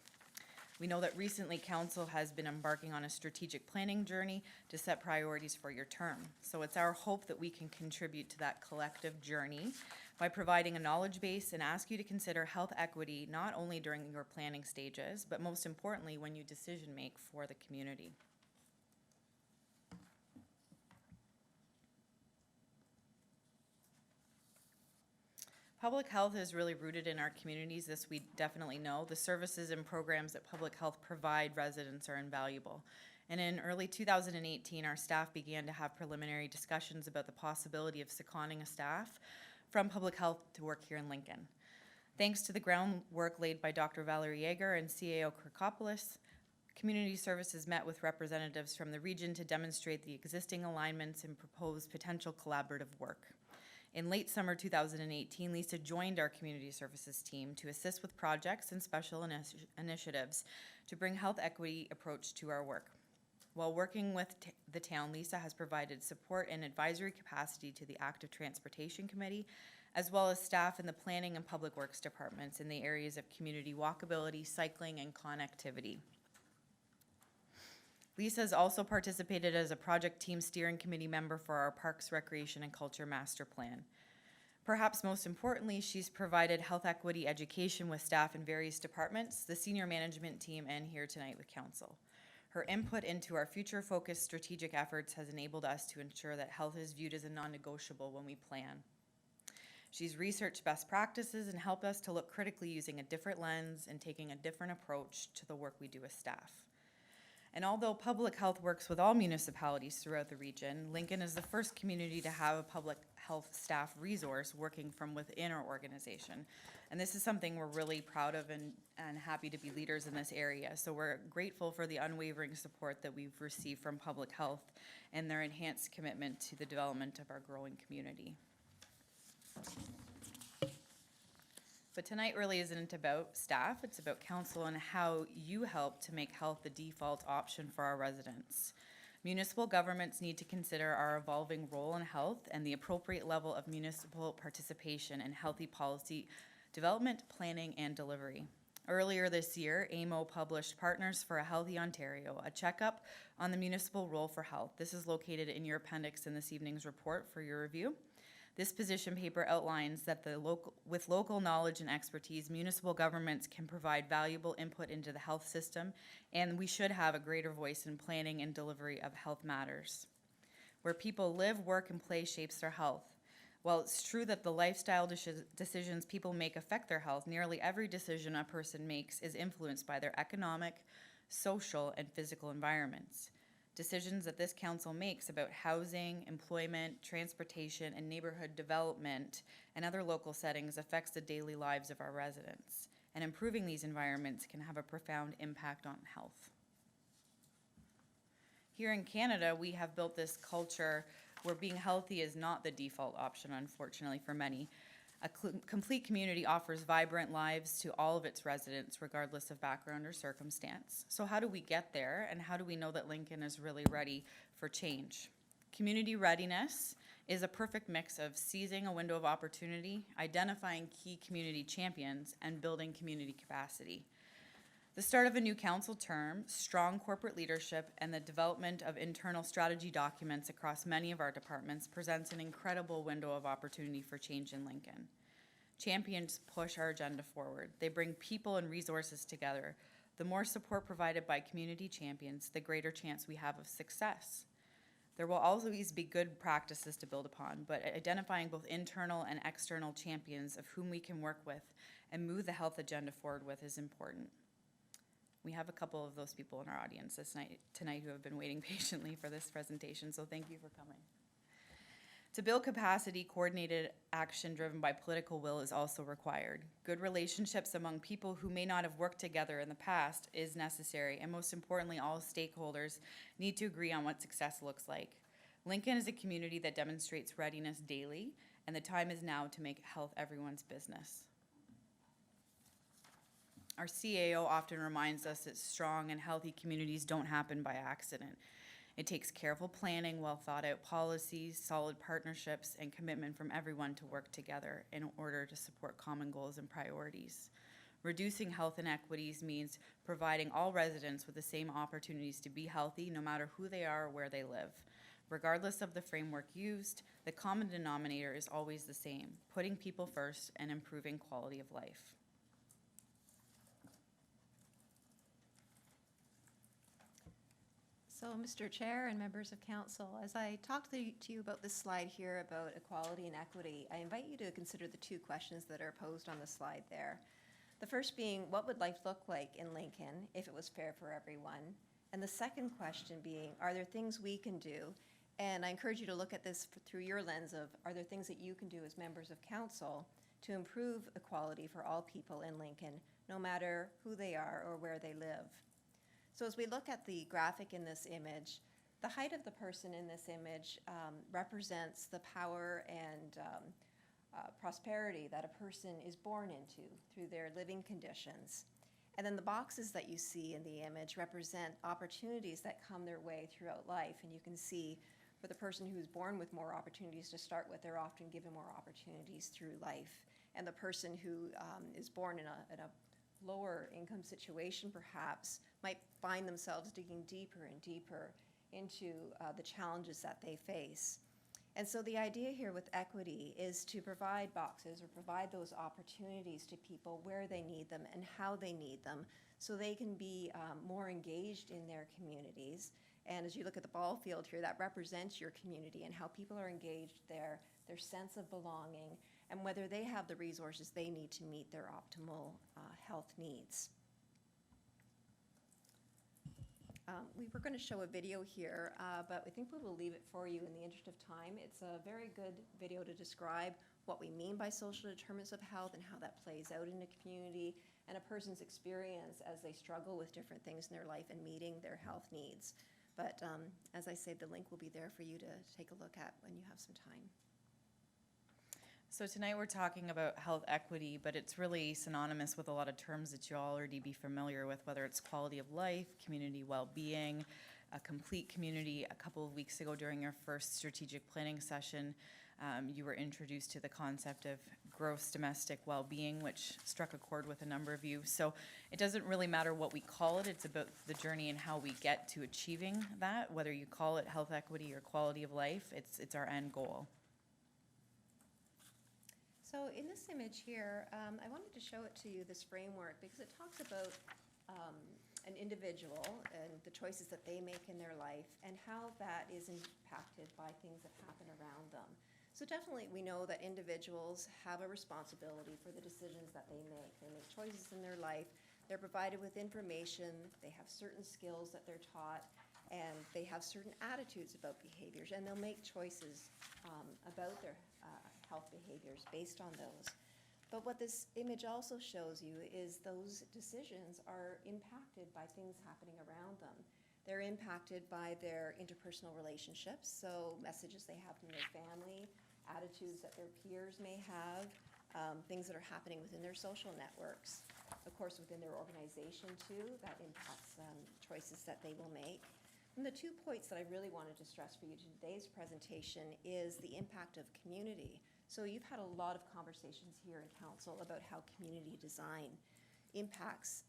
We know that recently Council has been embarking on a strategic planning journey to set priorities for your term. So it's our hope that we can contribute to that collective journey by providing a knowledge base and ask you to consider health equity not only during your planning stages, but most importantly when you decision make for the community. Public health is really rooted in our communities, this we definitely know. The services and programs that public health provide residents are invaluable. And in early 2018, our staff began to have preliminary discussions about the possibility of seconding a staff from public health to work here in Lincoln. Thanks to the groundwork laid by Dr. Valerie Yeager and CAO Kirkopoulos, Community Services met with representatives from the region to demonstrate the existing alignments and propose potential collaborative work. In late summer 2018, Lisa joined our Community Services team to assist with projects and special initiatives to bring health equity approach to our work. While working with the town, Lisa has provided support and advisory capacity to the Active Transportation Committee, as well as staff in the Planning and Public Works departments in the areas of community walkability, cycling, and connectivity. Lisa has also participated as a project team steering committee member for our Parks, Recreation, and Culture Master Plan. Perhaps most importantly, she's provided health equity education with staff in various departments, the senior management team, and here tonight with council. Her input into our future-focused strategic efforts has enabled us to ensure that health is viewed as a non-negotiable when we plan. She's researched best practices and helped us to look critically using a different lens and taking a different approach to the work we do as staff. And although public health works with all municipalities throughout the region, Lincoln is the first community to have a public health staff resource working from within our organization. And this is something we're really proud of and happy to be leaders in this area. So we're grateful for the unwavering support that we've received from public health and their enhanced commitment to the development of our growing community. But tonight really isn't about staff, it's about council and how you help to make health the default option for our residents. Municipal governments need to consider our evolving role in health and the appropriate level of municipal participation in healthy policy development, planning, and delivery. Earlier this year, AMO published Partners for a Healthy Ontario, a checkup on the municipal role for health. This is located in your appendix in this evening's report for your review. This position paper outlines that with local knowledge and expertise, municipal governments can provide valuable input into the health system, and we should have a greater voice in planning and delivery of health matters. Where people live, work, and play shapes their health. While it's true that the lifestyle decisions people make affect their health, nearly every decision a person makes is influenced by their economic, social, and physical environments. Decisions that this council makes about housing, employment, transportation, and neighborhood development and other local settings affects the daily lives of our residents. And improving these environments can have a profound impact on health. Here in Canada, we have built this culture where being healthy is not the default option, unfortunately, for many. A complete community offers vibrant lives to all of its residents, regardless of background or circumstance. So how do we get there, and how do we know that Lincoln is really ready for change? Community readiness is a perfect mix of seizing a window of opportunity, identifying key community champions, and building community capacity. The start of a new council term, strong corporate leadership, and the development of internal strategy documents across many of our departments presents an incredible window of opportunity for change in Lincoln. Champions push our agenda forward. They bring people and resources together. The more support provided by community champions, the greater chance we have of success. There will always be good practices to build upon, but identifying both internal and external champions of whom we can work with and move the health agenda forward with is important. We have a couple of those people in our audience tonight who have been waiting patiently for this presentation, so thank you for coming. To build capacity, coordinated action driven by political will is also required. Good relationships among people who may not have worked together in the past is necessary, and most importantly, all stakeholders need to agree on what success looks like. Lincoln is a community that demonstrates readiness daily, and the time is now to make health everyone's business. Our CAO often reminds us that strong and healthy communities don't happen by accident. It takes careful planning, well thought out policies, solid partnerships, and commitment from everyone to work together in order to support common goals and priorities. Reducing health inequities means providing all residents with the same opportunities to be healthy, no matter who they are or where they live. Regardless of the framework used, the common denominator is always the same: putting people first and improving quality of life. So, Mr. Chair and members of council, as I talked to you about this slide here about equality and equity, I invite you to consider the two questions that are posed on the slide there. The first being, what would life look like in Lincoln if it was fair for everyone? And the second question being, are there things we can do? And I encourage you to look at this through your lens of, are there things that you can do as members of council to improve equality for all people in Lincoln, no matter who they are or where they live? So as we look at the graphic in this image, the height of the person in this image represents the power and prosperity that a person is born into through their living conditions. And then the boxes that you see in the image represent opportunities that come their way throughout life. And you can see for the person who's born with more opportunities to start with, they're often given more opportunities through life. And the person who is born in a lower income situation perhaps might find themselves digging deeper and deeper into the challenges that they face. And so the idea here with equity is to provide boxes or provide those opportunities to people where they need them and how they need them, so they can be more engaged in their communities. And as you look at the ball field here, that represents your community and how people are engaged there, their sense of belonging, and whether they have the resources they need to meet their optimal health needs. We were going to show a video here, but I think we will leave it for you in the interest of time. It's a very good video to describe what we mean by social determinants of health and how that plays out in a community and a person's experience as they struggle with different things in their life and meeting their health needs. But as I say, the link will be there for you to take a look at when you have some time. So tonight we're talking about health equity, but it's really synonymous with a lot of terms that you'll already be familiar with, whether it's quality of life, community well-being, a complete community. A couple of weeks ago during your first strategic planning session, you were introduced to the concept of gross domestic well-being, which struck a chord with a number of you. So it doesn't really matter what we call it, it's about the journey and how we get to achieving that, whether you call it health equity or quality of life, it's our end goal. So in this image here, I wanted to show it to you, this framework, because it talks about an individual and the choices that they make in their life and how that is impacted by things that happen around them. So definitely we know that individuals have a responsibility for the decisions that they make. They make choices in their life, they're provided with information, they have certain skills that they're taught, and they have certain attitudes about behaviors, and they'll make choices about their health behaviors based on those. But what this image also shows you is those decisions are impacted by things happening around them. They're impacted by their interpersonal relationships, so messages they have from their family, attitudes that their peers may have, things that are happening within their social networks. Of course, within their organization too, that impacts choices that they will make. And the 2 points that I really wanted to stress for you in today's presentation is the impact of community. So you've had a lot of conversations here in council about how community design impacts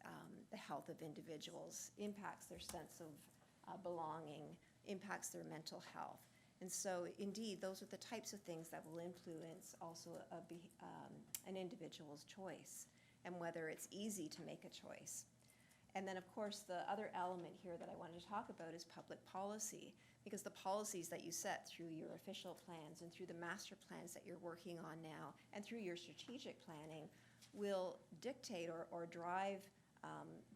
the health of individuals, impacts their sense of belonging, impacts their mental health. And so indeed, those are the types of things that will influence also an individual's choice and whether it's easy to make a choice. And then, of course, the other element here that I wanted to talk about is public policy, because the policies that you set through your official plans and through the master plans that you're working on now and through your strategic planning will dictate or drive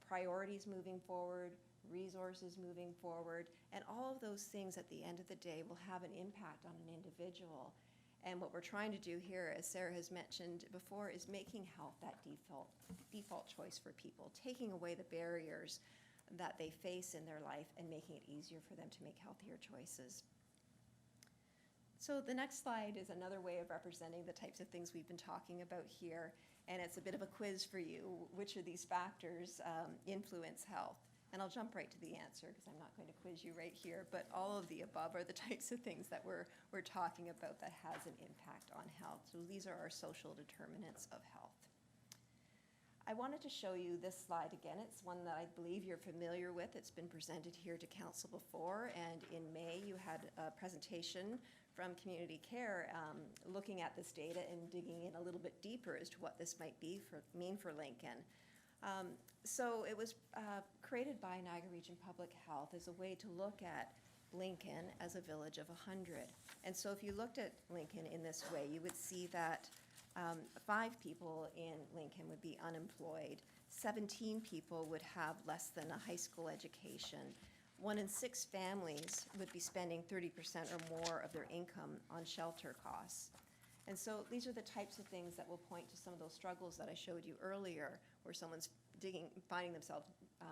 priorities moving forward, resources moving forward, and all of those things at the end of the day will have an impact on an individual. And what we're trying to do here, as Sarah has mentioned before, is making health that default choice for people, taking away the barriers that they face in their life and making it easier for them to make healthier choices. So the next slide is another way of representing the types of things we've been talking about here, and it's a bit of a quiz for you. Which of these factors influence health? And I'll jump right to the answer because I'm not going to quiz you right here, but all of the above are the types of things that we're talking about that has an impact on health. So these are our social determinants of health. I wanted to show you this slide again. It's one that I believe you're familiar with. It's been presented here to council before, and in May you had a presentation from Community Care looking at this data and digging in a little bit deeper as to what this might mean for Lincoln. So it was created by Niagara Region Public Health as a way to look at Lincoln as a village of 100. And so if you looked at Lincoln in this way, you would see that 5 people in Lincoln would be unemployed, 17 people would have less than a high school education, 1 in 6 families would be spending 30% or more of their income on shelter costs. And so these are the types of things that will point to some of those struggles that I showed you earlier, where someone's finding themselves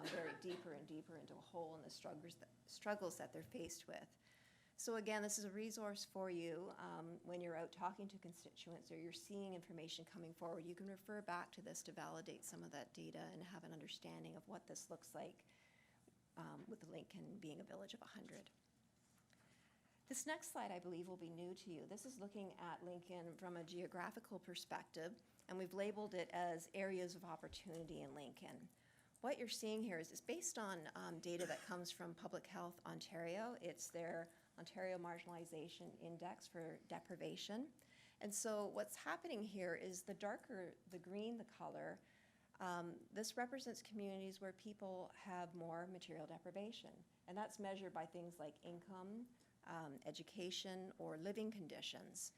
very deeper and deeper into a hole in the struggles that they're faced with. So again, this is a resource for you when you're out talking to constituents or you're seeing information coming forward. You can refer back to this to validate some of that data and have an understanding of what this looks like with Lincoln being a village of 100. This next slide, I believe, will be new to you. This is looking at Lincoln from a geographical perspective, and we've labeled it as areas of opportunity in Lincoln. What you're seeing here is based on data that comes from Public Health Ontario. It's their Ontario Marginalization Index for deprivation. And so what's happening here is the darker the green the color, this represents communities where people have more material deprivation. And that's measured by things like income, education, or living conditions.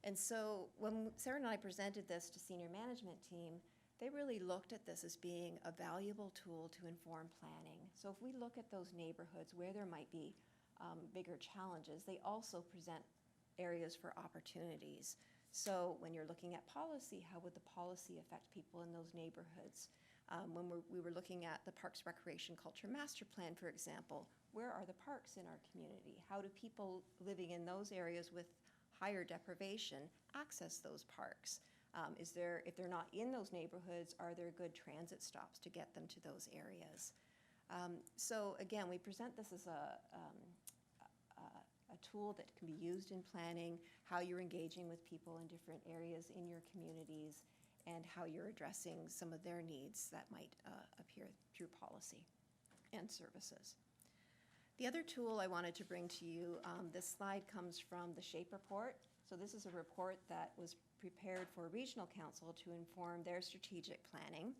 And so when Sarah and I presented this to senior management team, they really looked at this as being a valuable tool to inform planning. So if we look at those neighborhoods where there might be bigger challenges, they also present areas for opportunities. So when you're looking at policy, how would the policy affect people in those neighborhoods? When we were looking at the Parks, Recreation, Culture Master Plan, for example, where are the parks in our community? How do people living in those areas with higher deprivation access those parks? If they're not in those neighborhoods, are there good transit stops to get them to those areas? So again, we present this as a tool that can be used in planning, how you're engaging with people in different areas in your communities, and how you're addressing some of their needs that might appear through policy and services. The other tool I wanted to bring to you, this slide comes from the SHAPE report. So this is a report that was prepared for Regional Council to inform their strategic planning.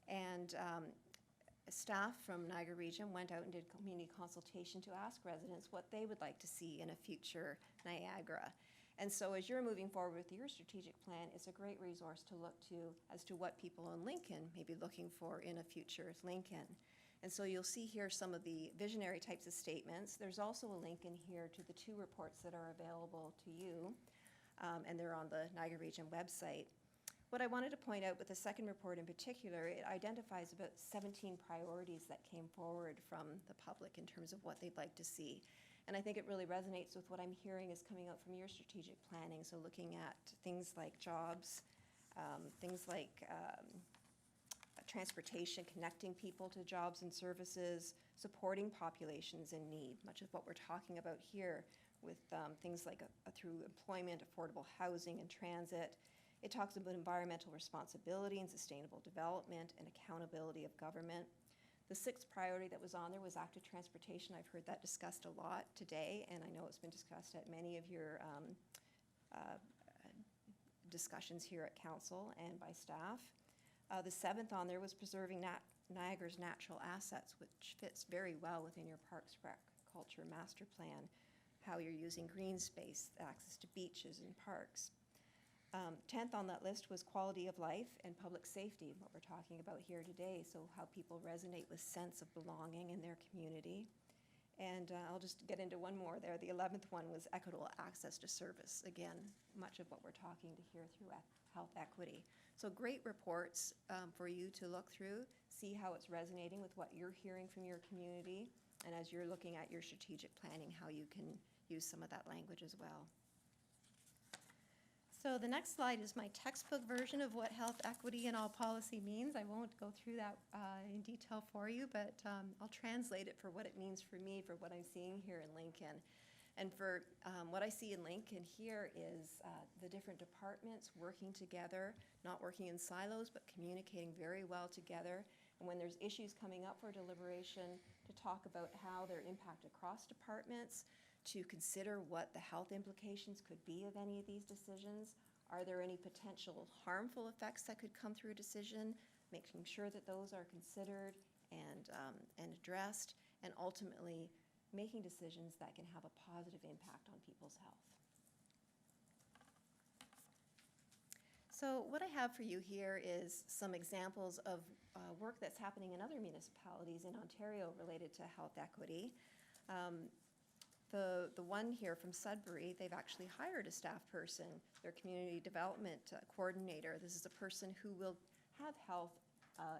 And staff from Niagara Region went out and did community consultation to ask residents what they would like to see in a future Niagara. And so as you're moving forward with your strategic plan, it's a great resource to look to as to what people in Lincoln may be looking for in a future Lincoln. And so you'll see here some of the visionary types of statements. There's also a link in here to the 2 reports that are available to you, and they're on the Niagara Region website. What I wanted to point out with the second report in particular, it identifies about 17 priorities that came forward from the public in terms of what they'd like to see. And I think it really resonates with what I'm hearing is coming out from your strategic planning. So looking at things like jobs, things like transportation, connecting people to jobs and services, supporting populations in need, much of what we're talking about here with things like through employment, affordable housing, and transit. It talks about environmental responsibility and sustainable development and accountability of government. The 6th priority that was on there was active transportation. I've heard that discussed a lot today, and I know it's been discussed at many of your discussions here at Council and by staff. The 7th on there was preserving Niagara's natural assets, which fits very well within your Parks, Rec, Culture Master Plan, how you're using green space, access to beaches and parks. 10th on that list was quality of life and public safety, what we're talking about here today, so how people resonate with sense of belonging in their community. And I'll just get into one more there. The 11th one was equitable access to service. Again, much of what we're talking to here through health equity. So great reports for you to look through, see how it's resonating with what you're hearing from your community, and as you're looking at your strategic planning, how you can use some of that language as well. So the next slide is my textbook version of what health equity and all policy means. I won't go through that in detail for you, but I'll translate it for what it means for me, for what I'm seeing here in Lincoln. And for what I see in Lincoln here is the different departments working together, not working in silos, but communicating very well together. And when there's issues coming up for deliberation, to talk about how they're impacted across departments, to consider what the health implications could be of any of these decisions. Are there any potential harmful effects that could come through a decision? Making sure that those are considered and addressed, and ultimately making decisions that can have a positive impact on people's health. So what I have for you here is some examples of work that's happening in other municipalities in Ontario related to health equity. The one here from Sudbury, they've actually hired a staff person, their community development coordinator. This is a person who will have health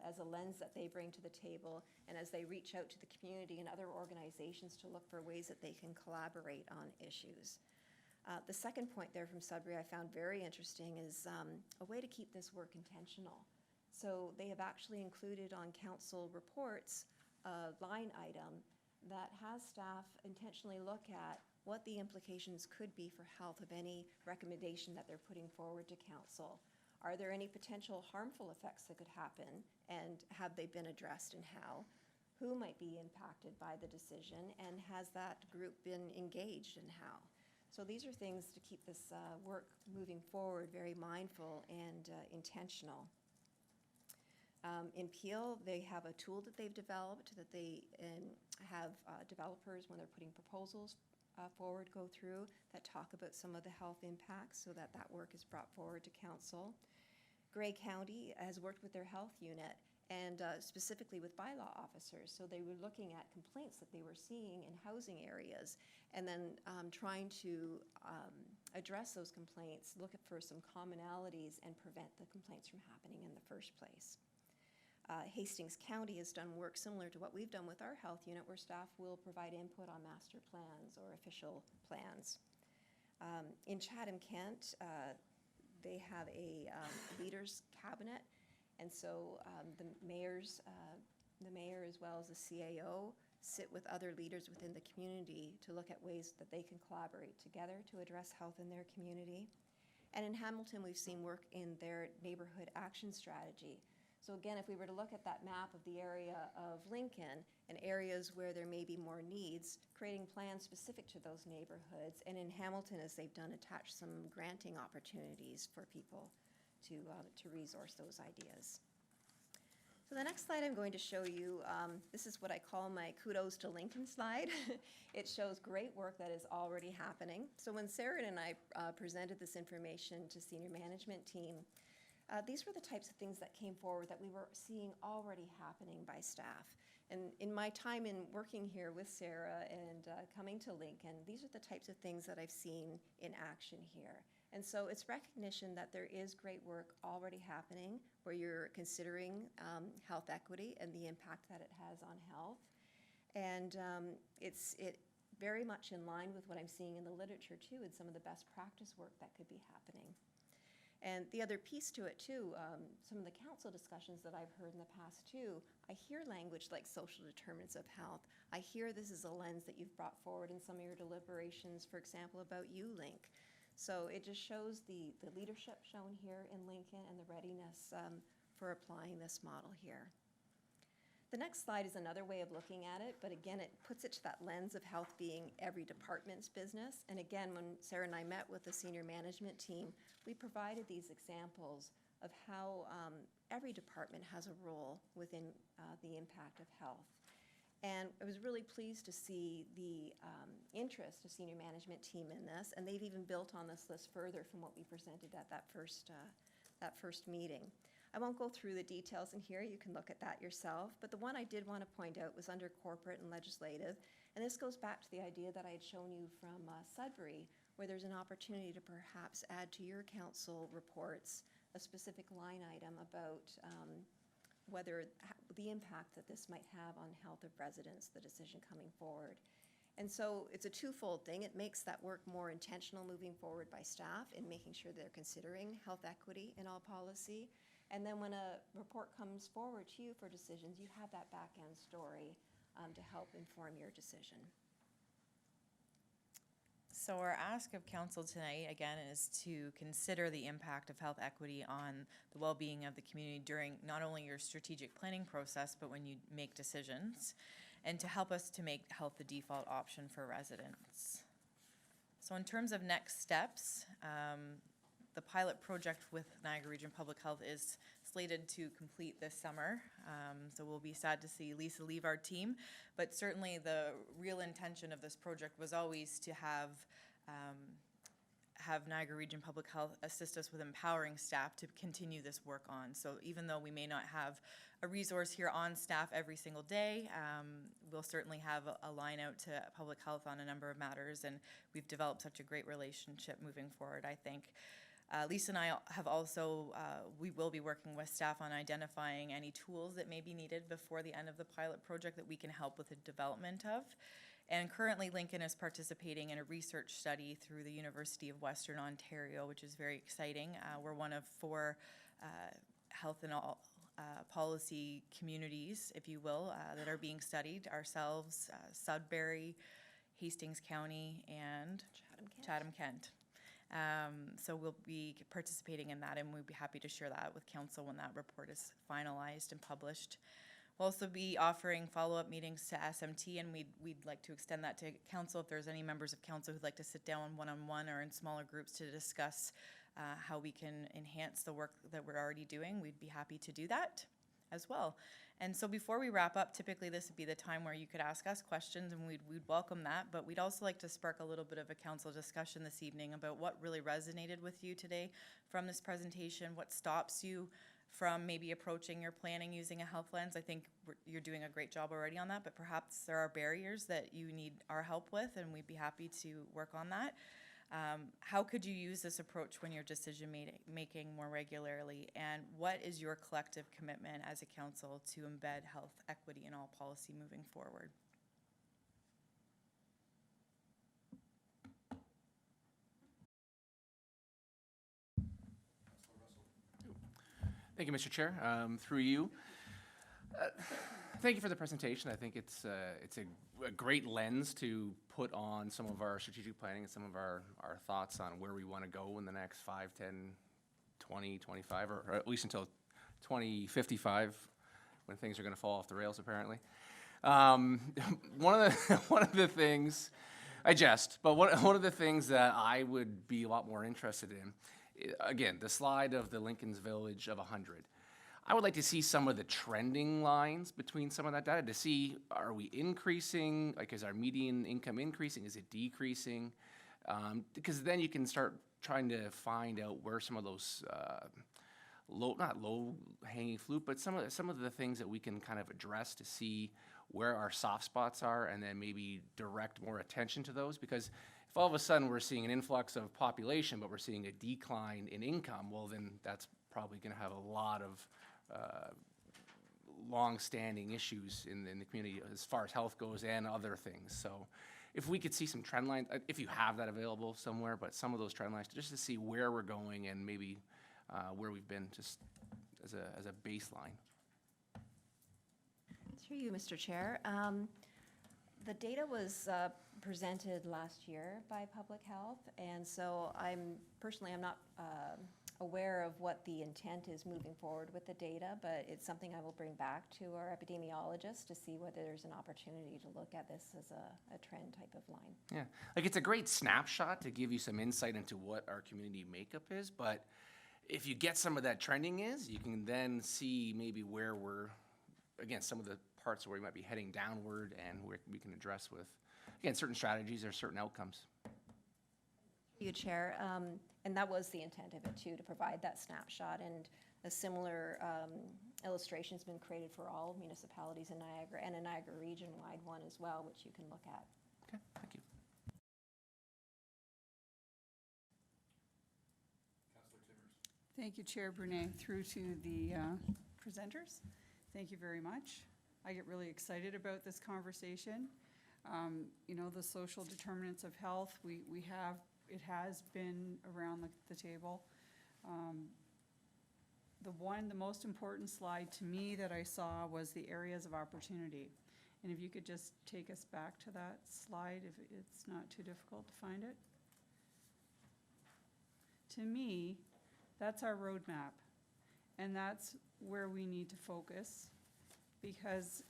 as a lens that they bring to the table, and as they reach out to the community and other organizations to look for ways that they can collaborate on issues. The second point there from Sudbury I found very interesting is a way to keep this work intentional. So they have actually included on council reports a line item that has staff intentionally look at what the implications could be for health of any recommendation that they're putting forward to council. Are there any potential harmful effects that could happen, and have they been addressed, and how? Who might be impacted by the decision, and has that group been engaged, and how? So these are things to keep this work moving forward, very mindful and intentional. In Peel, they have a tool that they've developed that they have developers, when they're putting proposals forward, go through that talk about some of the health impacts, so that that work is brought forward to council. Grey County has worked with their health unit, and specifically with bylaw officers. So they were looking at complaints that they were seeing in housing areas, and then trying to address those complaints, look for some commonalities, and prevent the complaints from happening in the first place. Hastings County has done work similar to what we've done with our health unit, where staff will provide input on master plans or official plans. In Chatham-Kent, they have a leaders cabinet, and so the mayor as well as the CAO sit with other leaders within the community to look at ways that they can collaborate together to address health in their community. And in Hamilton, we've seen work in their neighborhood action strategy. So again, if we were to look at that map of the area of Lincoln and areas where there may be more needs, creating plans specific to those neighborhoods, and in Hamilton, as they've done, attach some granting opportunities for people to resource those ideas. So the next slide I'm going to show you, this is what I call my kudos to Lincoln slide. It shows great work that is already happening. So when Sarah and I presented this information to senior management team, these were the types of things that came forward that we were seeing already happening by staff. And in my time in working here with Sarah and coming to Lincoln, these are the types of things that I've seen in action here. And so it's recognition that there is great work already happening where you're considering health equity and the impact that it has on health. And it's very much in line with what I'm seeing in the literature too, and some of the best practice work that could be happening. And the other piece to it too, some of the council discussions that I've heard in the past too, I hear language like social determinants of health. I hear this is a lens that you've brought forward in some of your deliberations, for example, about ULink. So it just shows the leadership shown here in Lincoln and the readiness for applying this model here. The next slide is another way of looking at it, but again, it puts it to that lens of health being every department's business. And again, when Sarah and I met with the senior management team, we provided these examples of how every department has a role within the impact of health. And I was really pleased to see the interest of senior management team in this, and they've even built on this list further from what we presented at that first meeting. I won't go through the details in here, you can look at that yourself, but the one I did want to point out was under corporate and legislative, and this goes back to the idea that I had shown you from Sudbury, where there's an opportunity to perhaps add to your council reports a specific line item about the impact that this might have on health of residents, the decision coming forward. And so it's a twofold thing. It makes that work more intentional moving forward by staff in making sure they're considering health equity in all policy. And then when a report comes forward to you for decisions, you have that back end story to help inform your decision. So our ask of council tonight, again, is to consider the impact of health equity on the well-being of the community during not only your strategic planning process, but when you make decisions, and to help us to make health the default option for residents. So in terms of next steps, the pilot project with Niagara Region Public Health is slated to complete this summer. So we'll be sad to see Lisa leave our team, but certainly the real intention of this project was always to have Niagara Region Public Health assist us with empowering staff to continue this work on. So even though we may not have a resource here on staff every single day, we'll certainly have a line out to public health on a number of matters, and we've developed such a great relationship moving forward, I think. Lisa and I have also, we will be working with staff on identifying any tools that may be needed before the end of the pilot project that we can help with the development of. And currently Lincoln is participating in a research study through the University of Western Ontario, which is very exciting. We're one of 4 health and all policy communities, if you will, that are being studied. Ourselves, Sudbury, Hastings County, and Chatham-Kent. So we'll be participating in that, and we'll be happy to share that with council when that report is finalized and published. We'll also be offering follow-up meetings to SMT, and we'd like to extend that to council if there's any members of council who'd like to sit down one-on-one or in smaller groups to discuss how we can enhance the work that we're already doing. We'd be happy to do that as well. And so before we wrap up, typically this would be the time where you could ask us questions, and we'd welcome that, but we'd also like to spark a little bit of a council discussion this evening about what really resonated with you today from this presentation, what stops you from maybe approaching your planning using a health lens. I think you're doing a great job already on that, but perhaps there are barriers that you need our help with, and we'd be happy to work on that. How could you use this approach when you're decision making more regularly, and what is your collective commitment as a council to embed health equity in all policy moving forward? Thank you, Mr. Chair. Through you, thank you for the presentation. I think it's a great lens to put on some of our strategic planning and some of our thoughts on where we want to go in the next 5, 10, 20, 25, or at least until 2055, when things are going to fall off the rails, apparently. One of the things, I jest, but one of the things that I would be a lot more interested in, again, the slide of the Lincoln's Village of 100. I would like to see some of the trending lines between some of that data to see, are we increasing, like is our median income increasing, is it decreasing? Because then you can start trying to find out where some of those not low hanging fruit, but some of the things that we can kind of address to see where our soft spots are, and then maybe direct more attention to those. Because if all of a sudden we're seeing an influx of population, but we're seeing a decline in income, well, then that's probably going to have a lot of long-standing issues in the community as far as health goes and other things. So if we could see some trend lines, if you have that available somewhere, but some of those trend lines, just to see where we're going and maybe where we've been, just as a baseline. Through you, Mr. Chair. The data was presented last year by Public Health, and so I'm not aware of what the intent is moving forward with the data, but it's something I will bring back to our epidemiologist to see whether there's an opportunity to look at this as a trend type of line. Yeah, like it's a great snapshot to give you some insight into what our community makeup is, but if you get some of that trending you can then see maybe where we're, again, some of the parts where we might be heading downward and we can address with, again, certain strategies or certain outcomes. You, Chair, and that was the intent of it too, to provide that snapshot, and a similar illustration's been created for all municipalities in Niagara, and a Niagara region-wide one as well, which you can look at. Okay, thank you. Thank you, Chair Brunet. Through to the presenters, thank you very much. I get really excited about this conversation. You know, the social determinants of health, it has been around the table. The most important slide to me that I saw was the areas of opportunity. And if you could just take us back to that slide, if it's not too difficult to find it. To me, that's our roadmap. And that's where we need to focus, because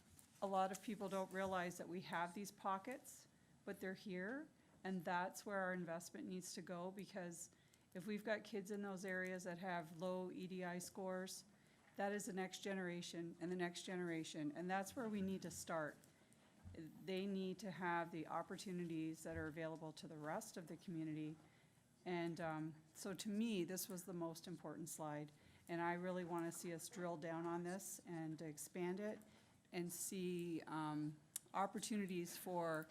a lot of people don't realize that we have these pockets, but they're here, and that's where our investment needs to go, because if we've got kids in those areas that have low EDI scores, that is the next generation and the next generation, and that's where we need to start. They need to have the opportunities that are available to the rest of the community. And so to me, this was the most important slide, and I really want to see us drill down on this and expand it and see opportunities for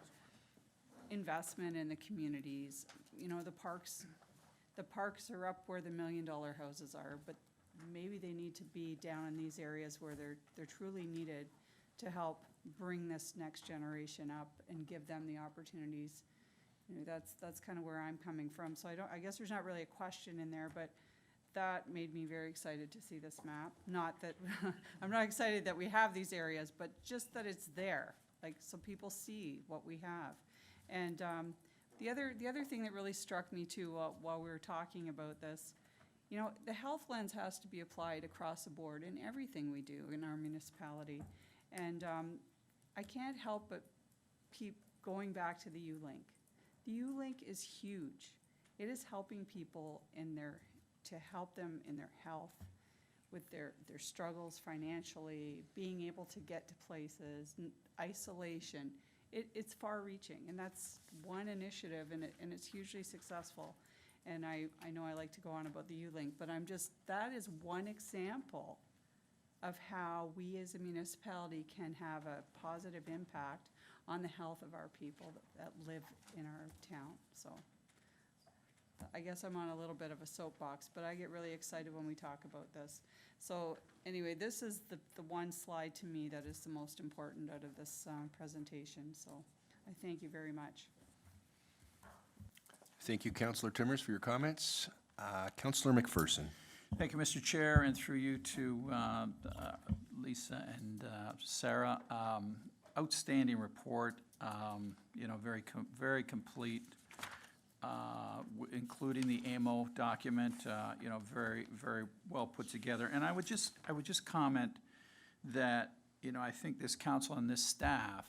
investment in the communities. You know, the parks are up where the $1 million houses are, but maybe they need to be down in these areas where they're truly needed to help bring this next generation up and give them the opportunities. You know, that's kind of where I'm coming from. So I guess there's not really a question in there, but that made me very excited to see this map. Not that, I'm not excited that we have these areas, but just that it's there, like, so people see what we have. And the other thing that really struck me too while we were talking about this, you know, the health lens has to be applied across the board in everything we do in our municipality. And I can't help but keep going back to the U-Link. The U-Link is huge. It is helping people to help them in their health, with their struggles financially, being able to get to places, isolation. It's far-reaching, and that's one initiative, and it's hugely successful. And I know I like to go on about the U-Link, but that is one example of how we as a municipality can have a positive impact on the health of our people that live in our town. So I guess I'm on a little bit of a soapbox, but I get really excited when we talk about this. So anyway, this is the one slide to me that is the most important out of this presentation. So I thank you very much. Thank you, Councillor Timmers, for your comments. Councillor McPherson. Thank you, Mr. Chair, and through you to Lisa and Sarah. Outstanding report, you know, very complete, including the AMO document, you know, very, very well put together. And I would just comment that, you know, I think this council and this staff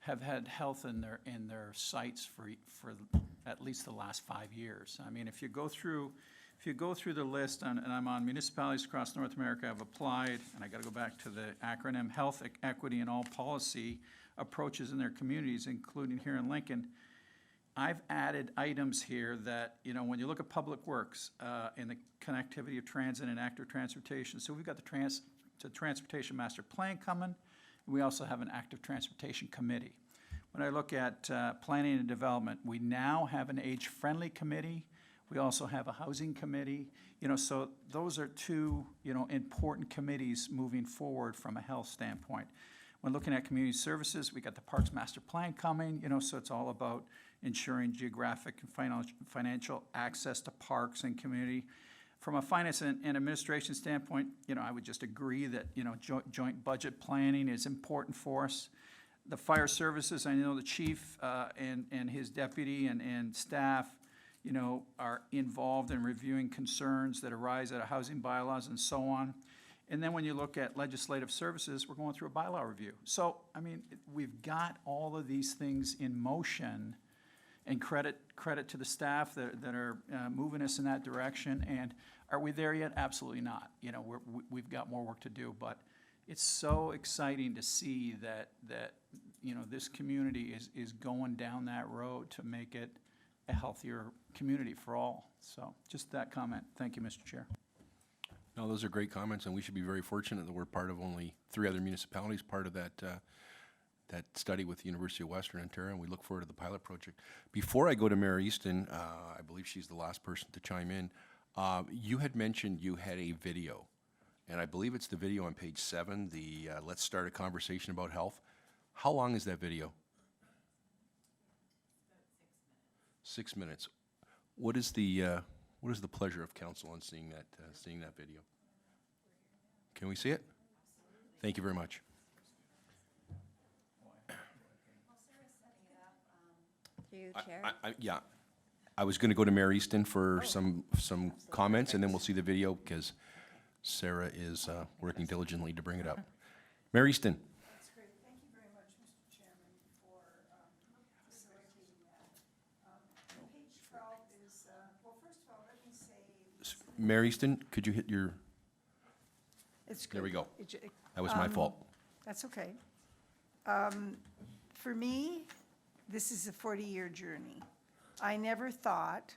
have had health in their sights for at least the last 5 years. I mean, if you go through the list, and I'm on municipalities across North America have applied, and I got to go back to the acronym, Health Equity in All Policy Approaches in their communities, including here in Lincoln. I've added items here that, you know, when you look at public works, in the connectivity of transit and active transportation. So we've got the Transportation Master Plan coming. We also have an active transportation committee. When I look at planning and development, we now have an age-friendly committee. We also have a housing committee, you know, so those are two, you know, important committees moving forward from a health standpoint. When looking at community services, we got the Parks Master Plan coming, you know, so it's all about ensuring geographic and financial access to parks and community. From a finance and administration standpoint, you know, I would just agree that, you know, joint budget planning is important for us. The fire services, I know the chief and his deputy and staff, you know, are involved in reviewing concerns that arise out of housing bylaws and so on. And then when you look at legislative services, we're going through a bylaw review. So, I mean, we've got all of these things in motion, and credit to the staff that are moving us in that direction. And are we there yet? Absolutely not. You know, we've got more work to do, but it's so exciting to see that, you know, this community is going down that road to make it a healthier community for all. So just that comment. Thank you, Mr. Chair. No, those are great comments, and we should be very fortunate that we're part of only 3 other municipalities, part of that, that study with the University of Western Ontario, and we look forward to the pilot project. Before I go to Mayor Easton, I believe she's the last person to chime in, you had mentioned you had a video, and I believe it's the video on page 7, the Let's Start a Conversation About Health. How long is that video? 6 minutes. What is the pleasure of council on seeing that video? Can we see it? Thank you very much. Through you, Chair. Yeah, I was going to go to Mayor Easton for some comments, and then we'll see the video, because Sarah is working diligently to bring it up. Mayor Easton. That's great. Thank you very much, Mr. Chairman, for facilitating that. Page 12 is, well, first of all, let me say. Mayor Easton, could you hit your, It's good. there we go. It- That was my fault. That's okay. For me, this is a 40-year journey. I never thought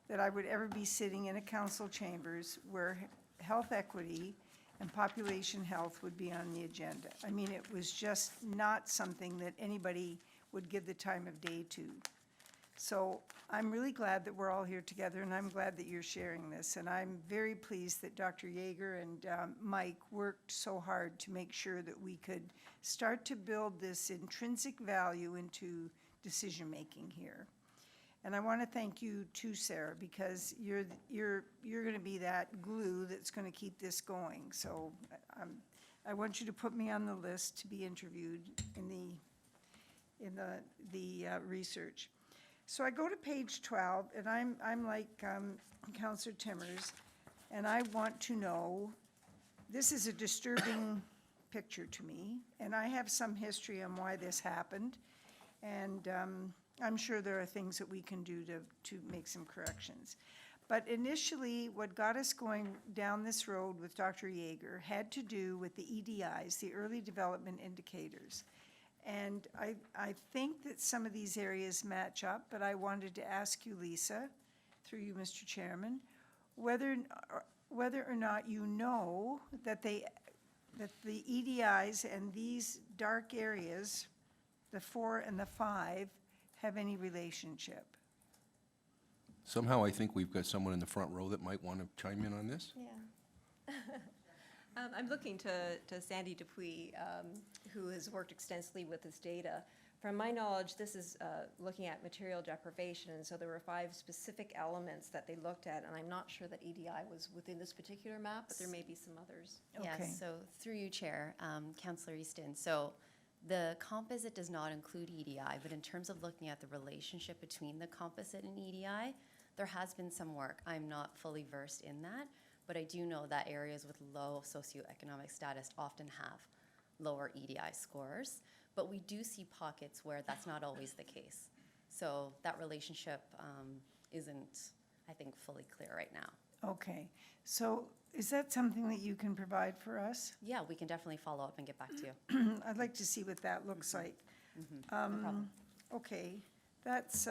that I would ever be sitting in a council chambers where health equity and population health would be on the agenda. I mean, it was just not something that anybody would give the time of day to. So I'm really glad that we're all here together, and I'm glad that you're sharing this. And I'm very pleased that Dr. Yeager and Mike worked so hard to make sure that we could start to build this intrinsic value into decision-making here. And I want to thank you too, Sarah, because you're going to be that glue that's going to keep this going. So I want you to put me on the list to be interviewed in the research. So I go to page 12, and I'm like Councillor Timmers, and I want to know, this is a disturbing picture to me, and I have some history on why this happened, and I'm sure there are things that we can do to make some corrections. But initially, what got us going down this road with Dr. Yeager had to do with the EDIs, the Early Development Indicators. And I think that some of these areas match up, but I wanted to ask you, Lisa, through you, Mr. Chairman, whether or not you know that the EDIs and these dark areas, the 4 and the 5, have any relationship. Somehow I think we've got someone in the front row that might want to chime in on this. Yeah. I'm looking to Sandy Dupuis, who has worked extensively with this data. From my knowledge, this is looking at material deprivation, and so there were 5 specific elements that they looked at, and I'm not sure that EDI was within this particular map, but there may be some others. Okay. Yes, so through you, Chair, Councillor Easton. So the composite does not include EDI, but in terms of looking at the relationship between the composite and EDI, there has been some work. I'm not fully versed in that, but I do know that areas with low socioeconomic status often have lower EDI scores, but we do see pockets where that's not always the case. So that relationship isn't, I think, fully clear right now. Okay, so is that something that you can provide for us? Yeah, we can definitely follow up and get back to you. I'd like to see what that looks like. No problem. Okay, that's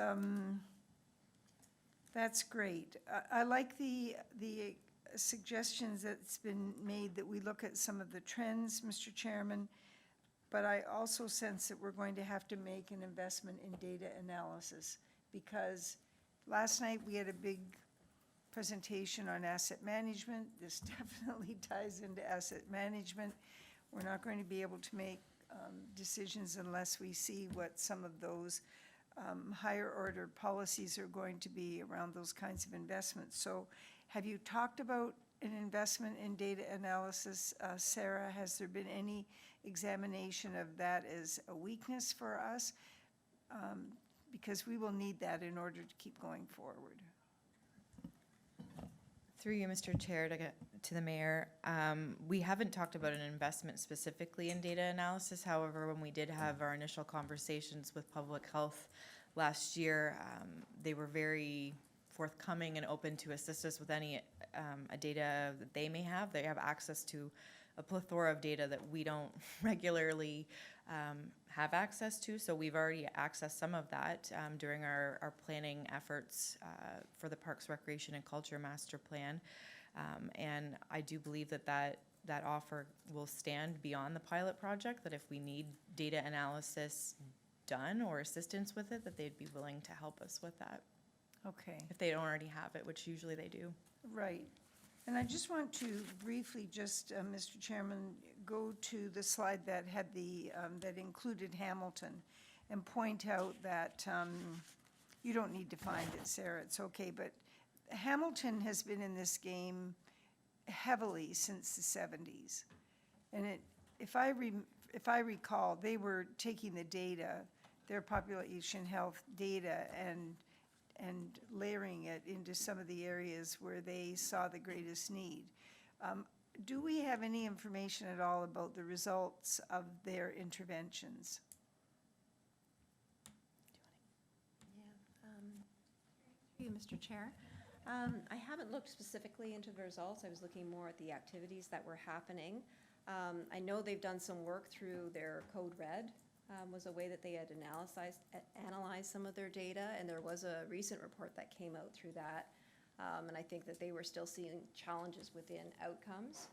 great. I like the suggestions that's been made that we look at some of the trends, Mr. Chairman, but I also sense that we're going to have to make an investment in data analysis, because last night we had a big presentation on asset management. This definitely ties into asset management. We're not going to be able to make decisions unless we see what some of those higher order policies are going to be around those kinds of investments. So have you talked about an investment in data analysis, Sarah? Has there been any examination of that as a weakness for us? Because we will need that in order to keep going forward. Through you, Mr. Chair, to the mayor, we haven't talked about an investment specifically in data analysis. However, when we did have our initial conversations with public health last year, they were very forthcoming and open to assist us with any data that they may have. They have access to a plethora of data that we don't regularly have access to. So we've already accessed some of that during our planning efforts for the Parks, Recreation, and Culture Master Plan. And I do believe that offer will stand beyond the pilot project, that if we need data analysis done or assistance with it, that they'd be willing to help us with that, Okay, if they don't already have it, which usually they do. right. And I just want to briefly just, Mr. Chairman, go to the slide that had that included Hamilton and point out that, you don't need to find it, Sarah, it's okay, but Hamilton has been in this game heavily since the 70s. And if I recall, they were taking the data, their population health data, and layering it into some of the areas where they saw the greatest need. Do we have any information at all about the results of their interventions? Through you, Mr. Chair. I haven't looked specifically into the results. I was looking more at the activities that were happening. I know they've done some work through their Code Red, was a way that they had analyzed some of their data, and there was a recent report that came out through that. And I think that they were still seeing challenges within outcomes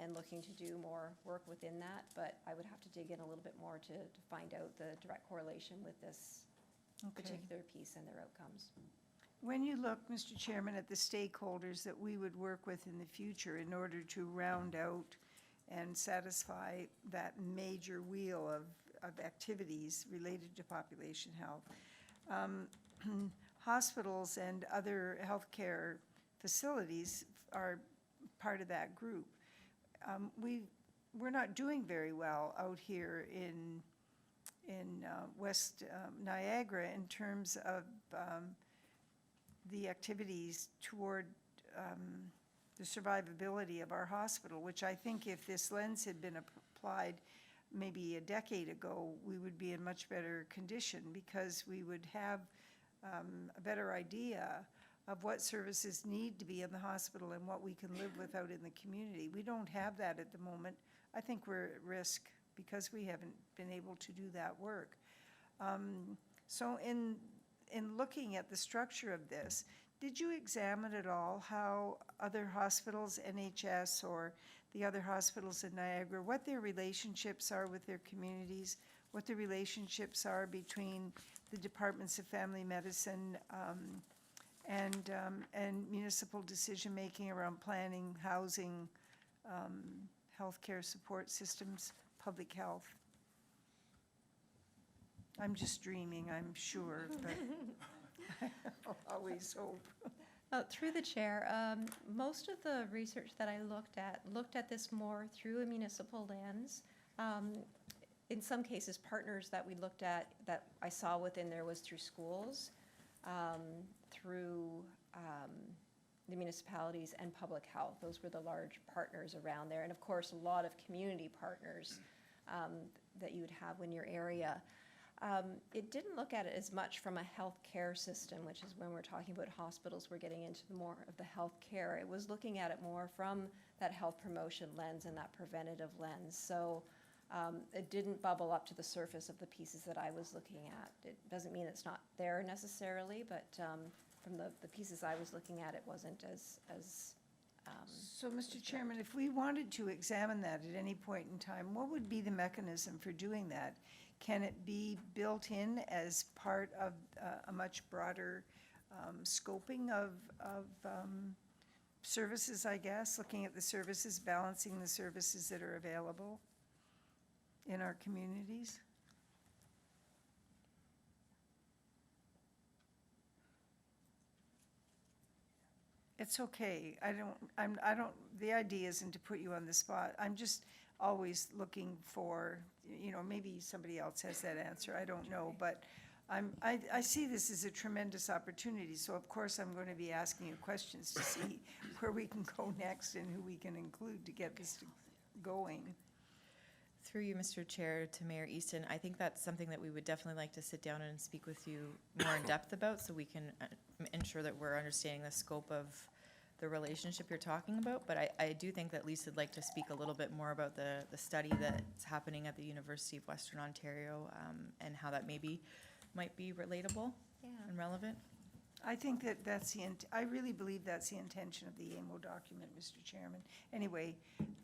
and looking to do more work within that, but I would have to dig in a little bit more to find out the direct correlation with this particular piece and their outcomes. When you look, Mr. Chairman, at the stakeholders that we would work with in the future in order to round out and satisfy that major wheel of activities related to population health, hospitals and other healthcare facilities are part of that group. We're not doing very well out here in West Niagara in terms of the activities toward the survivability of our hospital, which I think if this lens had been applied maybe a decade ago, we would be in much better condition because we would have a better idea of what services need to be in the hospital and what we can live without in the community. We don't have that at the moment. I think we're at risk because we haven't been able to do that work. So in looking at the structure of this, did you examine at all how other hospitals, NHS or the other hospitals in Niagara, what their relationships are with their communities, what the relationships are between the departments of family medicine and municipal decision-making around planning, housing, healthcare support systems, public health? I'm just dreaming, I'm sure, but I'll always hope. Through the chair, most of the research that I looked at this more through a municipal lens. In some cases, partners that we looked at that I saw within there was through schools, through the municipalities and public health. Those were the large partners around there. And of course, a lot of community partners that you would have in your area. It didn't look at it as much from a healthcare system, which is when we're talking about hospitals, we're getting into more of the healthcare. It was looking at it more from that health promotion lens and that preventative lens. So it didn't bubble up to the surface of the pieces that I was looking at. It doesn't mean it's not there necessarily, but from the pieces I was looking at, it wasn't as So, Mr. Chairman, if we wanted to examine that at any point in time, what would be the mechanism for doing that? Can it be built in as part of a much broader scoping of services, I guess, looking at the services, balancing the services that are available in our communities? It's okay. The idea isn't to put you on the spot. I'm just always looking for, maybe somebody else has that answer, I don't know, but I see this as a tremendous opportunity, so of course I'm going to be asking you questions to see where we can go next and who we can include to get this going. Through you, Mr. Chair, to Mayor Easton, I think that's something that we would definitely like to sit down and speak with you more in depth about, so we can ensure that we're understanding the scope of the relationship you're talking about, but I do think that Lisa would like to speak a little bit more about the study that's happening at the University of Western Ontario, and how that maybe might be relatable and relevant. I think that I really believe that's the intention of the AMO document, Mr. Chairman. Anyway,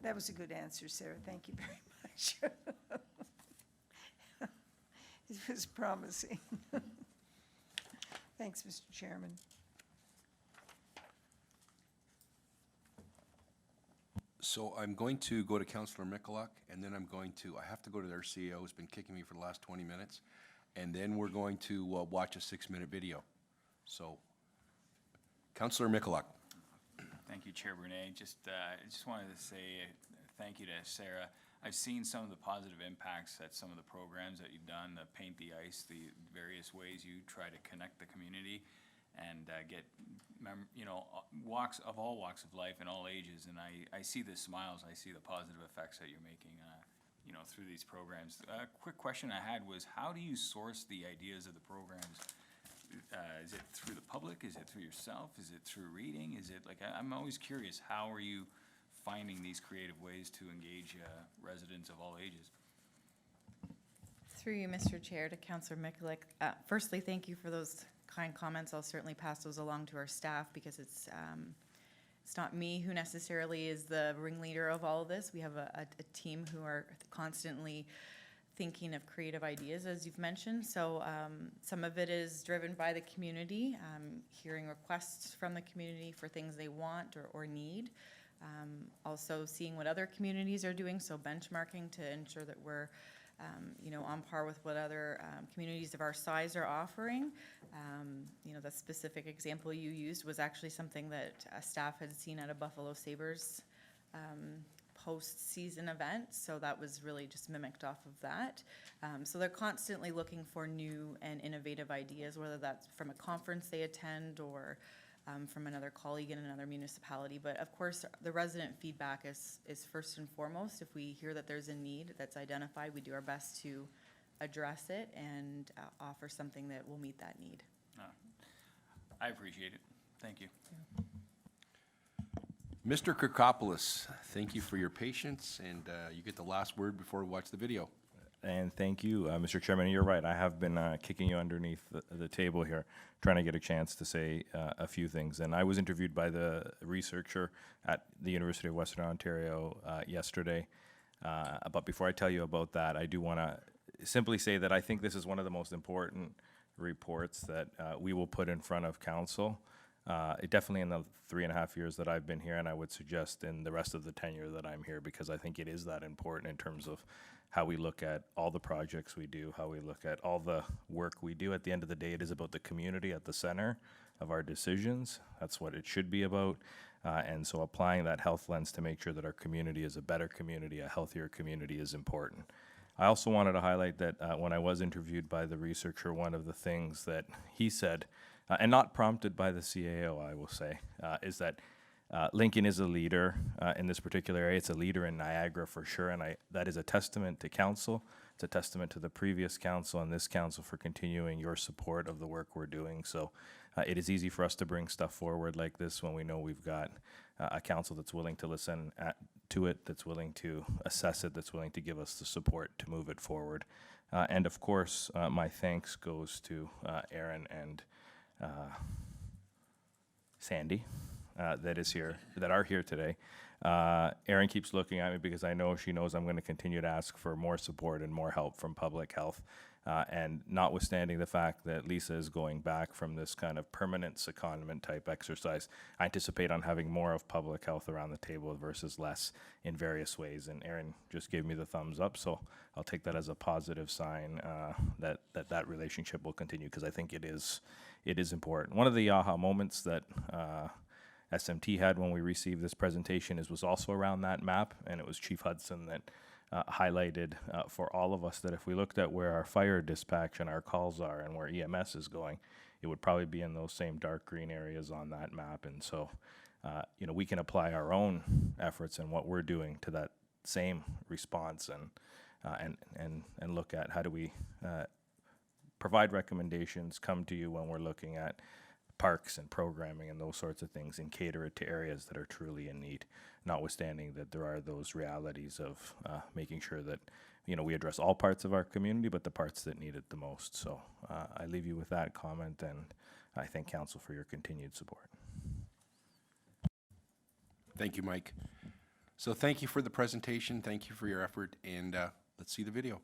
that was a good answer, Sarah. Thank you very much. It was promising. Thanks, Mr. Chairman. So I'm going to go to Councillor Michalak, and then I have to go to their CEO, who's been kicking me for the last 20 minutes, and then we're going to watch a 6-minute video. So, Councillor Michalak. Thank you, Chair Brunei. I just wanted to say thank you to Sarah. I've seen some of the positive impacts at some of the programs that you've done, the Paint the Ice, the various ways you try to connect the community and get, all walks of life and all ages. And I see the smiles, I see the positive effects that you're making, through these programs. A quick question I had was, how do you source the ideas of the programs? Is it through the public? Is it through yourself? Is it through reading? Is it I'm always curious, how are you finding these creative ways to engage residents of all ages? Through you, Mr. Chair, to Councillor Michalak. Firstly, thank you for those kind comments. I'll certainly pass those along to our staff, because it's not me who necessarily is the ringleader of all of this. We have a team who are constantly thinking of creative ideas, as you've mentioned. So some of it is driven by the community, hearing requests from the community for things they want or need. Also seeing what other communities are doing, so benchmarking to ensure that we're on par with what other communities of our size are offering. The specific example you used was actually something that staff had seen at a Buffalo Sabres post-season event, so that was really just mimicked off of that. So they're constantly looking for new and innovative ideas, whether that's from a conference they attend or from another colleague in another municipality. But of course, the resident feedback is first and foremost. If we hear that there's a need that's identified, we do our best to address it and offer something that will meet that need. I appreciate it. Thank you. Mr. Kirkopoulos, thank you for your patience, and you get the last word before we watch the video. And thank you, Mr. Chairman. You're right. I have been kicking you underneath the table here, trying to get a chance to say a few things. And I was interviewed by the researcher at the University of Western Ontario yesterday. But before I tell you about that, I do want to simply say that I think this is one of the most important reports that we will put in front of council. Definitely in the 3.5 years that I've been here, and I would suggest in the rest of the tenure that I'm here, because I think it is that important in terms of how we look at all the projects we do, how we look at all the work we do. At the end of the day, it is about the community at the center of our decisions. That's what it should be about. And so applying that health lens to make sure that our community is a better community, a healthier community, is important. I also wanted to highlight that when I was interviewed by the researcher, one of the things that he said, and not prompted by the CAO, I will say, is that Lincoln is a leader in this particular area. It's a leader in Niagara for sure, and that is a testament to council. It's a testament to the previous council and this council for continuing your support of the work we're doing. So it is easy for us to bring stuff forward like this when we know we've got a council that's willing to listen to it, that's willing to assess it, that's willing to give us the support to move it forward. And of course, my thanks goes to Aaron and Sandy that are here today. Erin keeps looking at me because I know she knows I'm going to continue to ask for more support and more help from public health. And notwithstanding the fact that Lisa is going back from this kind of permanent secondment type exercise, I anticipate on having more of public health around the table versus less in various ways. And Erin just gave me the thumbs up, so I'll take that as a positive sign that relationship will continue, because I think it is important. One of the aha moments that SMT had when we received this presentation was also around that map, and it was Chief Hudson that highlighted for all of us that if we looked at where our fire dispatch and our calls are and where EMS is going, it would probably be in those same dark green areas on that map. And so, we can apply our own efforts and what we're doing to that same response and look at how do we provide recommendations, come to you when we're looking at parks and programming and those sorts of things and cater it to areas that are truly in need, notwithstanding that there are those realities of making sure that, you know, we address all parts of our community, but the parts that need it the most. So I leave you with that comment, and I thank council for your continued support. Thank you, Mike. So thank you for the presentation, thank you for your effort, and let's see the video.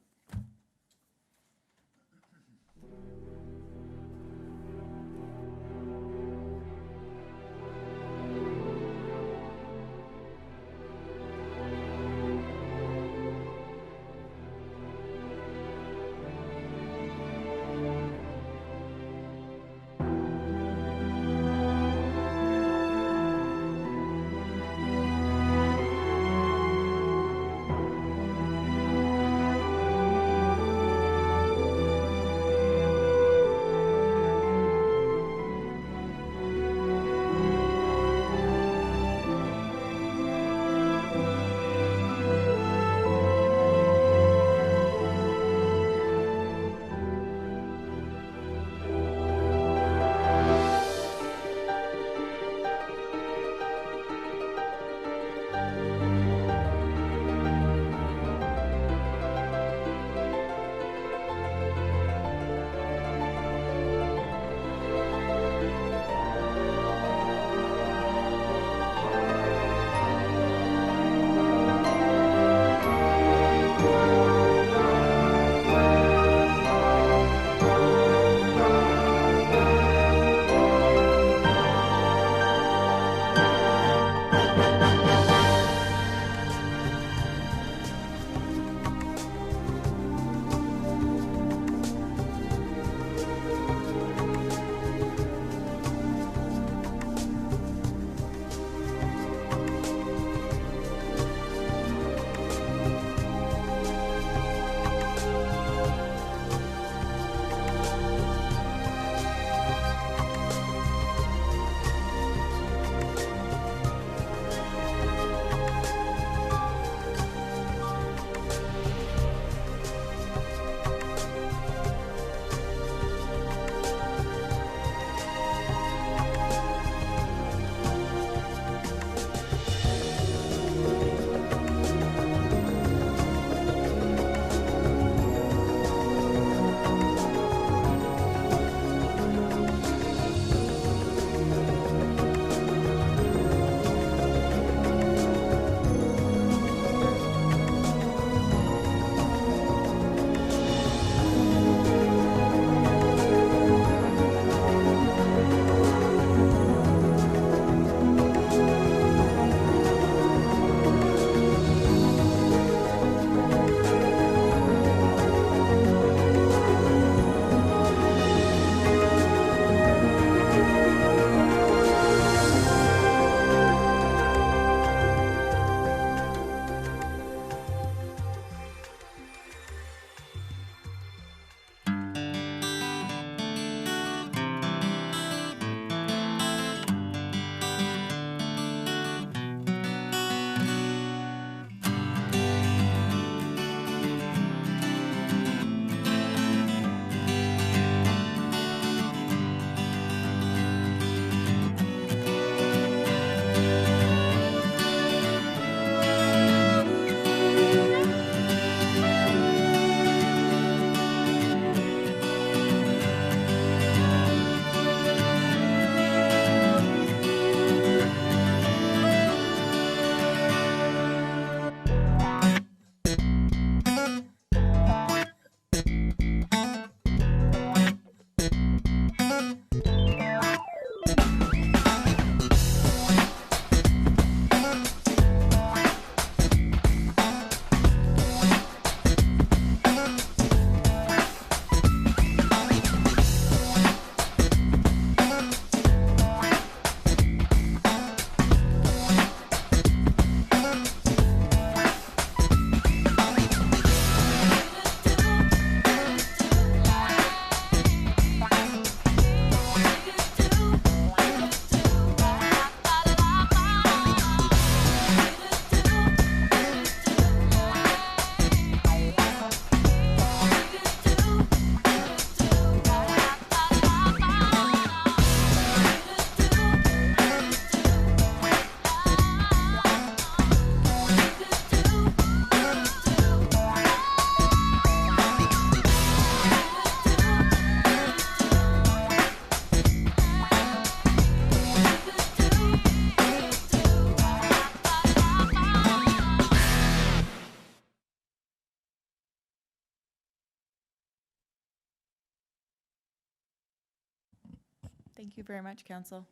Thank you very much, Council.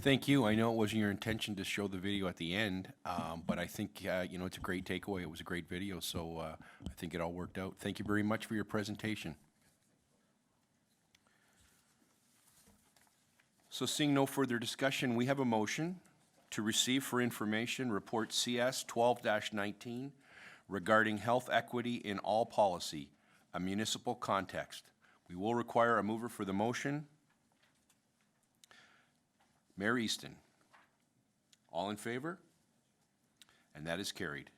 Thank you. I know it wasn't your intention to show the video at the end, but I think, you know, it's a great takeaway. It was a great video, so I think it all worked out. Thank you very much for your presentation. So seeing no further discussion, we have a motion to receive for information Report CS 12-19 regarding health equity in all policy, a municipal context. We will require a mover for the motion. Mayor Easton. All in favor? And that is carried.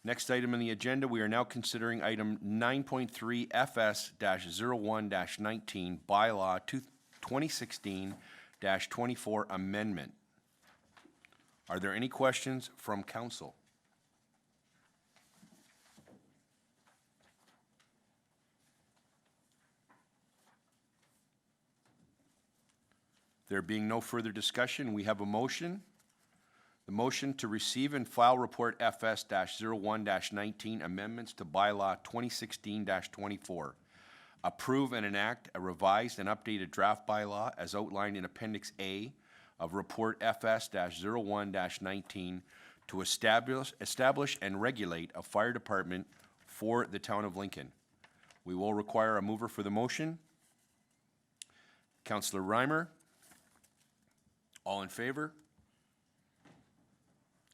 Next item on the agenda, we are now considering item 9.3 FS-01-19 bylaw 2016-24 amendment. Are there any questions from council? There being no further discussion, we have a motion. The motion to receive and file report FS-01-19 amendments to bylaw 2016-24. Approve and enact a revised and updated draft bylaw as outlined in Appendix A of report FS-01-19 to establish and regulate a fire department for the town of Lincoln. We will require a mover for the motion. Councillor Reimer. All in favor?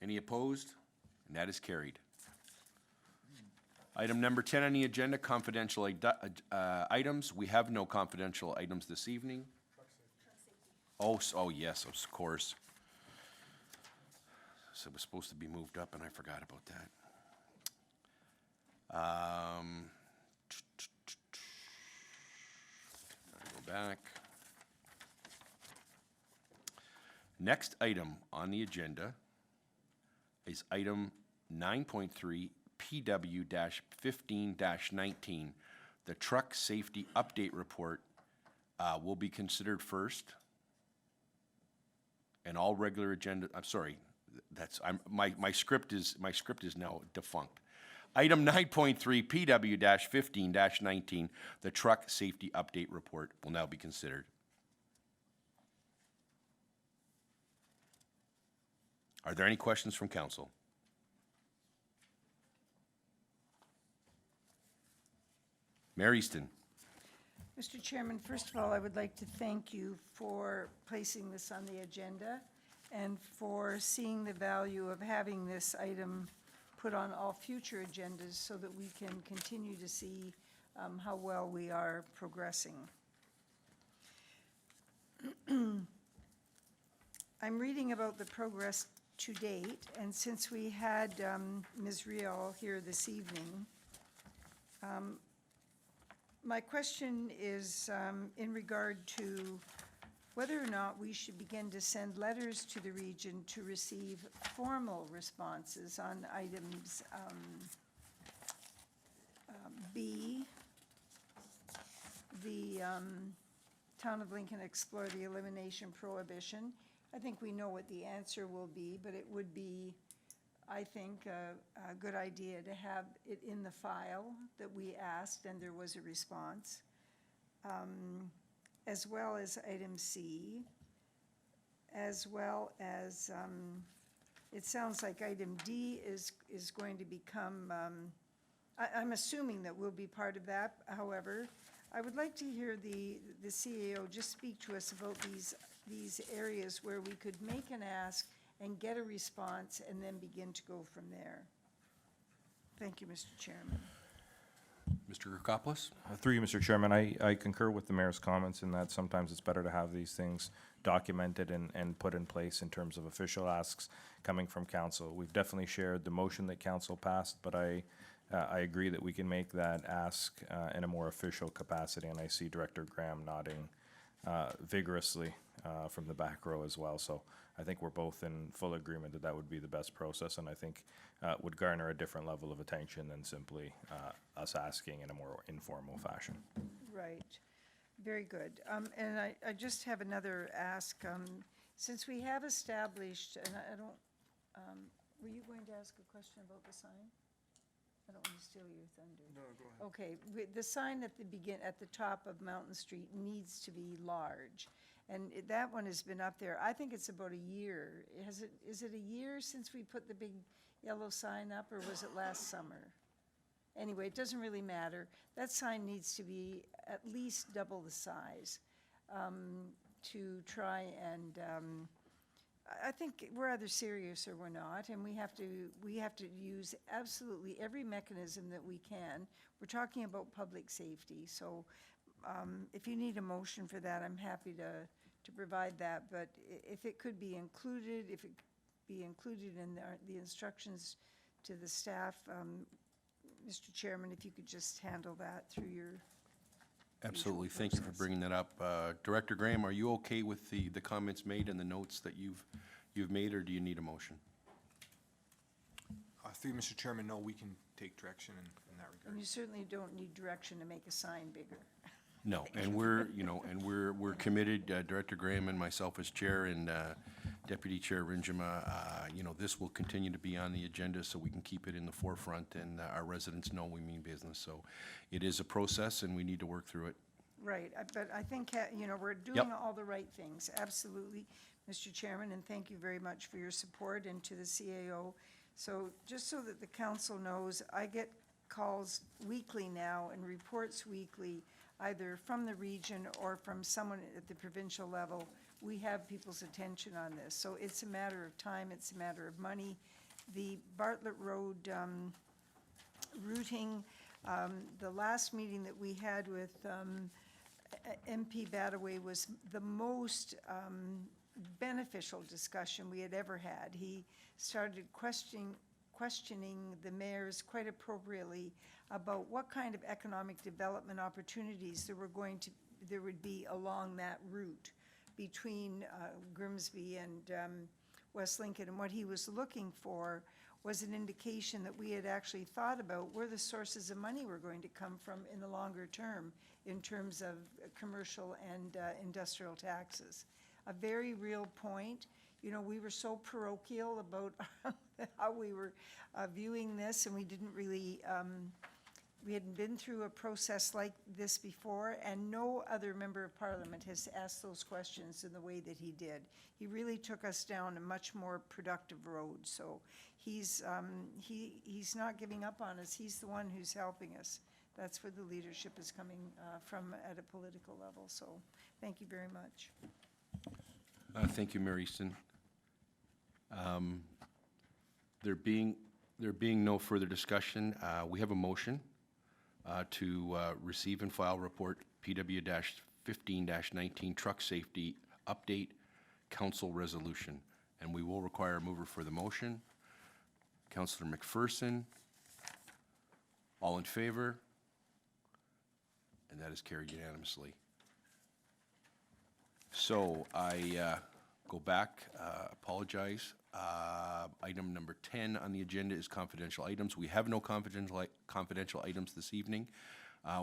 Any opposed? And that is carried. Item number 10 on the agenda, confidential items. We have no confidential items this evening. Oh, yes, of course. So it was supposed to be moved up, and I forgot about that. Go back. Next item on the agenda is item 9.3 PW-15-19. The truck safety update report will be considered first. And all regular agenda, I'm sorry, my script is now defunct. Item 9.3 PW-15-19, the truck safety update report will now be considered. Are there any questions from council? Mayor Easton. Mr. Chairman, first of all, I would like to thank you for placing this on the agenda and for seeing the value of having this item put on all future agendas so that we can continue to see how well we are progressing. I'm reading about the progress to date, and since we had Ms. Rial here this evening, my question is in regard to whether or not we should begin to send letters to the region to receive formal responses on items B, the Town of Lincoln explore the elimination prohibition. I think we know what the answer will be, but it would be, I think, a good idea to have it in the file that we asked and there was a response, as well as item C, as well as, it sounds like item D is going to become, I'm assuming that we'll be part of that. However, I would like to hear the CAO just speak to us about these areas where we could make an ask and get a response and then begin to go from there. Thank you, Mr. Chairman. Mr. Kirkopoulos? Through you, Mr. Chairman, I concur with the mayor's comments in that sometimes it's better to have these things documented and put in place in terms of official asks coming from council. We've definitely shared the motion that council passed, but I agree that we can make that ask in a more official capacity, and I see Director Graham nodding vigorously from the back row as well. So I think we're both in full agreement that that would be the best process, and I think would garner a different level of attention than simply us asking in a more informal fashion. Right. Very good. And I just have another ask. Since we have established, and I don't, were you going to ask a question about the sign? I don't want to steal your thunder. No, go ahead. Okay, the sign at the top of Mountain Street needs to be large. And that one has been up there, I think it's about a year. Is it a year since we put the big yellow sign up, or was it last summer? Anyway, it doesn't really matter. That sign needs to be at least double the size to try and, I think we're either serious or we're not, and we have to use absolutely every mechanism that we can. We're talking about public safety, so if you need a motion for that, I'm happy to provide that, but if it could be included, if it could be included in the instructions to the staff, Mr. Chairman, if you could just handle that through your Absolutely. Thank you for bringing that up. Director Graham, are you okay with the comments made and the notes that you've made, or do you need a motion? Through Mr. Chairman, no, we can take direction in that regard. And you certainly don't need direction to make a sign bigger. No, and we're committed, Director Graham and myself as chair and Deputy Chair Rinjima, this will continue to be on the agenda so we can keep it in the forefront and our residents know we mean business. So it is a process and we need to work through it. Right, but I think, we're doing Yep. all the right things, absolutely, Mr. Chairman, and thank you very much for your support, and to the CAO. So, just so that the council knows, I get calls weekly now and reports weekly, either from the region or from someone at the provincial level. We have people's attention on this, so it's a matter of time, it's a matter of money. The Bartlett Road routing, the last meeting that we had with MP Badaway was the most beneficial discussion we had ever had. He started questioning the mayors quite appropriately about what kind of economic development opportunities there would be along that route between Grimsby and West Lincoln. And what he was looking for was an indication that we had actually thought about where the sources of money were going to come from in the longer term in terms of commercial and industrial taxes. A very real point. We were so parochial about how we were viewing this, and we didn't really, we hadn't been through a process like this before, and no other member of parliament has asked those questions in the way that he did. He really took us down a much more productive road, so he's not giving up on us. He's the one who's helping us. That's where the leadership is coming from at a political level, so thank you very much. Thank you, Mary Easton. There being no further discussion, we have a motion to receive and file report PW-15-19 Truck Safety Update Council Resolution. And we will require a mover for the motion. Councillor McPherson. All in favor? And that is carried unanimously. So I go back, apologize. Item number 10 on the agenda is confidential items. We have no confidential items this evening.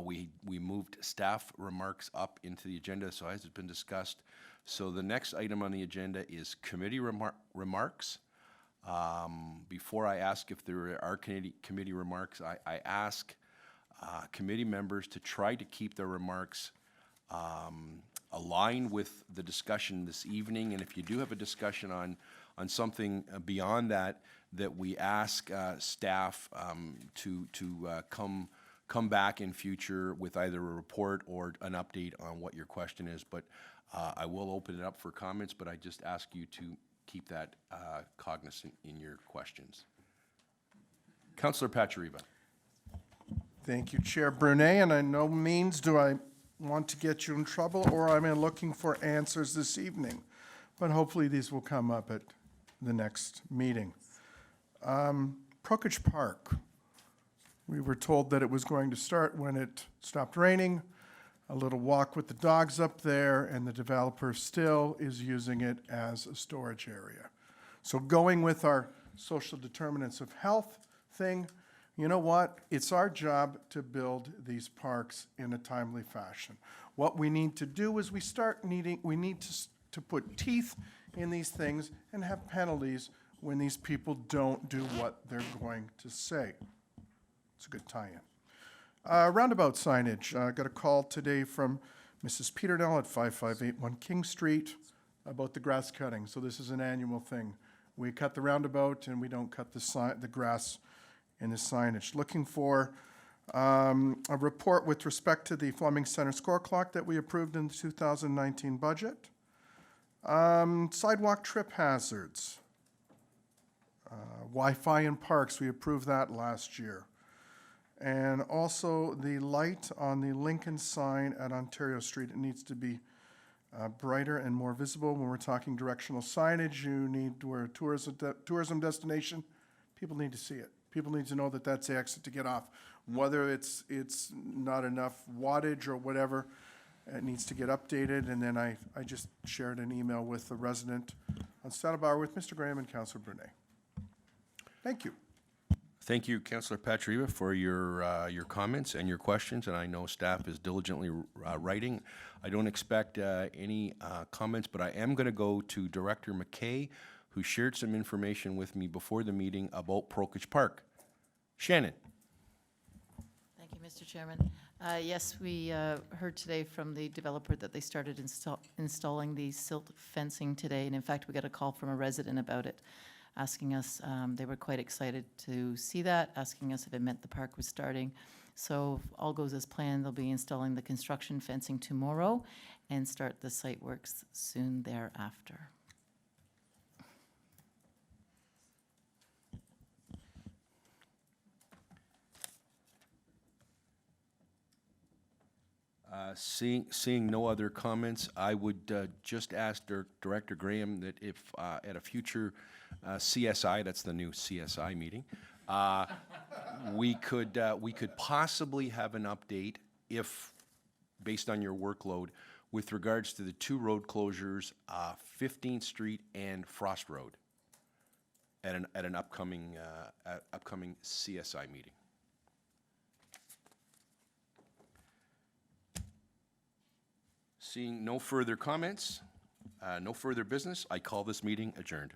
We moved staff remarks up into the agenda, so as it's been discussed. So the next item on the agenda is committee remarks. Before I ask if there are committee remarks, I ask committee members to try to keep their remarks align with the discussion this evening, and if you do have a discussion on something beyond that we ask staff to come back in future with either a report or an update on what your question is. But I will open it up for comments, but I just ask you to keep that cognizant in your questions. Councillor Pachariva. Thank you, Chair Brunet, and by no means do I want to get you in trouble, or I'm looking for answers this evening, but hopefully these will come up at the next meeting. Prokich Park. We were told that it was going to start when it stopped raining, a little walk with the dogs up there, and the developer still is using it as a storage area. So going with our social determinants of health thing, you know what? It's our job to build these parks in a timely fashion. What we need to do is we need to put teeth in these things and have penalties when these people don't do what they're going to say. It's a good tie-in. Roundabout signage, got a call today from Mrs. Peternell at 5581 King Street about the grass cutting. So this is an annual thing. We cut the roundabout and we don't cut the grass in the signage. Looking for a report with respect to the Fleming Center score clock that we approved in the 2019 budget. Sidewalk trip hazards. Wi-Fi in parks, we approved that last year. And also the light on the Lincoln sign at Ontario Street, it needs to be brighter and more visible. When we're talking directional signage, you need, we're a tourism destination, people need to see it. People need to know that that's the exit to get off. Whether it's not enough wattage or whatever, it needs to get updated. And then I just shared an email with the resident on Saddlebar with Mr. Graham and Councillor Brunet. Thank you. Thank you, Councillor Patriva, for your comments and your questions, and I know staff is diligently writing. I don't expect any comments, but I am going to go to Director McKay, who shared some information with me before the meeting about Prokich Park. Shannon. Thank you, Mr. Chairman. Yes, we heard today from the developer that they started installing the silt fencing today, and in fact, we got a call from a resident about it, asking us, they were quite excited to see that, asking us if it meant the park was starting. So if all goes as planned, they'll be installing the construction fencing tomorrow and start the site works soon thereafter. Seeing no other comments, I would just ask Director Graham that if at a future CSI, that's the new CSI meeting, we could possibly have an update if, based on your workload, with regards to the two road closures, 15th Street and Frost Road, at an upcoming CSI meeting. Seeing no further comments, no further business, I call this meeting adjourned.